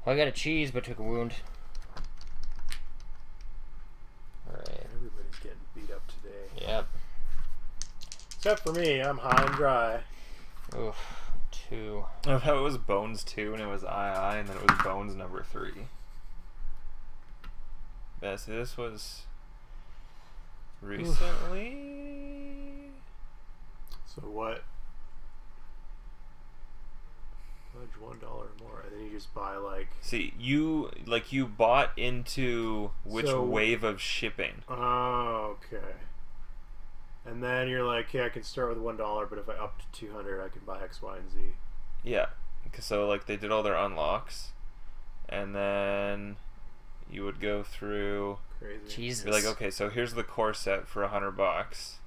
Well, I got a cheese, but took a wound. Alright. Everybody's getting beat up today. Yep. Except for me, I'm high and dry. Oof. 2. I thought it was Bones 2 and it was II and then it was Bones number 3. Yeah, so this was recently. So what? Pledge $1 or more, and then you just buy like. See, you bought into which So- wave of shipping? Oh, okay. And then you're like, yeah, I can start with $1, but if I up to 200, I can buy X, Y, and Z. Yeah, 'cause so like they did all their unlocks, and then you would go through. Crazy. Jesus. Be like, okay, so here's the core set for $100.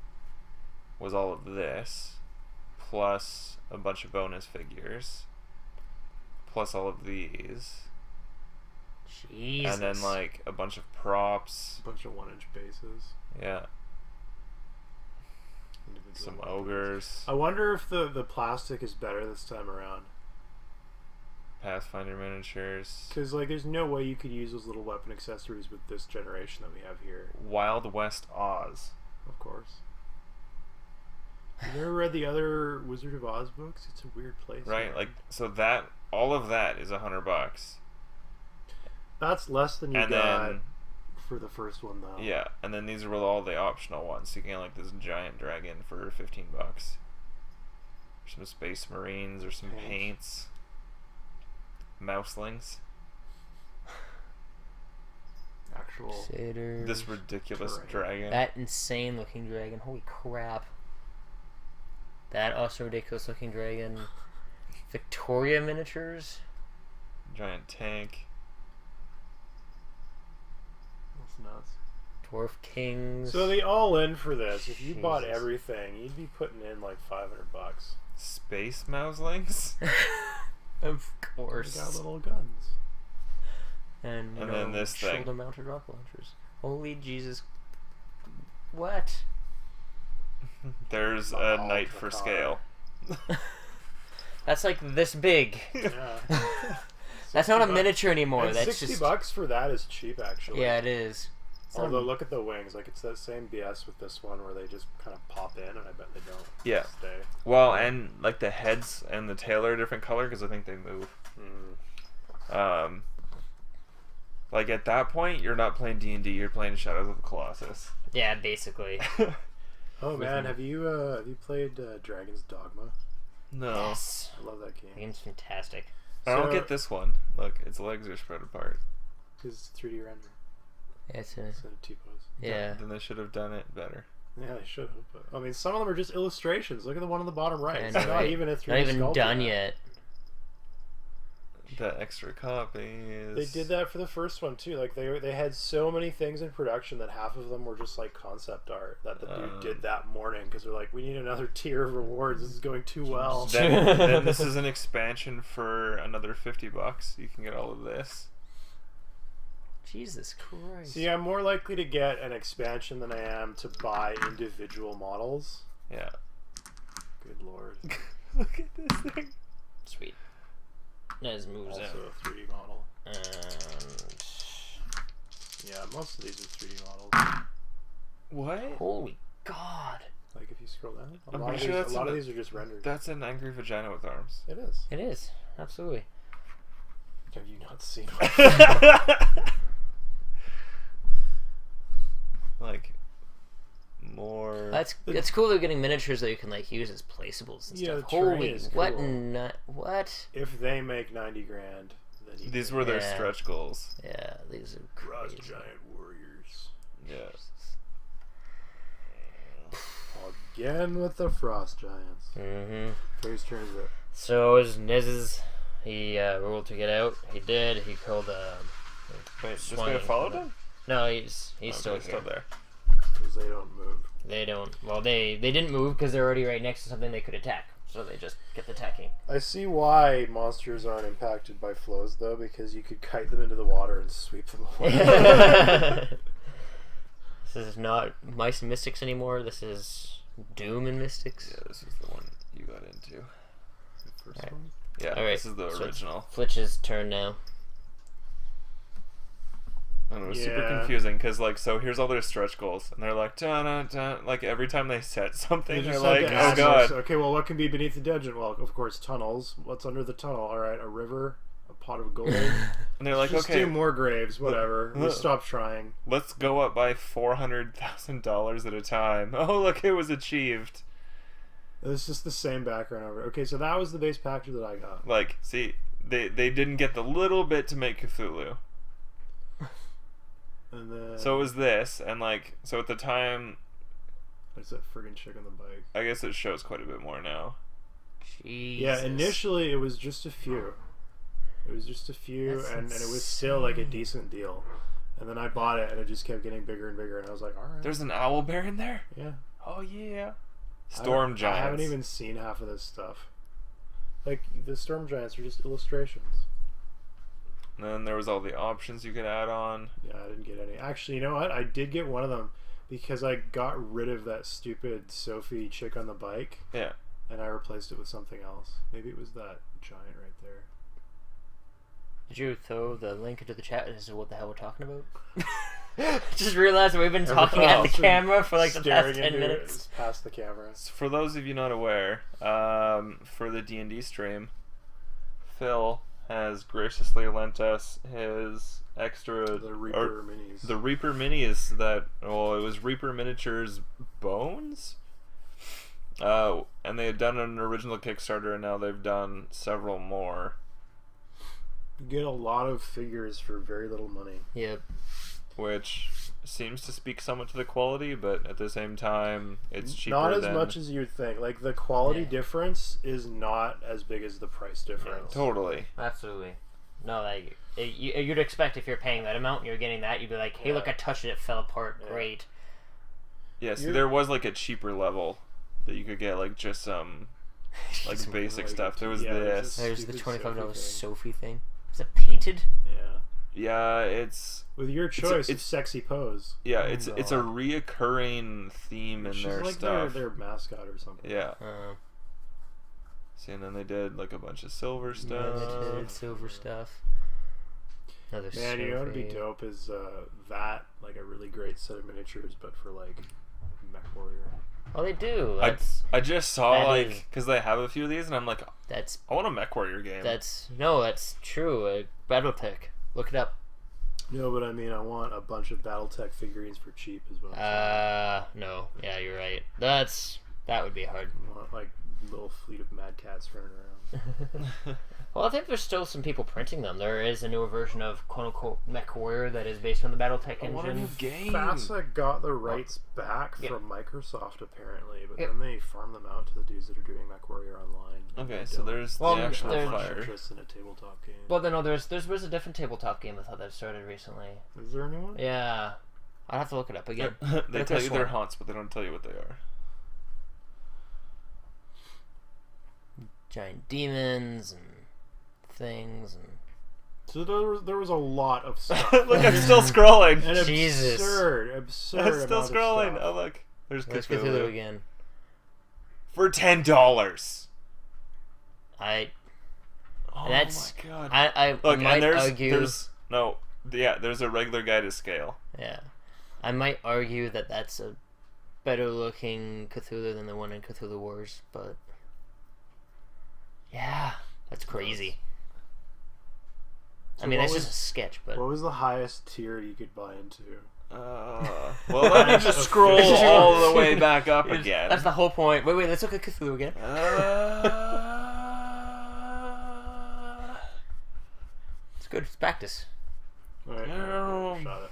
Was all of this, plus a bunch of bonus figures, plus all of these, Jesus. and then like a bunch of props. A bunch of 1-inch bases. Yeah, individual Some weapons. ogres. I wonder if the plastic is better this time around. Pathfinder miniatures. Because, like, there's no way you could use those little weapon accessories with this generation that we have here, Wild West Oz. of course. You ever read the other Wizard of Oz books? It's a weird place. Right? man. Like, so that, all of that is $100. That's less than you And got then, for the first one, though. yeah, and then these are all the optional ones. So you can get like this giant dragon for $15. Some Space Marines or some Paint. paints. Mouselings. Actual. Satyrs. This ridiculous Dragon. dragon. That insane looking dragon. Holy crap. That also ridiculous looking dragon. Victoria miniatures. Giant tank. That's nuts. Dwarf kings. So the all-in for this, if you bought Jesus. everything, you'd be putting in like $500. Space Mouselings. Of They course. got little guns. And, And then this thing. shoulder mounted rocket launchers. Holy Jesus. What? There's Not a all knight for for car. scale. That's like this big. Yeah. That's not a $60. miniature anymore. And That's $60 just. for that is cheap, actually. Yeah, it is. It's not a- Although, look at the wings. Like, it's that same BS with this one where they just kind of pop in, and I bet they don't Yeah. stay. Well, and like the heads and the tail are a different color because I think they move. Like at that point, you're not playing D&D. You're playing Shadows of the Colossus. Yeah, basically. Oh, With man. me. Have you played Dragon's Dogma? No, Yes. I love that The game. game's fantastic. I don't So- get this one. Look, its legs are spread apart. Because it's 3D render. Yeah, it's a, Instead of T-pose. yeah. Then they should have done it better. Yeah, they should have. But, I mean, some of them are just illustrations. Look at the one on the bottom right. I It's know, not right? even a 3D Not even sculpture. done yet. The extra copies. They did that for the first one too. Like they had so many things in production that half of them were just like concept art that the dude did that morning because they're like, we need another tier of rewards. This is going too well. Then this is an expansion for another $50. You can get all of this. Jesus Christ. See, I'm more likely to get an expansion than I am to buy individual models. Yeah. Good lord. Look at this thing. Sweet. Nez moves Also out. a 3D model. And. Yeah, most of these are 3D models. What? Holy God. Like if you scroll down, a I'm lot, of pretty these, sure a that's lot of in these are just rendered. That's an angry vagina with arms. It is. It is. Absolutely. Have you not seen Like more. That's cool they're getting miniatures that you can like use as placeables and Yeah, stuff. the terrain Holy is what cool. what? If they make 90 grand, then you These can- were their Yeah. stretch goals. Yeah, these are Frost crazy. Giant Warriors. Yeah. Again with the Frost Giants. Mm-hmm. Whose turn is it? So is Niz's he ruled to get out. He did. He killed Wait, this Swine. guy followed him? No, he's Okay, still here. there. Because they don't move. They don't. Well, they didn't move because they're already right next to something they could attack. So they just get the attacking. I see why monsters aren't impacted by flows, though, because you could kite them into the water and sweep them away. This is not Mice and Mystics anymore. This is Doom and Mystics. Yeah, this is the one you got into. First Alright. one? Yeah, All right, this is the so- original. Flitch's turn now. And it was super Yeah. confusing because, like, so here's all their stretch goals, and they're like, dun, dun, dun. Like, every time they set something, They they're just like, had to oh ask god. us, okay, well, what can be beneath the dungeon? Well, of course, tunnels. What's under the tunnel? All right, a river, a pot of gold. And they're like, Just okay, do more graves, whatever. We stopped trying. let's go up by $400,000 at a time. Oh, look, it was achieved. It's just the same background over. Okay, so that was the base package that I got. Like, see, they didn't get the little bit to make Cthulhu. And then So it was this, and like, so at the time, there's that friggin' chick on the bike. I guess it shows quite a bit more now. Jesus. Yeah, initially it was just a few. It was just a few, That's and it was still like a insane. decent deal. And then I bought it, and it just kept getting bigger and bigger, and I was like, all right. There's an owl bear in there? Yeah. Oh, yeah. I Storm don't- Giants. I haven't even seen half of this stuff. Like, the Storm Giants are just illustrations. And then there was all the options you could add on. Yeah, I didn't get any. Actually, you know what? I did get one of them. because I got rid of that stupid Sophie chick on the bike, Yeah. and I replaced it with something else. Maybe it was that giant right there. Did you throw the link into the chat as to what the hell we're talking about? Just realized that we've been talking at the camera for like the past 10 minutes. Past the camera. For those of you not aware, for the D&D stream, Phil has graciously lent us his extra... The Reaper minis. The Reaper Mini is that... Well, it was Reaper Miniatures Bones? And they had done an original Kickstarter, and now they've done several more. You get a lot of figures for very little money. Yep. Which seems to speak somewhat to the quality, but at the same time, it's cheaper Not as than... much as you'd think. Like, the quality Yeah. difference is not as big as the price difference. Totally. Absolutely. No, like you'd expect if you're paying that amount and you're getting that, you'd be like, hey, Yeah. look, I touched it, it fell apart. Yeah. Great. Yeah, see, You're- there was like a cheaper level that you could get, like just some like Some, basic like, stuff. There was yeah, there's this. a- There's the Stupid $25 Sophie Sophie thing. Is it painted? Yeah. Yeah, it's With your choice, a- it's sexy pose. yeah, Oh, it's a God. reoccurring theme in She's their like stuff. their mascot or something. Yeah. Uh, See, and then they did like a bunch of silver limited stuff. silver stuff. Another Man, you know what would be Sophie. dope is that, like a really great set of miniatures, but for like Mech Warrior. Oh, they do. I That's just saw that like is- because they have a few of these, and I'm like, that's I want a Mech Warrior game. that's true. Battletech. Look it up. No, but I mean, I want a bunch of BattleTech figurines for cheap as well. No. Yeah, you're right. That would be hard. I want like little fleet of Mad Cats running around. Well, I think there's still some people printing them. There is a newer version of quote unquote Mech Warrior that is based on the BattleTech I want a new engine. game. FASA got the rights back Yeah. from Microsoft apparently, but Yeah. then they farmed them out to the dudes that are doing Mech Warrior Online. and Okay, they so don't there's Well, the actual there's- have much fire. interest in a tabletop game. Well, no, there was a different tabletop game I thought that started recently. Is there a new one? Yeah, I'd have to look it up again. they But tell this you their one- haunts, but they don't tell you what they are. Giant demons and things and So there was a lot of stuff. Look, I'm still scrolling. An Jesus. absurd I'm amount still of scrolling. stuff. Oh look, there's let's Cthulhu. go through again. For $10. I Oh That's- my god. I Look, might and there's argue. there's a regular guy to scale. Yeah, I might argue that that's a better looking Cthulhu than the one in Cthulhu Wars, but yeah, that's crazy. So I mean, what that's was- just a sketch, but What was the highest tier you could buy into? Well, let me just scroll all the way back up again. that's the whole point. Wait, let's look at Cthulhu again. It's good. It's practice. Right, No. shot it.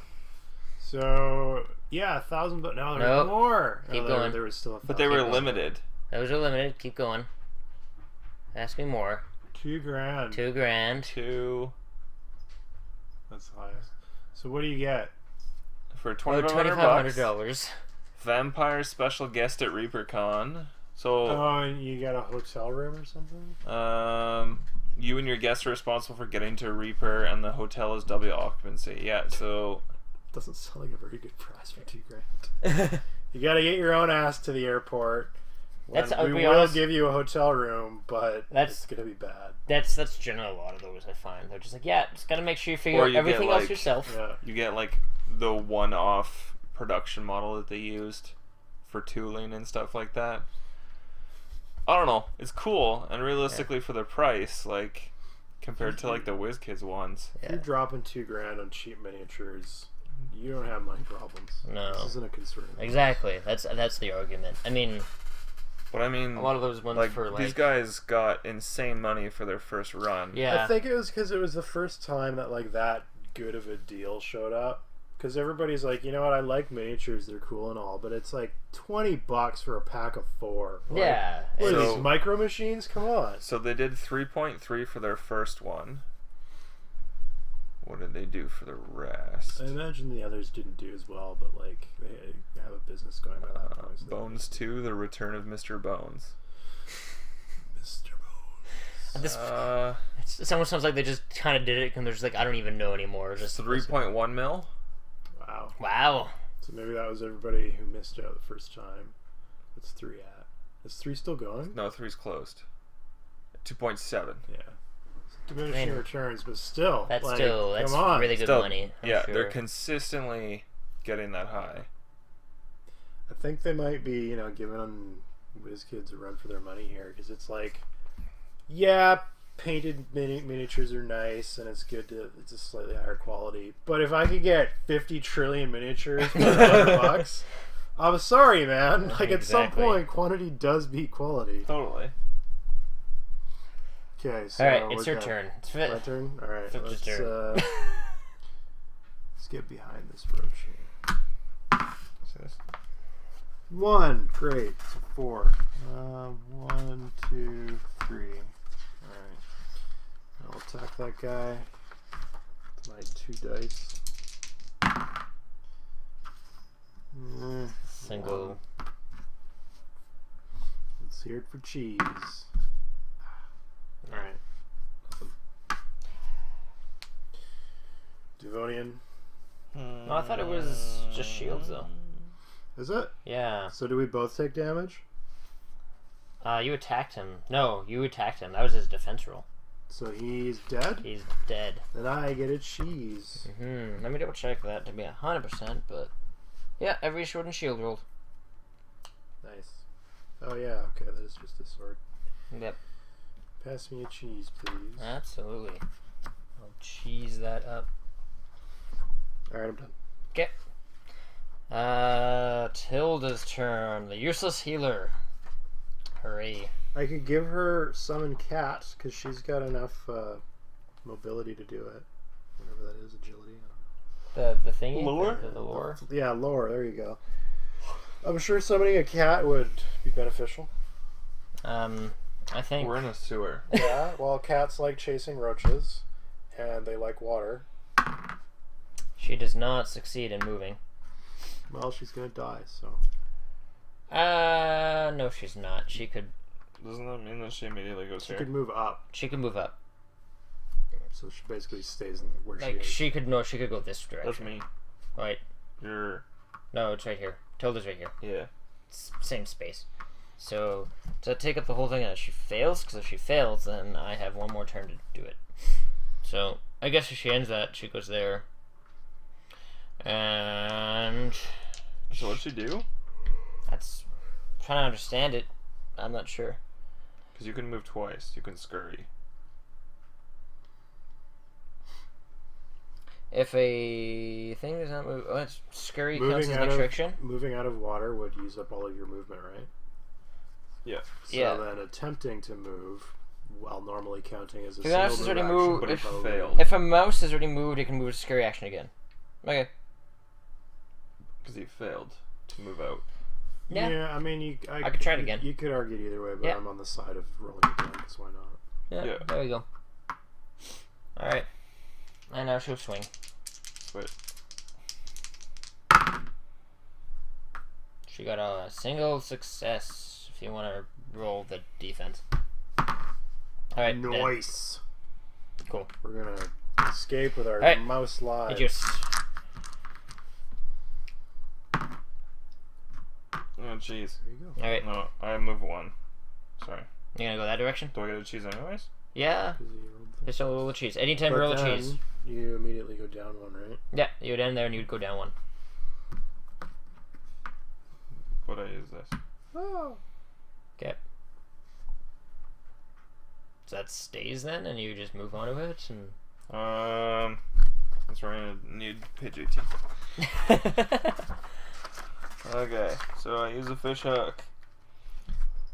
So yeah, 1,000, but now there's Nope. more. Keep there, going. There was still a But they were 1,000. limited. Those are limited. Keep going. Ask me more. $2,000. $2,000. Two That's the highest. So what do you get? for Oh, $2,500. $2,500. Vampire special guest at ReaperCon. So, Oh, and you got a hotel room or something? you and your guests are responsible for getting to Reaper, and the hotel is double occupancy. Yeah, so Doesn't sound like a very good price for $2,000. You got to get your own ass to the airport. That's- I'll we be will honest- give you a hotel room, but That's- it's gonna be bad. That's generally a lot of those I find. They're just like, yeah, just gotta make sure you figure Or out you get, everything else like- yourself. Yeah. you get like the one-off production model that they used for tooling and stuff like that. I don't know. It's cool, and realistically for the price, like compared to like the WizKids ones. If Yeah. you're dropping $2,000 on cheap miniatures, you don't have money problems. No. This isn't a concern. Exactly. That's the argument. I mean, But I mean, a lot of those ones like for like these guys got insane money for their first run. yeah. I think it was because it was the first time that like that good of a deal showed up. Because everybody's like, you know what? I like miniatures; they're cool and all, but it's like $20 for a pack of 4. Like, yeah. What are So- these micro machines? Come on. So they did 3.3 for their first one. What did they do for the rest? I imagine the others didn't do as well, but like they have a business going by that point. So Bones 2, The Return of Mr. Bones. Mr. Bones. This Uh, it almost sounds like they just kind of did it and they're just like, I don't even know anymore. Just 3.1 mil. Wow. Wow. It's So maybe that was everybody who missed out the first time. What's 3 at? Is 3 still going? No, 3's closed. 2.7. Yeah. Diminishing Man. returns, but still. That's like, still come on. really good Still, money. I'm yeah, sure. they're consistently getting that high. I think they might be, giving WizKids a run for their money here, because it's like, yeah, painted miniatures are nice, and it's it's a slightly higher quality. But if I could get 50 trillion miniatures for $100, I'm sorry, man. Like, at some Exactly. point, quantity does beat quality. Totally. Okay, so All right, we're it's your done. turn. It's My turn? Alright, Flip's let's, turn. let's get behind this roach here. See this? 1, great. So 4. 1, 2, 3. Alright. I'll attack that guy with my 2 dice. Single. Let's hear it for cheese. Alright. Nothing. Devonian. No, I thought it was just shields, though. Is it? Yeah. So do we both take damage? You attacked him. No, you attacked him. That was his defense roll. So he's dead? He's dead. Then I get a cheese. Let me double check that to be 100%, but yeah, every sword and shield rolled. Nice. Oh yeah, okay, that is just a sword. Yep, Pass me a cheese, please. absolutely. I'll cheese that up. Alright, I'm done. Okay. Tilda's turn. The useless healer. Hooray. I could give her summon cat because she's got enough mobility to do it. Whatever that is, agility. The thingy? Lure? The lure? Yeah, lore. There you go. I'm sure summoning a cat would be beneficial. I think. We're in a sewer. Yeah, well, cats like chasing roaches, and they like water. She does not succeed in moving. Well, she's gonna die, so. No, she's not. She could. Doesn't that mean that she immediately goes She here? could move up, She could move up. so she basically stays in where she Like is. she could. No, she could go this That's direction. me. Right. You're. No, it's right here. Tilda's right here. Yeah. Same space. So, does that take up the whole thing? And she fails? Because if she fails, then I have one more turn to do it. So, I guess if she ends that, she goes there. And So what'd she do? that's trying to understand it. I'm not sure. Because you can move twice. You can scurry. If a thing does not move, it's scurry counts Moving as out an of action. moving out of water would use up all of your movement, right? Yeah. So Yeah. then attempting to move, while normally counting as a The mouse single has move already action, moved. But he If, probably- failed. if a mouse has already moved, it can move a scurry action again. Okay. Because he failed to move out. Yeah. I mean, I could try it again. You could argue it either way, but Yeah. I'm on the side of rolling it down, because why not? Yeah, Yeah. there we go. Alright. And now she'll swing. Wait. She got a single success if you want to roll the defense. Alright, Nice. cool. We're gonna escape with our Alright. mouse live. Hit yours. Oh, jeez. There you go. Alright, No, I move 1. Sorry. you gonna go that direction? Do I get a cheese anyways? Yeah. 'Cause you rolled the- Just a little cheese. Anytime But you roll a then cheese. You immediately go down one, right? Yeah, you would end there and you'd go down one. Would I use this? Oh. Okay. So that stays then, and you just move on to it, and. That's where I'm gonna need Pidgeotty. Okay, so I use a fish hook.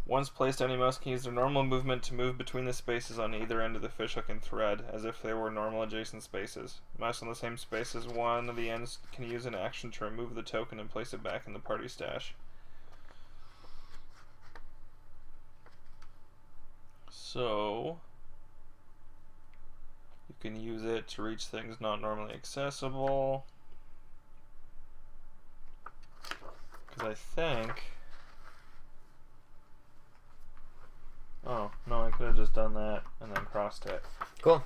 Once placed, any mouse can use their normal movement to move between the spaces on either end of the fish hook and thread, as if they were normal adjacent spaces. Mouse on the same space as one of the ends can use an action to remove the token and place it back in the party stash. So, you can use it to reach things not normally accessible. Because I think... Oh, no, I could have just done that and then crossed it. Cool.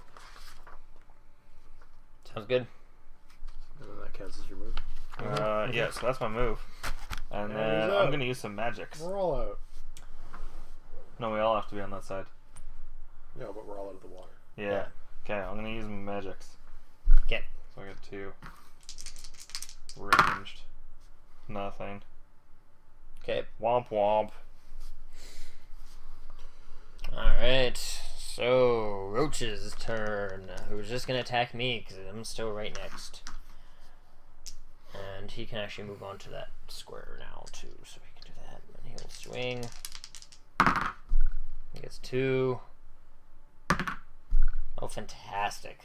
Sounds good. And then that counts as your move. Yeah, so that's my move. And Yeah, then he's I'm out. gonna use some magics. We're all out. No, we all have to be on that side. No, but we're all out of the water. Yeah. Okay, I'm gonna use my magics. Okay. So I got 2. Ranged. Nothing. Okay. Womp womp. Alright. So, Roach's turn. Who's just gonna attack me because I'm still right next. And he can actually move on to that square now, too. So he can do that. And he'll swing. He gets 2. Oh, fantastic.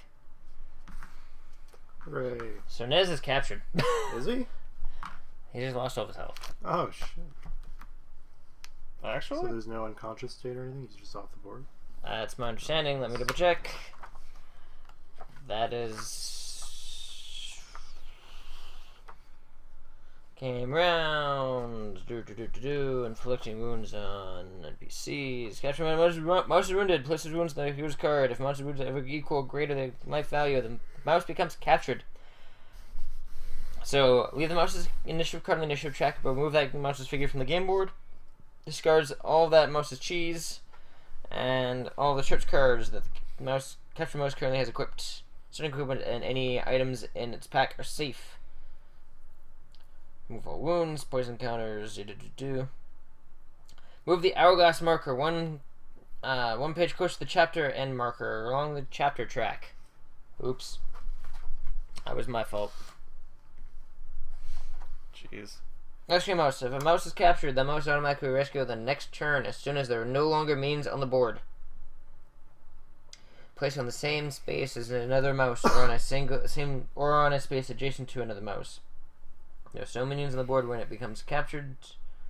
Hooray. So Nez is captured. Is he? He just lost all of his health. Oh, shit. Actually? So there's no unconscious state or anything? He's just off the board? That's my understanding. Let me double check. That is... Came round. Inflicting wounds on NPCs. Capture my mouse is wounded. Places wounds on the hero's card. If mouse wounds ever equal or greater than life value, the mouse becomes captured. So, leave the mouse's initiative card on the initiative track, but remove that mouse's figure from the game board. Discards all that mouse's cheese, and all the church cards that the captured mouse currently has equipped. Certain equipment and any items in its pack are safe. Move all wounds, poison counters, Move the hourglass marker one page close to the chapter end marker along the chapter track. Oops. That was my fault. Jeez. Rescue mouse. If a mouse is captured, the mouse automatically rescue the next turn as soon as there are no longer means on the board. Place on the same space as another mouse or on a space adjacent to another mouse. There are so minions on the board when it becomes captured.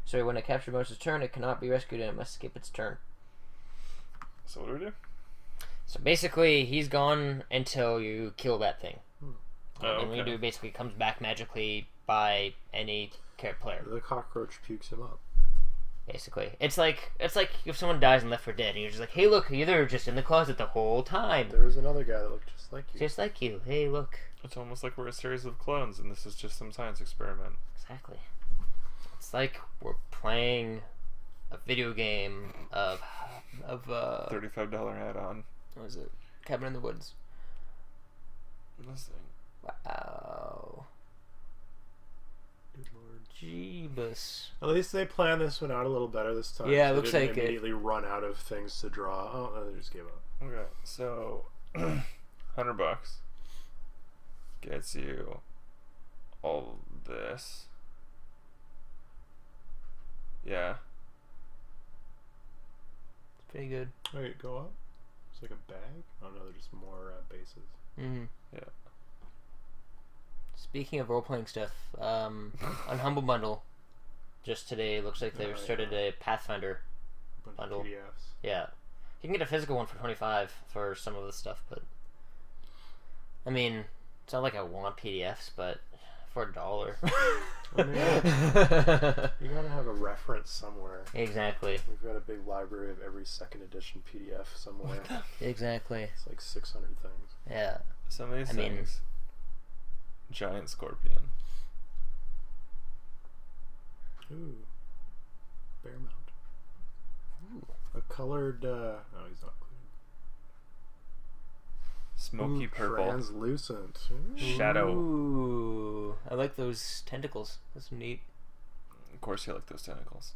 Sorry, when a captured mouse's turn, it cannot be rescued and it must skip its turn. So what do we do? So basically, he's gone until you kill that thing. Oh, And when you do, basically comes back magically by any player. The cockroach pukes him up. Basically, it's like if someone dies in Left 4 Dead, and you're just like, hey, look, they're just in the closet the whole time, There was another guy that looked just like you. just like you. Hey, look. It's almost like we're a series of clones, and this is just some science experiment. Exactly. It's like we're playing a video game of $35 add-on. what was it? Cabin in the Woods. This thing. Wow. Good lord. Jeebus. At least they planned this one out a little better this time. Yeah, it so looks they didn't like it. immediately run out of things to draw. Oh, no, they just gave up. Okay, so $100 gets you all this. Yeah. It's pretty good. Wait, go up? It's like a bag? Oh no, they're just more bases. Mm-hmm. Yeah. Speaking of role-playing stuff, on Humble Bundle, just today, looks like they've started a Pathfinder. Bunch Bundle. of PDFs. Yeah. You can get a physical one for $25 for some of the stuff, but... I mean, it's not like I want PDFs, but for $1. I mean, you gotta have a reference somewhere. Exactly. We've got a big library of every second edition PDF somewhere. Exactly. It's like 600 things. Yeah. Some of these I mean- things. Giant scorpion. Ooh. Bear mount. Ooh. A colored, oh, he's not Smoky included. purple. Translucent. Ooh. Shadow. Ooh. I like those tentacles. That's neat. Of course you like those tentacles.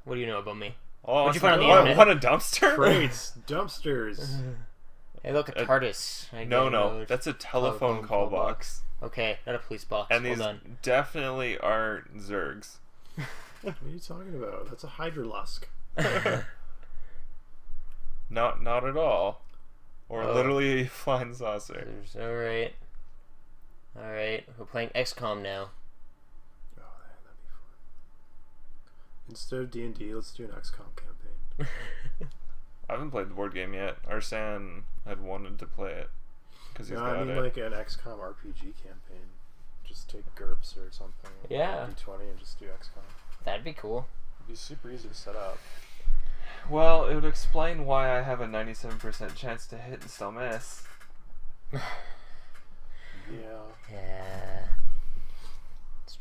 What do you know about me? Oh, What'd you find on the what, internet? what a dumpster? Crates. Dumpsters. Hey, look, a TARDIS. No, that's a telephone call box. Okay, not a police box. And Hold these on. definitely aren't Zergs. What are you talking about? That's a Hydralusk. Not at all. Or Oh. literally a flying saucer. Alright. Alright, we're playing XCOM now. Oh, that'd be fun. Instead of D&D, let's do an XCOM campaign. I haven't played the board game yet. Arsan had wanted to play it because he's No, got I mean it. like an XCOM RPG campaign. Just take GURPS or something. Yeah. D20 and just do XCOM. That'd be cool. It'd be super easy to set up. Well, it would explain why I have a 97% chance to hit and still miss. Yeah. Yeah.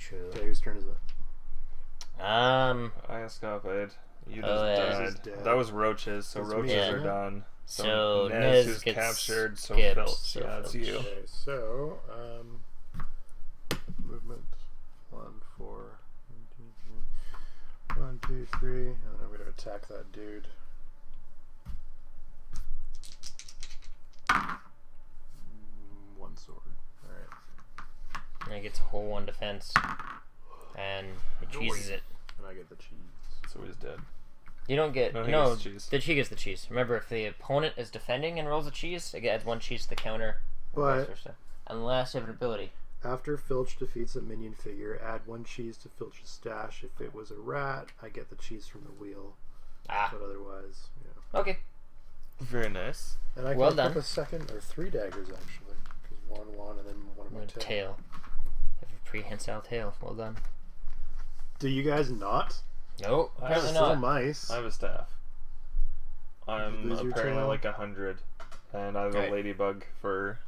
true. Okay, whose turn is it? I escapade. You just yeah. Nez is died. dead. That was roaches, so That's me, roaches yeah. are done. So Nez Nez is gets captured, so skipped, Filch. so Yeah, it's Filch. you. Okay, so movement 1, 4, 1, 2, 3, and then I'm going to attack that dude. One sword. All right, And he gets a whole 1 defense, and he cheeses it. and I get the cheese. So he's dead. You don't get No, he no. gets the cheese. The cheese gets the cheese. Remember, if the opponent is defending and rolls a cheese, it adds 1 cheese to the counter. Or vice But versa. Unless you have an ability. after Filch defeats a minion figure, add 1 cheese to Filch's stash. If it was a rat, I get the cheese from the wheel. Ah, But otherwise, yeah. okay. Very nice. And I can Well equip done. a second or 3 daggers actually, because 1, and then one of my tail. Tail. You have a prehensile tail. Well done. Do you guys not? Nope, I apparently Still not. mice. I have a staff. I'm lose your apparently tail? like 100, and I have Right. a ladybug for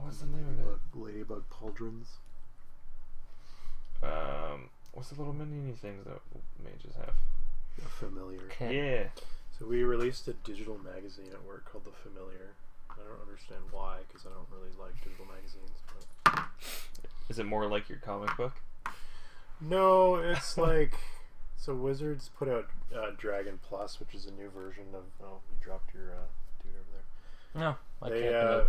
what's the name of it? Ladybug pauldrons. What's the little mini things that mages have? Familiar. Okay. Yeah. So we released a digital magazine at work called The Familiar. I don't understand why, because I don't really like digital magazines. But Is it more like your comic book? no, it's like so Wizards put out Dragon Plus, which is a new version of. Oh, you dropped your dude over there. No, I They, can't.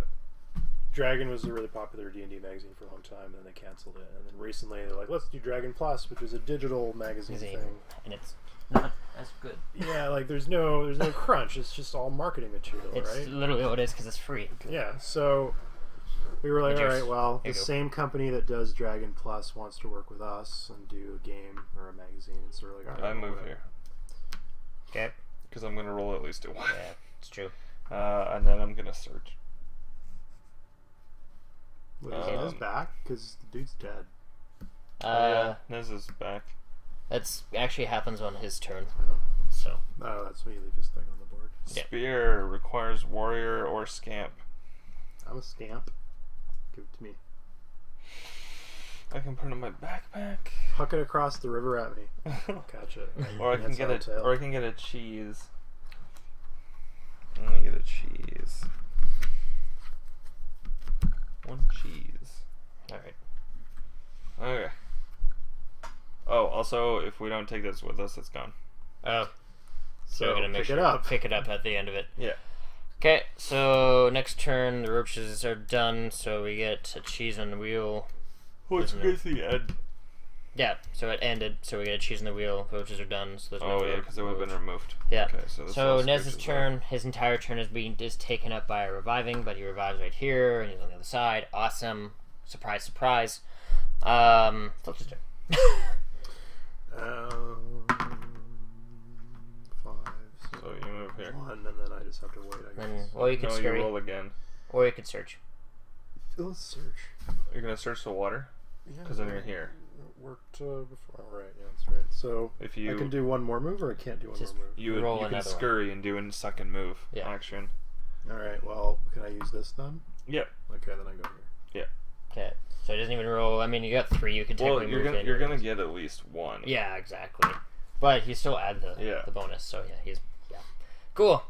Dragon was a really popular D&D magazine for a long time, and then they canceled it. And then recently they're like, let's do Dragon Plus, which is a digital magazine thing. And it's not as good. Yeah, like there's no crunch. It's just all marketing material, It's right? literally what it is because it's free. Yeah. So we were like, all Cheers. right, well, Here the you go. same company that does Dragon Plus wants to work with us and do a game or a magazine. And so we're like, all right, I move well, here Okay. because I'm gonna roll at least a 1. Yeah, it's true. And then I'm gonna search. Wait, is Nez back? Because the dude's dead. Yeah, Nez is back. That's actually happens on his turn. So Oh, that's why you leave his thing on the board. Yeah. Spear requires warrior or scamp. I'm a scamp. Give it to me. I can put it in my backpack. Huck it across the river at me. Catch it. Or I can That's get how a it's held. or I can get a cheese. Let me get a cheese. 1 cheese. alright. Okay. Oh, also, if we don't take this with us, it's gone. Oh. So So we're gonna make pick sure it up. pick it up at the end of it. Yeah. Okay, so next turn the roaches are done, so we get a cheese on the wheel. Let's Isn't it? get the end. Yeah, so it ended, so we get a cheese on the wheel. Roaches are done, so there's no Oh yeah, because it would have been removed. Yeah. Okay, so this So all Nez's scooches turn, his entire turn is taken up by reviving, but he revives right here, and he's on the other side. Awesome. Surprise, surprise. Filch's turn. Um, 5. So you move here. 1, and then I just have to wait, I Then, guess. well, you can No, you scurry, roll again. or you can search. Let's search. You're gonna search the water, Yeah, because then you're here. It worked before. Oh, right, yeah, that's right. So If I can you do one more move, or I can't do one Just more move? you roll you can another one. scurry and do a second move Yeah. action. All right. Well, can I use this then? Yep. Okay, then I go here. Okay, so it doesn't even roll. I mean, you got 3. You can Well, technically you're move gonna in. you're gonna get at least 1. Yeah, exactly. But you still add the Yeah. the bonus. So yeah, he's cool.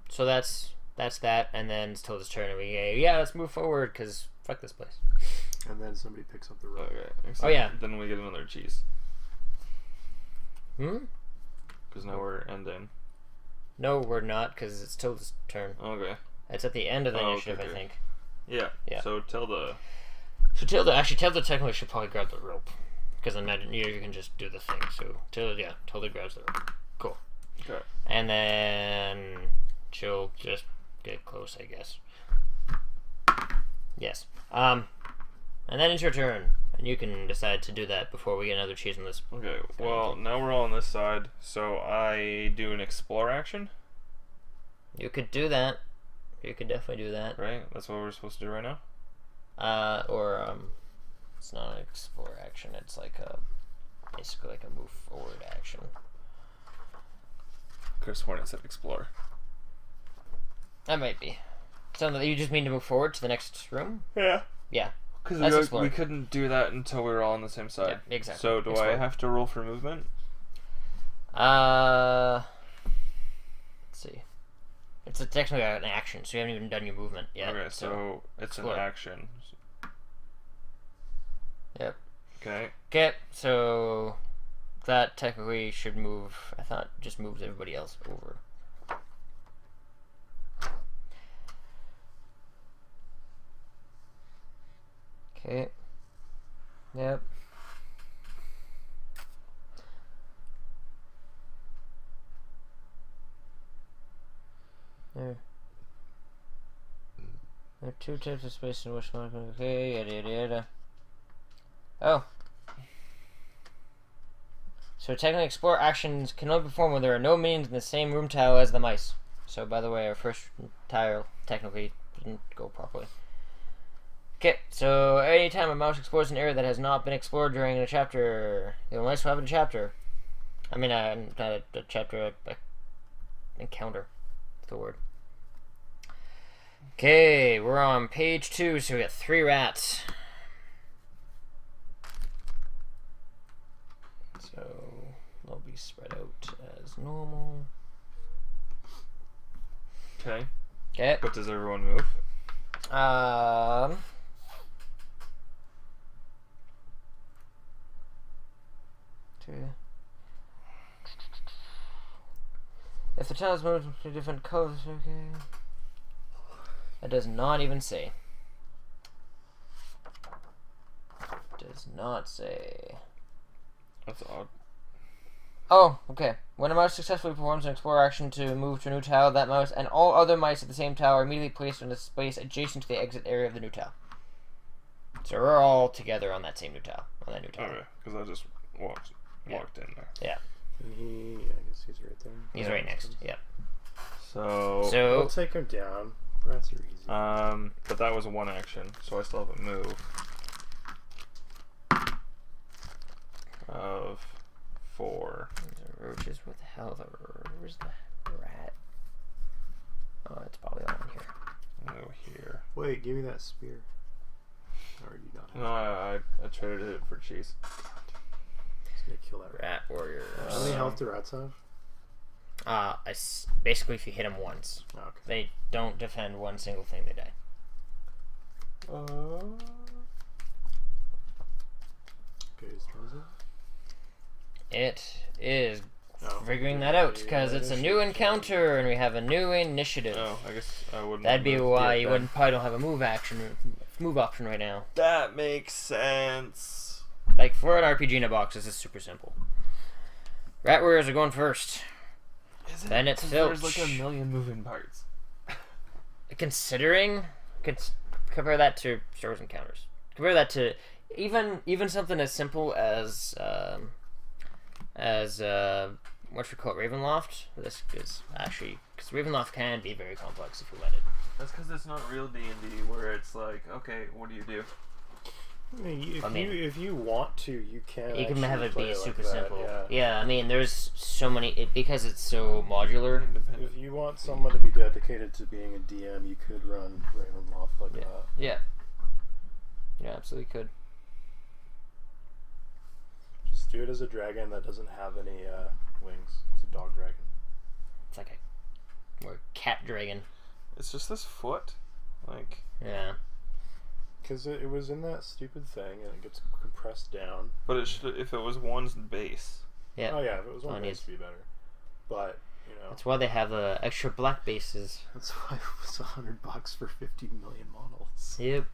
So that's that, and then it's Tilda's turn, and we go, let's move forward because fuck this place. And then somebody picks up the rope. Okay. Except Oh, yeah. Then we get another cheese Hmm. because now we're ending. No, we're not because it's Tilda's turn. Okay. It's at the end of the Oh, initiative, okay. I think. Yeah. Yeah. So Tilda. So Tilda technically should probably grab the rope because then you can just do the thing. So Tilda grabs the rope. Cool. Okay. And then she'll just get close, I guess. Yes. And then it's your turn, and you can decide to do that before we get another cheese on this. Okay. Well, now we're all on this side, so I do an explore action, You could do that. You could definitely do that. right? That's what we're supposed to do right now. It's not an explore action. It's like basically like a move forward action. Chris Hornet said explore. That might be. Something that you just mean to move forward to the next room? Yeah. Yeah. Because Let's explore. we couldn't do that until we were all on the same side. Yeah, exactly. So do Explore. I have to roll for movement? Let's see. It's technically an action, so you haven't even done your movement yet. Okay, so it's explore. an action. Yep. Okay. Okay, so that technically should move. I thought it just moves everybody else over. Okay. Yep. There. There are two types of space in which one. Okay, yada yada yada. Oh. So technically, explore actions can only perform when there are no minions in the same room tile as the mice. So, by the way, our first tile technically didn't go properly. Okay, so anytime a mouse explores an area that has not been explored during a chapter, the mice will have a chapter. I mean, not a chapter, a encounter. That's the word. Okay, we're on page 2, so we got 3 rats. So they'll be spread out as normal. Okay. Okay. But does everyone move? Two. If the tiles move to different colors, okay. That does not even say. Does not say. That's odd. Oh, okay. When a mouse successfully performs an explore action to move to a new tile, that mouse and all other mice at the same tile are immediately placed in a space adjacent to the exit area of the new tile. So we're all together on that same new tile. On that new tile. Okay, because I just walked in there. Yeah. And I guess he's right there. He's right next. Yeah. So. We'll take him down. Rats are easy. But that was one action, so I still have a move of 4. Roaches, what the hell? Where's the rat? Oh, it's probably all in here. I'll go here. Wait, give me that spear. Or you not? No, I traded it for cheese. Just gonna kill that rat. Rat warriors. How many health do rats have? Basically, if you hit them once, Oh, okay. they don't defend one single thing, they die. Okay, whose turn is it? It is Oh, figuring that out yeah, because it's a new encounter and we have a new initiative. Oh, I guess I wouldn't. That'd be have moved why yet you then. wouldn't probably don't have a move option right now. That makes sense. Like for an RPG in a box, this is super simple. Rat warriors are going first. Is it? Then it's 'Cause Filch. There's like a million moving parts. Considering, compare that to Star Wars Encounters. Compare that to even something as simple as what we call it, Ravenloft. This is actually because Ravenloft can be very complex if you let it. That's because it's not real D&D where it's like, okay, what do you do? I mean, if you want to, you can. You can have it play be like super that, simple. Yeah. I mean, there's so many because it's so modular. Independent. If you want someone to be dedicated to being a DM, you could run Ravenloft like that. Yeah, absolutely could. Just do it as a dragon that doesn't have any wings. It's a dog dragon. It's like a cat dragon. It's just this foot, like. Yeah. Because it was in that stupid thing and it gets compressed down. But it should, if it was one's base. Yeah. Oh yeah, if it was one, One it'd be better. But you know, That's why they have the extra black bases. that's why it was $100 for 50 million models. Yep.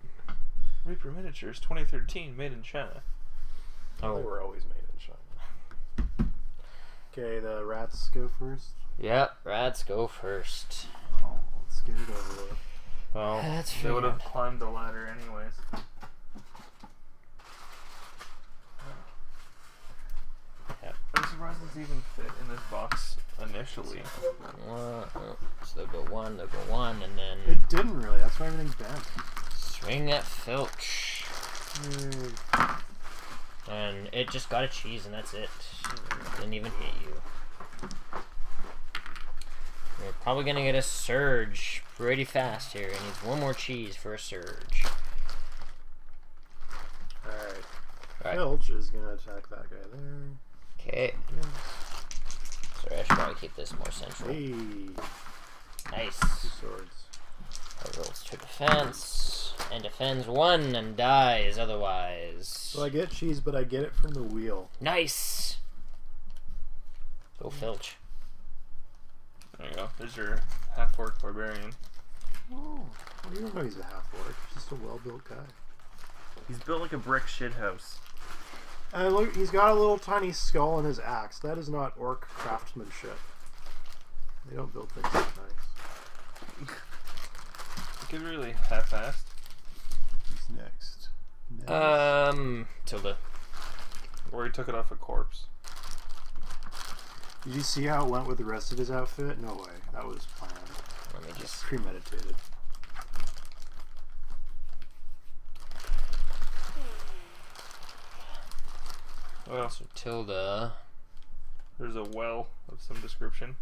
Reaper Miniatures 2013, made in China. They Oh. were always made in China. Okay, the rats go first. Yep. Rats go first. Oh, let's get it over with. Well, That's they would have fair. climbed the ladder anyways. Yep. I'm surprised this even fit in this box initially. So they'll go one, and then It didn't really. That's why everything's bent. swing at Filch. And it just got a cheese, and that's it. Didn't even hit you. We're probably gonna get a surge pretty fast here. He needs one more cheese for a surge. Alright. Right. Filch is gonna attack that guy there. Okay. Sorry, I should probably keep this more central. Hey, Nice. 2 swords. That rolls to defense and defends 1 and dies otherwise. So I get cheese, but I get it from the wheel. Nice. Go Filch. There you go. There's your half-orc barbarian. Oh, well, you don't know he's a half-orc. He's just a well-built guy. He's built like a brick shithouse. And look, he's got a little tiny skull in his axe. That is not orc craftsmanship. They don't build things that nice. It could really half-assed. Who's next? Tilda. Or he took it off a corpse. Did you see how it went with the rest of his outfit? No way. That was planned. Let me just. Premeditated. Well, So Tilda. there's a well of some description.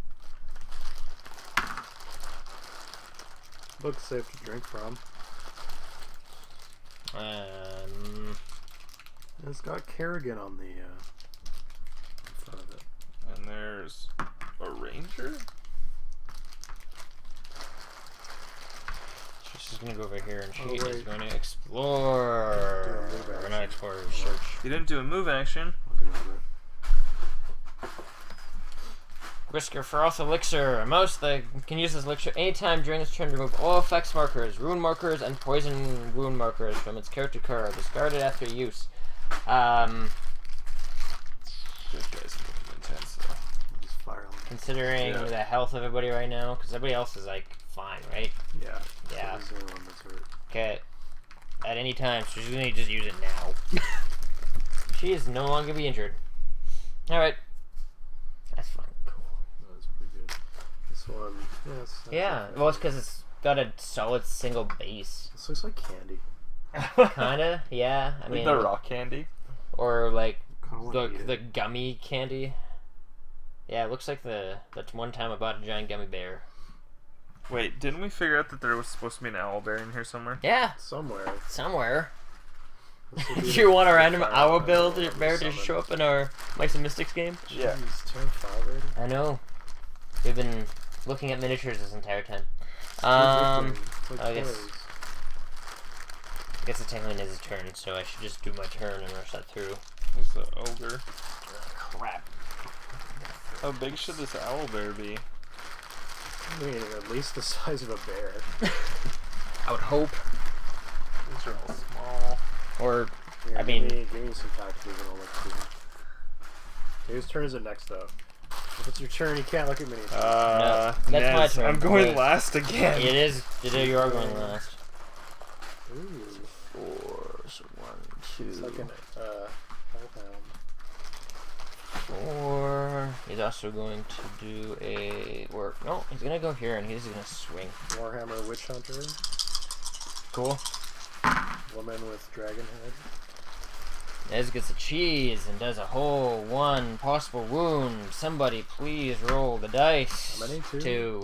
Looks safe to drink from. Um. And it's got Kerrigan on the front of it. And there's a ranger? She's just gonna go over here and she Oh, is wait. going to explore. Yeah, move Or not action. explore, search. He didn't do a move action. Look at that. Whisker Froth Elixir. Most that can use this elixir anytime during its turn to remove all effects markers, rune markers, and poison wound markers from its character card. Discarded after use. This guy's looking intense though. Just fire on. Considering Yeah. the health of everybody right now, because everybody else is like fine, right? Yeah. Yeah. So he's the only one that's hurt. Okay. At any time, so she's gonna just use it now. She is no longer be injured. All right. That's fucking cool. That was pretty good. This one, yes. Yeah. Well, it's because it's got a solid single base. This looks like candy. Kinda. Yeah. I Like mean, the rock candy. or like Kinda wanna eat the it. gummy candy. Yeah, it looks like that one time I bought a giant gummy bear. Wait, didn't we figure out that there was supposed to be an owlbear in here somewhere? Yeah, Somewhere. somewhere. This will be You want a random fire owl on build the bear to summon. show up in our Mice and Mystics game? Yeah. Jeez, turn 5 already? I know. We've been looking at miniatures this entire time. It's like I guess- toys. I guess it's technically his turn, so I should just do my turn and rush that through. There's the ogre. Crap. How big should this owlbear be? I mean, at least the size of a bear. I would hope. These are all small. Or, Here, I mean- give me some tactics and I'll look through them. Okay, whose turn is it next, though? If it's your turn, you can't look at me. No, that's my Nez, turn. I'm going Yes. last again. it is. You are going last. Ooh, 4, so 1, 2. it's like an hellhound. 4. He's also going to do a work. No, he's gonna go here and he's gonna swing. Warhammer Witch Hunter. Cool. Woman with dragon head. Nez gets a cheese and does a whole 1 possible wound. Somebody please roll the dice. How many? 2? 2.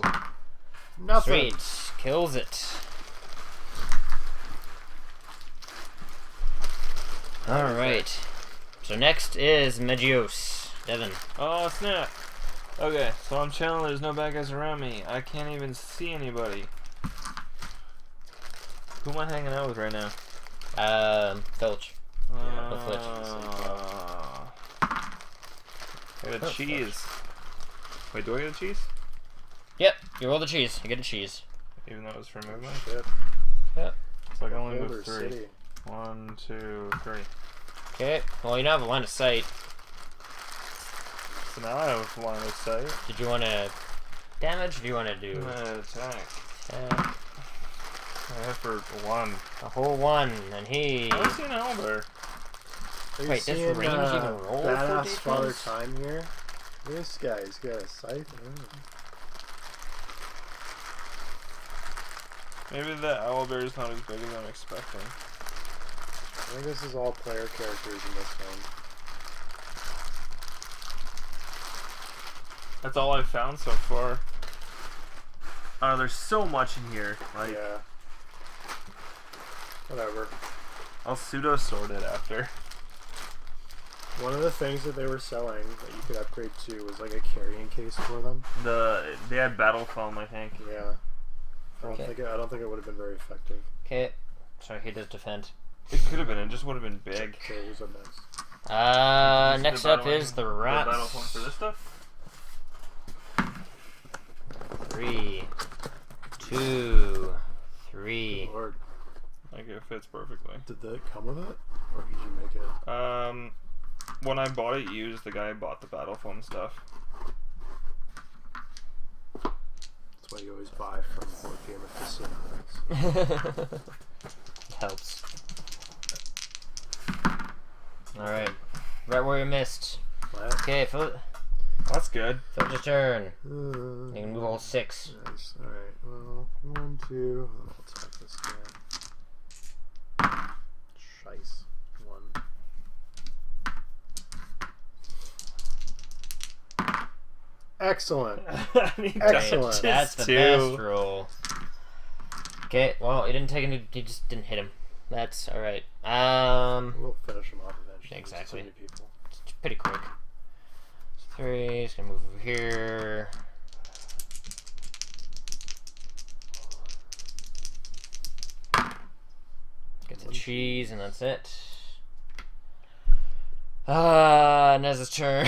Nothing. Sweet. Kills it. Alright. So next is Magios. Devin. Oh, snap. Okay, so I'm chilling. There's no bad guys around me. I can't even see anybody. Who am I hanging out with right now? Filch. Yeah, no Fletch. I got a cheese. Wait, do I get a cheese? Yep, you roll the cheese. You get a cheese. Even though it was for movement? Shit. Yep. So I can only Boulder move 3. City. 1, 2, 3. Okay, well, you now have a line of sight. So now I have line of sight. Did you want to damage? Or do you want to do I'm gonna attack. attack? I have for 1. A whole 1, and he. I don't see an owlbear. Are you Wait, does seeing, range even roll for badass Father defense? Time here? This guy's got a scythe. Maybe the owlbear is not as big as I'm expecting. I think this is all player characters in this one. That's all I've found so far. There's so much in here. Like, Yeah. Whatever. I'll pseudo sort it after. One of the things that they were selling that you could upgrade to was like a carrying case for them. They had battle foam, I think. Yeah. I don't Okay. think it would have been very effective. Okay. So he does defend. It could have been. It just would have been big. Okay, who's up next? Next The up battle- is the The rats. battle foam for this stuff. 3, 2, 3. Lord, Like it fits perfectly. did that come with it, or did you make it? When I bought it used, the guy bought the battle foam stuff. That's why you always buy from Board Game Aficionados. It helps. Alright. Right where you missed. What? Okay, Phil, That's good. your turn. Uh, You can move all 6. Nice. All right. Well, 1, 2. I'll attack this guy. Shice. 1. Excellent. Excellent. That's the best roll. Okay, well, you didn't take any. You just didn't hit him. That's alright. We'll finish him off eventually. Exactly. There's so many people. It's pretty quick. So 3, he's gonna move over here. Get the cheese, and that's it. Nez's turn.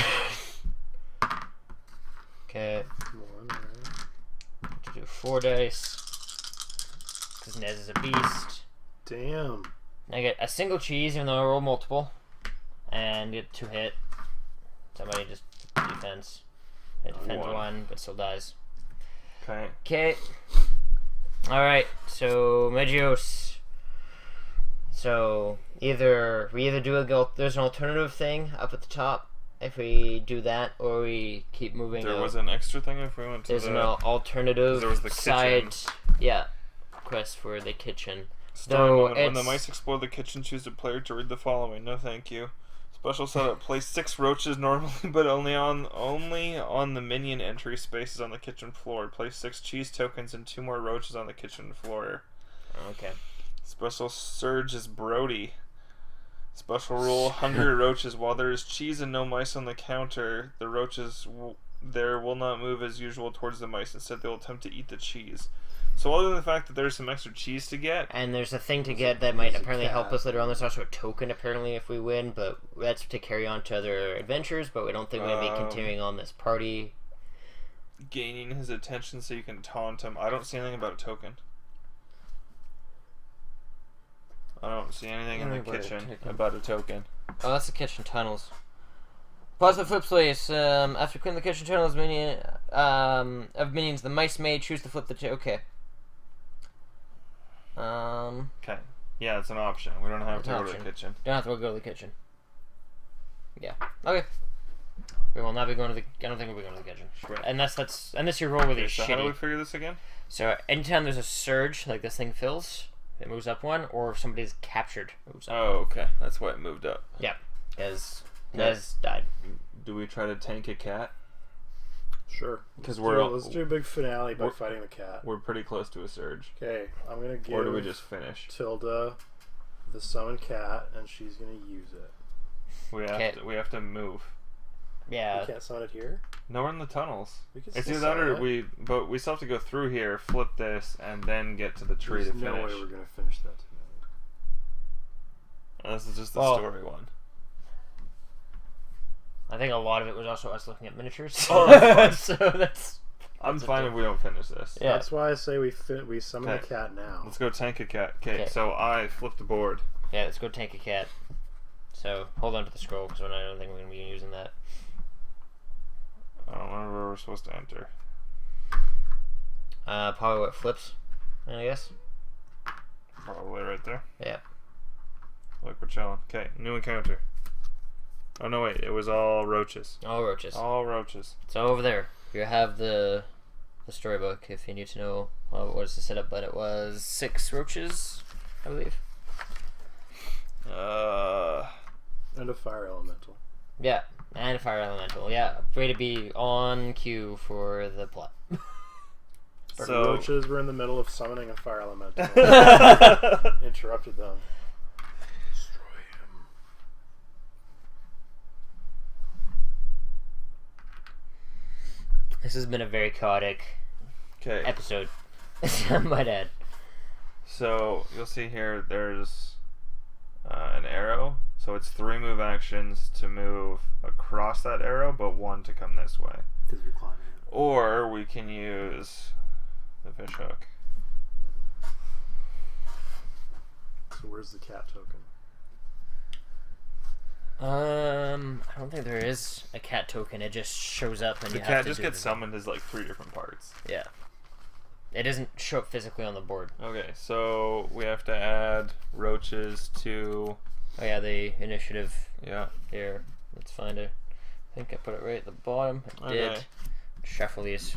Okay, 1, right? to do 4 dice. Because Nez is a beast. Damn. I get a single cheese, even though I roll multiple. And get 2 hit. Somebody just defense. It defends 1, but still dies. Okay. Okay. Alright, so Megios. So we either do there's an alternative thing up at the top if we do that, or we keep moving. There out. was an extra thing if we went to There's the an alternative there was the side, kitchen. yeah, quest for the kitchen. Story Though moment. When the it's- mice explore the kitchen, choose a player to read the following. No, thank you. Special setup: place 6 roaches normally, but only on the minion entry spaces on the kitchen floor. Place 6 cheese tokens and 2 more roaches on the kitchen floor. Okay. Special surge is Brody. Special rule: hungry roaches. While there is cheese and no mice on the counter, the roaches there will not move as usual towards the mice. Instead, they will attempt to eat the cheese. So, other than the fact that there's some extra cheese to get, And there's a thing to get that might there's a apparently help cat. us later on. There's also a token apparently if we win, but that's to carry on to other adventures. But we don't think we're gonna be continuing on this party. gaining his attention so you can taunt him. I don't see anything about a token. I don't see anything in the Anything about a kitchen token. about a token. Oh, that's the kitchen tunnels. Pause the flip place. After clearing the kitchen tunnels, of minions, the mice may choose to flip the okay. Okay. Yeah, it's an option. We don't have It's to an go to option. the kitchen. Don't have to go to the kitchen. Yeah. Okay. We will not be going to the. I don't think we'll be going to the kitchen. Right. Unless you roll really Okay, so how do we shitty. figure this again? So anytime there's a surge, like this thing fills, it moves up 1, or if somebody's captured, it moves up. Oh, okay. That's why it moved up. Yeah. Because Okay. Nez died. Do we try to tank a cat? Sure. 'Cause Let's do a big finale by we're- fighting the cat. We're pretty close to a surge. Okay, I'm gonna give Or do we just finish? Tilda the summon cat, and she's gonna use it. We have to move. Yeah. We can't summon it here. No, we're in the tunnels. We can It's still either that or summon it. but we still have to go through here, flip this, and then get to the tree There's to no finish. way we're gonna finish that tonight. And this is just the Well- story one. I think a lot of it was also us looking at miniatures. Oh, that's so that's. I'm That's fine okay. if we don't finish this. Yeah. That's why I say we summon Okay. the cat now. Let's go tank a cat. Okay, Okay. so I flip the board. Yeah, let's go tank a cat. So hold on to the scroll because I don't think we're gonna be using that. I don't remember where we're supposed to enter. Probably what flips, I guess. Probably right there. Yeah. Look, we're chilling. Okay, new encounter. Oh no, wait, it was all roaches. All roaches. All roaches. So over there, you have the storybook if you need to know what was the setup, but it was 6 roaches, I believe. And a fire elemental. Yeah, and a fire elemental. Yeah, way to be on cue for the plot. Our So roaches were in the middle of summoning a fire elemental. Interrupted them. Destroy him. This has been a very chaotic okay. episode. I might add. So you'll see here there's an arrow. So it's 3 move actions to move across that arrow, but 1 to come this way. Because you're climbing it. Or we can use the fish hook. So where's the cat token? I don't think there is a cat token. It just shows up and The you cat have to just do gets it. summoned as like 3 different parts. Yeah. It doesn't show up physically on the board. Okay, so we have to add roaches to... Oh yeah, the initiative Yeah. here. Let's find it. I think I put it right at the bottom. I did. Okay. Shuffle these.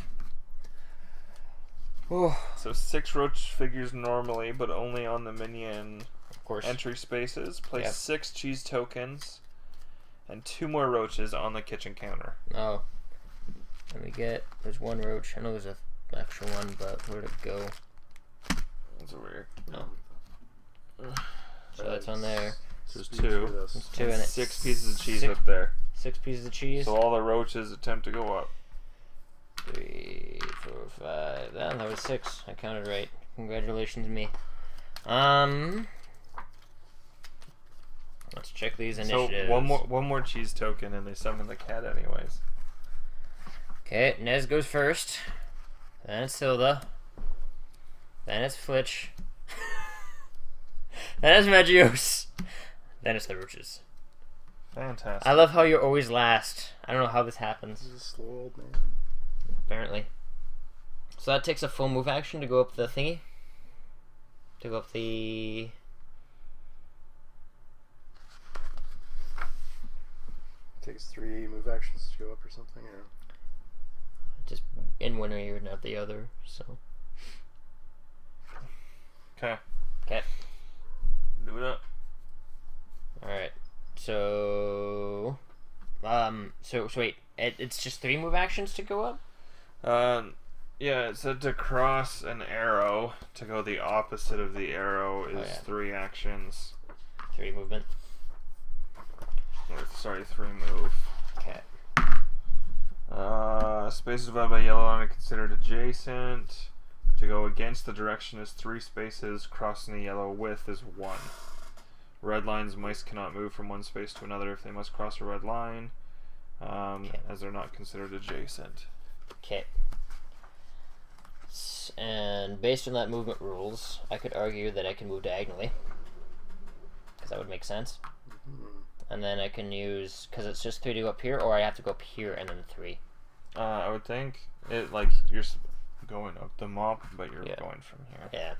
Oh, So 6 roach figures normally, but only on the minion of course. entry spaces. Place Yep. 6 cheese tokens and 2 more roaches on the kitchen counter. Oh. Let me get. There's 1 roach. I know there's a extra one, but where'd it go? That's weird. No. So that's on there. There's Speed 2. through this. There's 2 and it's 6 pieces of cheese six, up there. 6 pieces of cheese. So all the roaches attempt to go up. 3, 4, 5. That was 6. I counted right. Congratulations, me. Let's check these initiatives. So one more cheese token, and they summon the cat anyways. Okay, Nez goes first. Then it's Hilda. Then it's Flitch. Then it's Magios. Then it's the roaches. Fantastic. I love how you're always last. I don't know how this happens. This is a slow old man. Apparently. So that takes a full move action to go up the thingy. To go up the... Takes 3 move actions to go up or something, or Just in one ear, not the other. So. Okay. Okay. Do it up. Alright. So wait. It's just 3 move actions to go up? Yeah, it said to cross an arrow. To go the opposite of the arrow is yeah. 3 actions. 3 movement. Or, sorry, 3 move. Okay. Spaces divided by yellow line are considered adjacent. To go against the direction is 3 spaces. Crossing the yellow width is 1. Red lines, mice cannot move from one space to another if they must cross a red line, as they're not considered adjacent. Okay. And based on that movement rules, I could argue that I can move diagonally. Because that would make sense. And then I can use, because it's just 3 to go up here, or I have to go up here and then 3. I would think it like you're going up the mop, but you're Yeah. going from here. Yeah.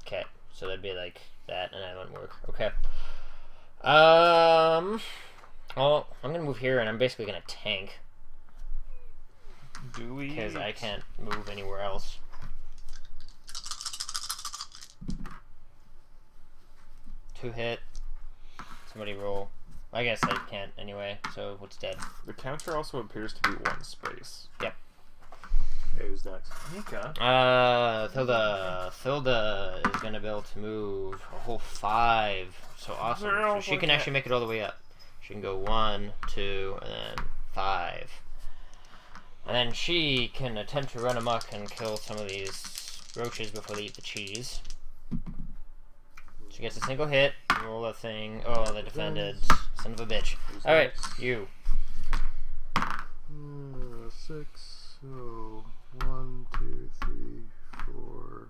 Okay. So that'd be like that, and that wouldn't work. Okay. Well, I'm gonna move here, and I'm basically gonna tank Do we? because I can't move anywhere else. Two hit. Somebody roll. I guess I can't anyway. So what's dead? The counter also appears to be 1 space. Yep. hey, who's next? Nika. Thilda is gonna be able to move a whole 5. So awesome. So she can actually make it all the way up. She can go 1, 2, and then 5. And then she can attempt to run amok and kill some of these roaches before they eat the cheese. She gets a single hit. Roll a thing. Oh, they defended. Son of a bitch. Who's Alright, next? you. 6. So 1, 2, 3, 4,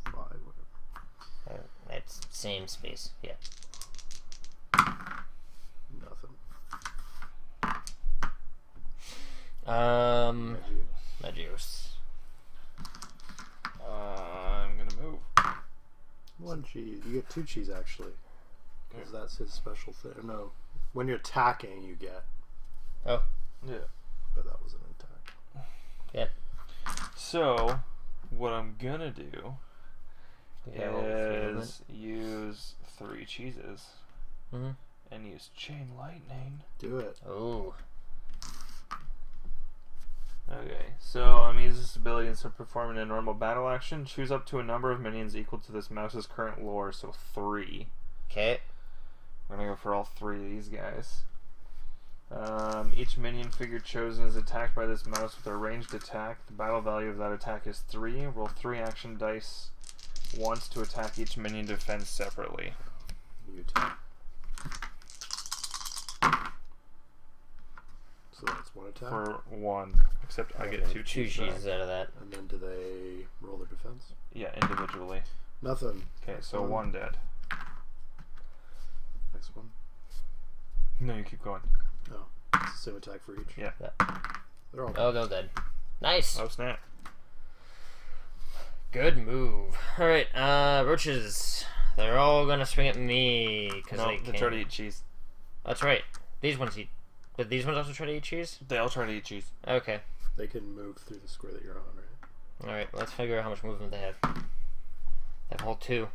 5. Whatever. That's same space. Yeah. Nothing. Magios. I'm gonna move. 1 cheese. You get 2 cheese actually, because that's his special thing. No, when you're attacking, you get. Oh. Yeah. But that was an attack. Yep. So, what I'm gonna do Yeah, roll free movement. is use 3 cheeses Mm-hmm. and use chain lightning. Do it. Oh. Okay, Use this ability instead of performing a normal battle action. Choose up to a number of minions equal to this mouse's current lore, so 3. Okay. We're gonna go for all 3 of these guys. Each minion figure chosen is attacked by this mouse with a ranged attack. The battle value of that attack is 3. Roll 3 action dice once to attack each minion defense separately. You attack. So that's one attack. For 1. Except I get 2 Two cheese cheeses out of that. And then do they roll their defense? Yeah, individually. Nothing. Okay, so 1 dead. Next one. No, you keep going. No. It's the same attack for each. Yeah. They're all Oh, they're dead. Nice. Oh, snap. Good move. Alright, roaches. They're all gonna swing at me because No, they they can. try to eat cheese. That's right. These ones eat. But these ones also try to eat cheese? They all try to eat cheese. Okay. They can move through the square that you're on, right? Alright, let's figure out how much movement they have. They have a whole 2.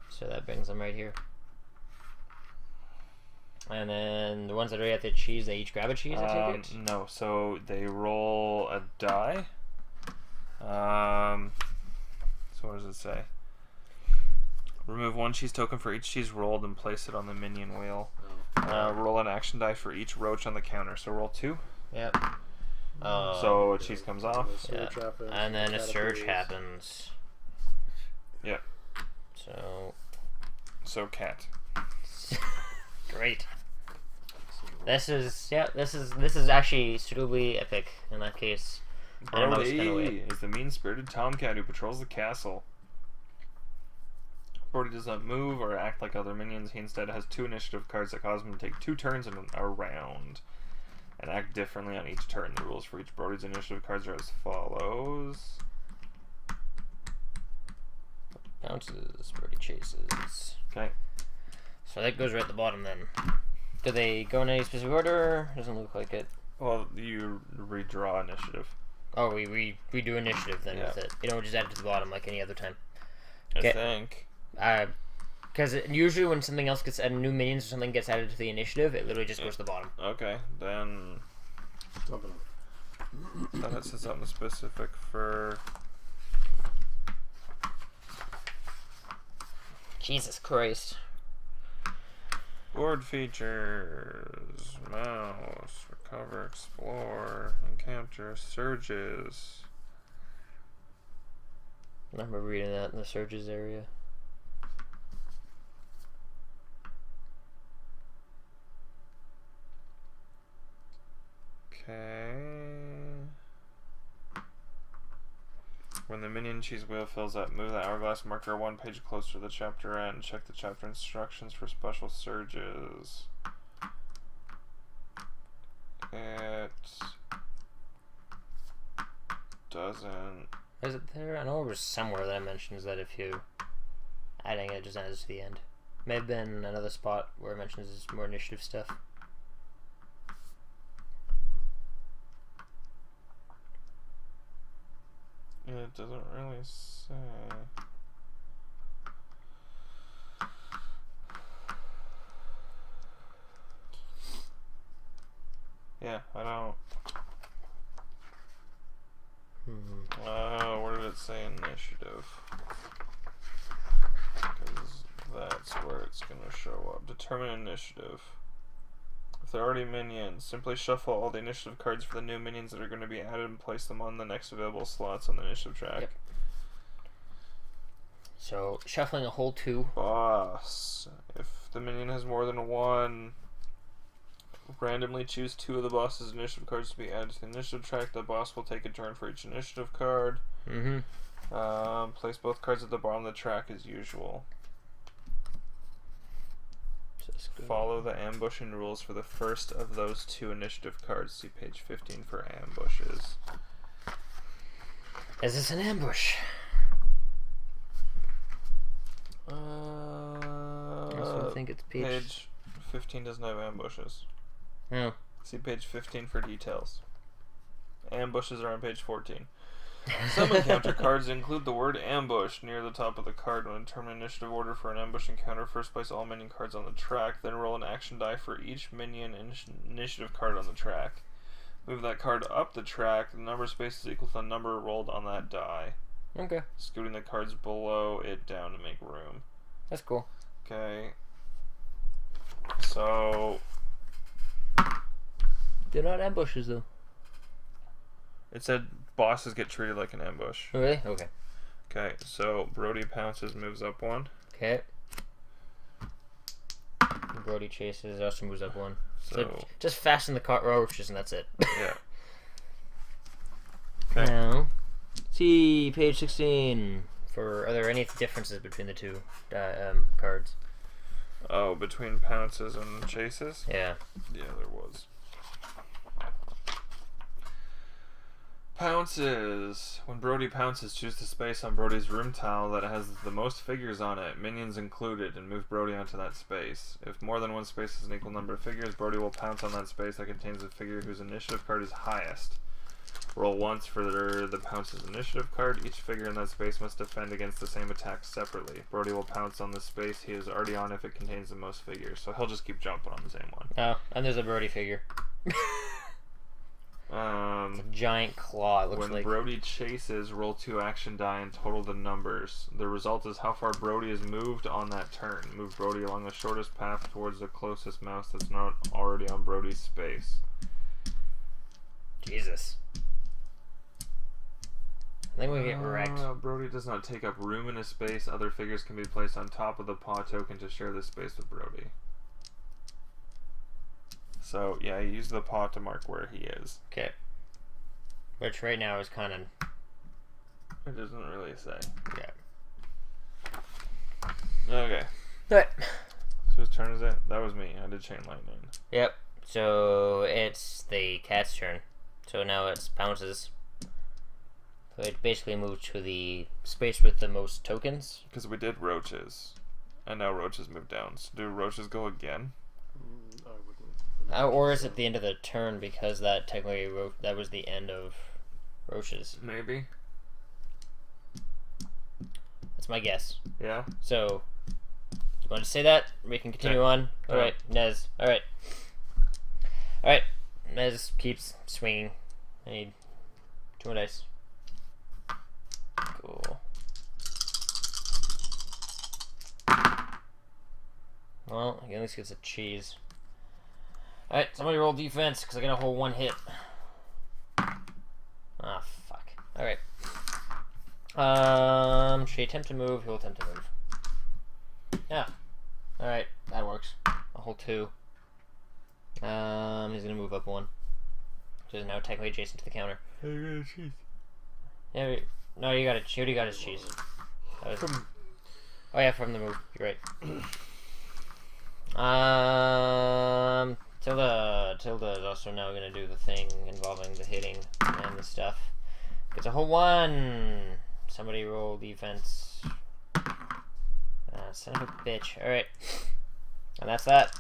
So that brings them right here. And then the ones that are at the cheese, they each grab a cheese, I take it? No, so they roll a die. So what does it say? Remove 1 cheese token for each cheese rolled and place it on the minion wheel. Roll an action die for each roach on the counter. So roll 2. Yep. So a cheese comes off. Yeah. And then a surge happens. Yep. So cat. great. This is actually suitably epic in that case. And I was kinda Brody weird. is the mean-spirited tomcat who patrols the castle. Brody does not move or act like other minions. He instead has 2 initiative cards that cause him to take 2 turns in a round and act differently on each turn. The rules for each Brody's initiative cards are as follows. Bounces, Brody chases. Okay. So that goes right at the bottom then. Do they go in any specific order? Doesn't look like it. Well, you redraw initiative. Oh, we do initiative then Yeah. with it. You don't just add it to the bottom like any other time. I Okay. think. Because usually when something else gets added, new minions or something gets added to the initiative, it literally just goes to the bottom. Okay, then Something. it says something specific for. Jesus Christ. Board features, mouse, recover, explore, encounter, surges. I remember reading that in the surges area. Okay. When the minion cheese wheel fills up, move the hourglass marker 1 page closer to the chapter end. Check the chapter instructions for special surges. It doesn't. Is it there? I know it was somewhere that I mentions that if you adding it just adds to the end. May have been another spot where it mentions more initiative stuff. It doesn't really say. Yeah, I don't. Where did it say initiative? Because that's where it's going to show up. Determine initiative. If they're already minions, simply shuffle all the initiative cards for the new minions that are going to be added and place them on the next available slots on the initiative track. Yep. So, shuffling a whole 2. Boss. If the minion has more than 1, randomly choose 2 of the boss's initiative cards to be added to the initiative track. The boss will take a turn for each initiative card. Place both cards at the bottom of the track as usual. Follow the ambushing rules for the first of those 2 initiative cards. See page 15 for ambushes. Is this an ambush? I also think it's page 15 doesn't have ambushes. Oh. See page 15 for details. Ambushes are on page 14. Some encounter cards include the word ambush near the top of the card. When determining initiative order for an ambush encounter, first place all minion cards on the track, then roll an action die for each minion initiative card on the track. Move that card up the track. The number of spaces equal to the number rolled on that die. Okay. Scooting the cards below it down to make room. That's cool. Okay. So They're not ambushes though. it said bosses get treated like an ambush. Oh, really? Okay. Okay, so Brody pounces, moves up 1. Okay. Brody chases, also moves up 1. So just fasten the cart roaches and that's it. Yeah. Okay. Now, see page 16. Are there any differences between the two cards? Oh, between pounces and chases? Yeah. Yeah, there was. Pounces. When Brody pounces, choose the space on Brody's room tile that has the most figures on it, minions included, and move Brody onto that space. If more than one space is an equal number of figures, Brody will pounce on that space that contains a figure whose initiative card is highest. Roll once for the pounce's initiative card. Each figure in that space must defend against the same attack separately. Brody will pounce on the space he is already on if it contains the most figures, so he'll just keep jumping on the same one. Oh, and there's a Brody figure. It's a giant claw, it looks When like. Brody chases, roll 2 action die and total the numbers. The result is how far Brody is moved on that turn. Move Brody along the shortest path towards the closest mouse that's not already on Brody's space. Jesus. I think we get wrecked. Brody does not take up room in his space. Other figures can be placed on top of the paw token to share this space with Brody. So, yeah, he used the paw to mark where he is. Okay. Which right now is kind of... It doesn't really say. Yeah. Okay. Alright. So whose turn is it? That was me. I did chain lightning. Yep. So it's the cat's turn. So now it's pounces. So it basically moved to the space with the most tokens. Because we did roaches. And now roaches move down. So do roaches go again? I wouldn't. Or is it the end of the turn because that technically that was the end of roaches? Maybe. That's my guess. Yeah? So, you want to say that? We can continue on. All right, Nez. All right. All right. Nez keeps swinging. I need 2 more dice. Cool. Well, he at least gets a cheese. All right, somebody roll defense because I got a whole 1 hit. Ah, fuck. All right. Should he attempt to move? He'll attempt to move. Yeah. Alright, that works. A whole 2. He's gonna move up 1. So he's now technically adjacent to the counter. I got a cheese. Yeah, no, you got it. He already got his cheese. That was, oh yeah, from the move. You're right. Tilda is also now gonna do the thing involving the hitting and the stuff. It's a whole 1. Somebody roll defense. Son of a bitch. Alright. And that's that.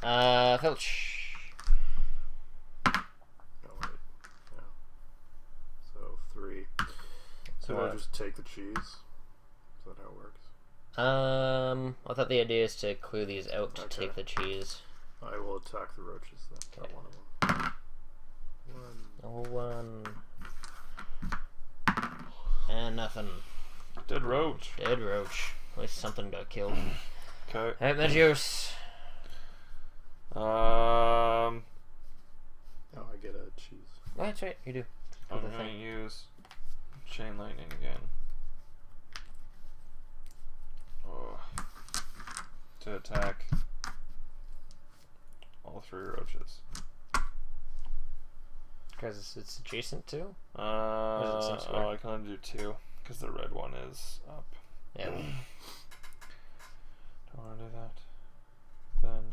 Filch. Oh, wait. Yeah. So 3. So I just take the cheese? Is that how it works? I thought the idea is to clear these out to take the cheese. I will attack the roaches then. Okay. One of them. 1. And nothing. Dead roach. Dead roach. At least something got killed. Okay. Alright, Magios. Oh, I get a cheese. Oh, that's right, you do. I'm the going to thing. use chain lightning again. Oh. To attack all 3 roaches. Because it's adjacent to? I can only do 2 because the red one is up. Yeah. Don't want to do that. Then,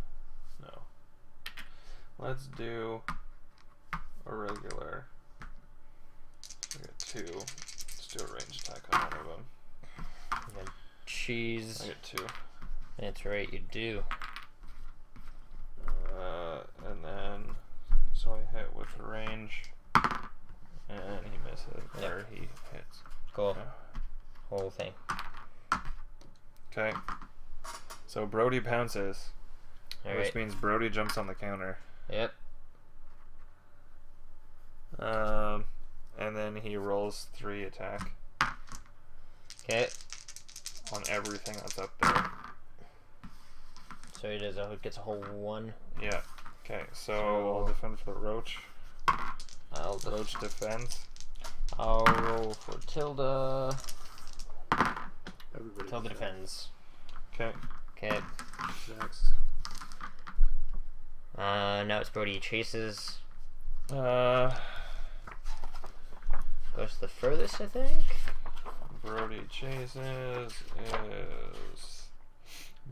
no. Let's do a regular. I got 2. Let's do a range attack on one of them. And then cheese. I get 2. That's right, you do. And then, so I hit with range, and he misses, or he hits. Cool. Whole thing. Okay. So Brody pounces, which Alright. means Brody jumps on the counter. Yep. And then he rolls 3 attack Okay. on everything that's up there. So he gets a whole 1. Yeah. Okay, so So- I'll defend for the roach. Roach defends. I'll roll for Tilda. Everybody. Tilda defends. Okay. Okay. Next. Now it's Brody chases. Uh, Goes to the furthest, I think. Brody chases is...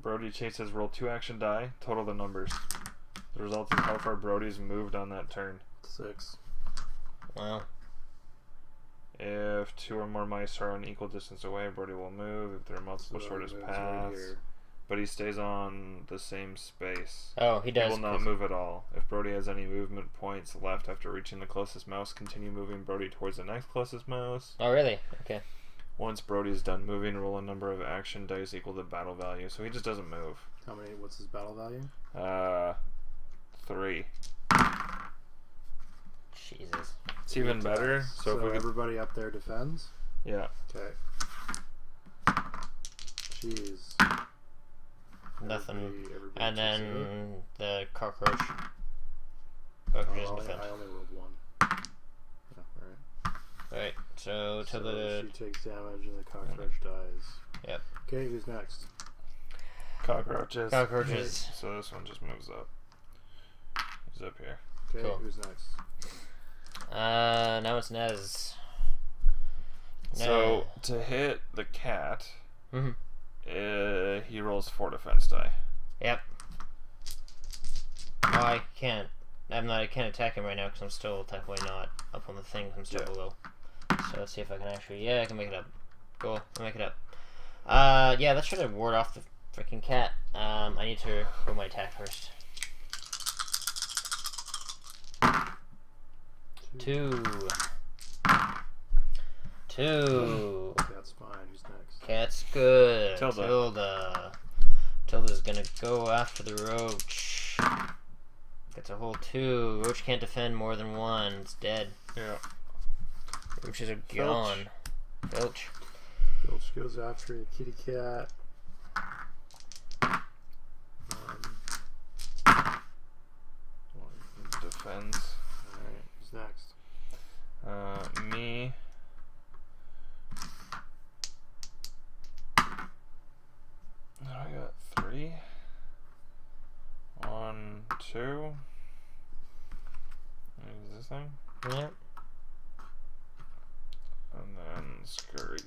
Brody chases, roll 2 action die, total the numbers. The result is how far Brody's moved on that turn. 6. Wow. If 2 or more mice are an equal distance away, Brody will move. If there are multiple So shortest he moves right paths, here. but he stays on the same space. Oh, he He does. will not 'cause- move at all. If Brody has any movement points left after reaching the closest mouse, continue moving Brody towards the next closest mouse. Oh, really? Okay. Once Brody is done moving, roll a number of action dice equal to battle value. So he just doesn't move. How many? What's his battle value? 3. Jesus. It's even better. So if we could, everybody up there defends. yeah. Okay. Jeez. Nothing. Everybody And takes it. then the cockroach. Cockroaches Oh, defend. I only rolled 1. Yeah, alright. Right. So So Tilda. she takes damage and the cockroach dies. Yep. Okay, who's next? Cockroaches. Cockroaches. So this one just moves up. He's up here. Okay, Cool. who's next? Now it's Nez. So to hit the cat, Mhm. he rolls 4 defense die. Yep. Oh, I can't. I can't attack him right now because I'm still technically not up on the thing. I'm still Yeah. below. So let's see if I can actually. Yeah, I can make it up. Cool. I'll make it up. Yeah, let's try to ward off the freaking cat. I need to roll my attack first. 2. 2. That's fine. Who's next? Cat's good. Tilda. Tilda's gonna go after the roach. Gets a whole 2. Roach can't defend more than 1. It's dead. Yeah. Roach is a gone. Filch. Filch goes after the kitty cat. Defends. Alright, who's next? Me. I got 3. 1, 2. Use this thing. Yep. And then scurry.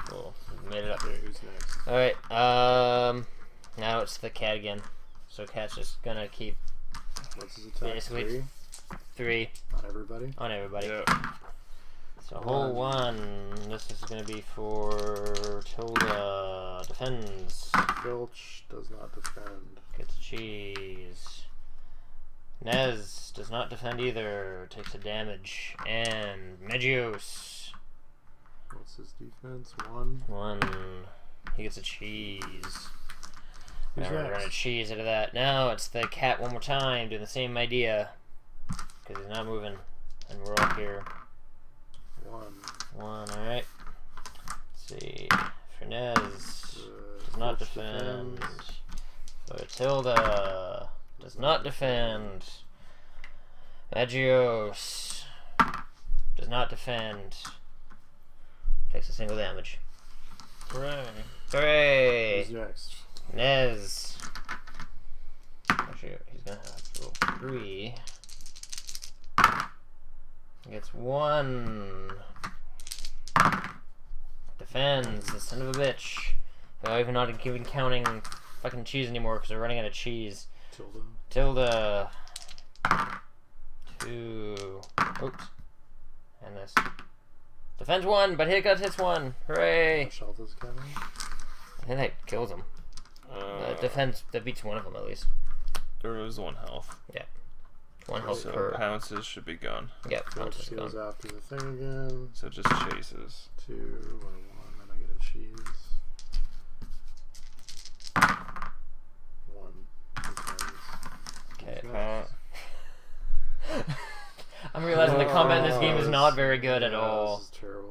Cool. Made it up. Okay, who's next? Alright, now it's the cat again. So cat's just gonna keep What's his attack? Basically- 3 3 on everybody. on everybody. Yeah. So whole 1. This is gonna be for Tilda. Defends. Filch does not defend. Gets cheese. Nez does not defend either. Takes a damage. And Megios. What's his defense? 1. 1. He gets a cheese. Who's Now we're next? gonna cheese into that. Now it's the cat one more time, doing the same idea. Because he's not moving. And we're all here. 1. 1, alright. Let's see. Fernez does not Filch defend. defends. Tilda does not defend. Magios does not defend. Takes a single damage. Hooray. Hooray! Who's next? Nez. Actually, he's gonna have to roll 3. He gets 1. Defends, the son of a bitch. I'm even not even counting fucking cheese anymore because we're running out of cheese. Tilda. Tilda. 2. Oops. And this. Defends 1, but hits 1. Hooray! Shelta's coming. I think that kills him. Defense, that beats one of them at least. There was 1 health. 1 health So per. pounces should be gone. Yep, Filch pounces goes gone. after the thing again. So just chases. 2 and 1, and I get a cheese. 1. Defends. Okay. Who's next? I'm realizing the combat in this game is not very good at all. This is terrible.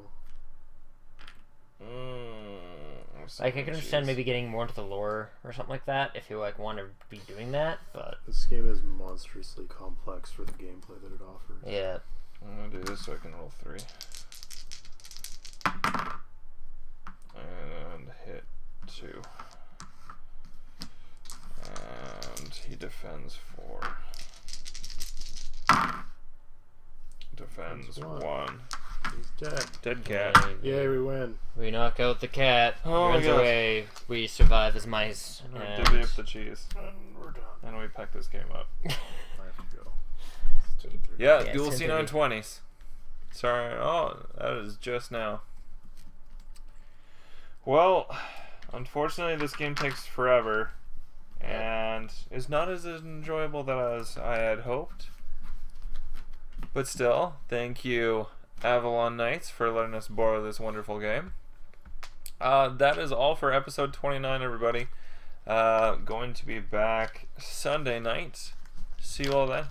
Like, I can understand maybe getting more into the lore or something like that if you like want to be doing that, but This game is monstrously complex for the gameplay that it offers. yeah. I'm gonna do this so I can roll 3. And hit 2. And he defends 4. Defends 1. He's dead. Dead cat. Yay, we win. We knock out the cat. Oh my runs gosh. away. We survive as mice. And we And divvy up the cheese. And we're done. And we pack this game up. I have to go. It's 10:30. Yeah, Yeah, dual it's C920s. Sorry. Oh, that is just now. Well, unfortunately, this game takes forever. And is not as enjoyable as I had hoped. But still, thank you, Avalon Knights, for letting us borrow this wonderful game. That is all for episode 29, everybody. Going to be back Sunday night. See you all then.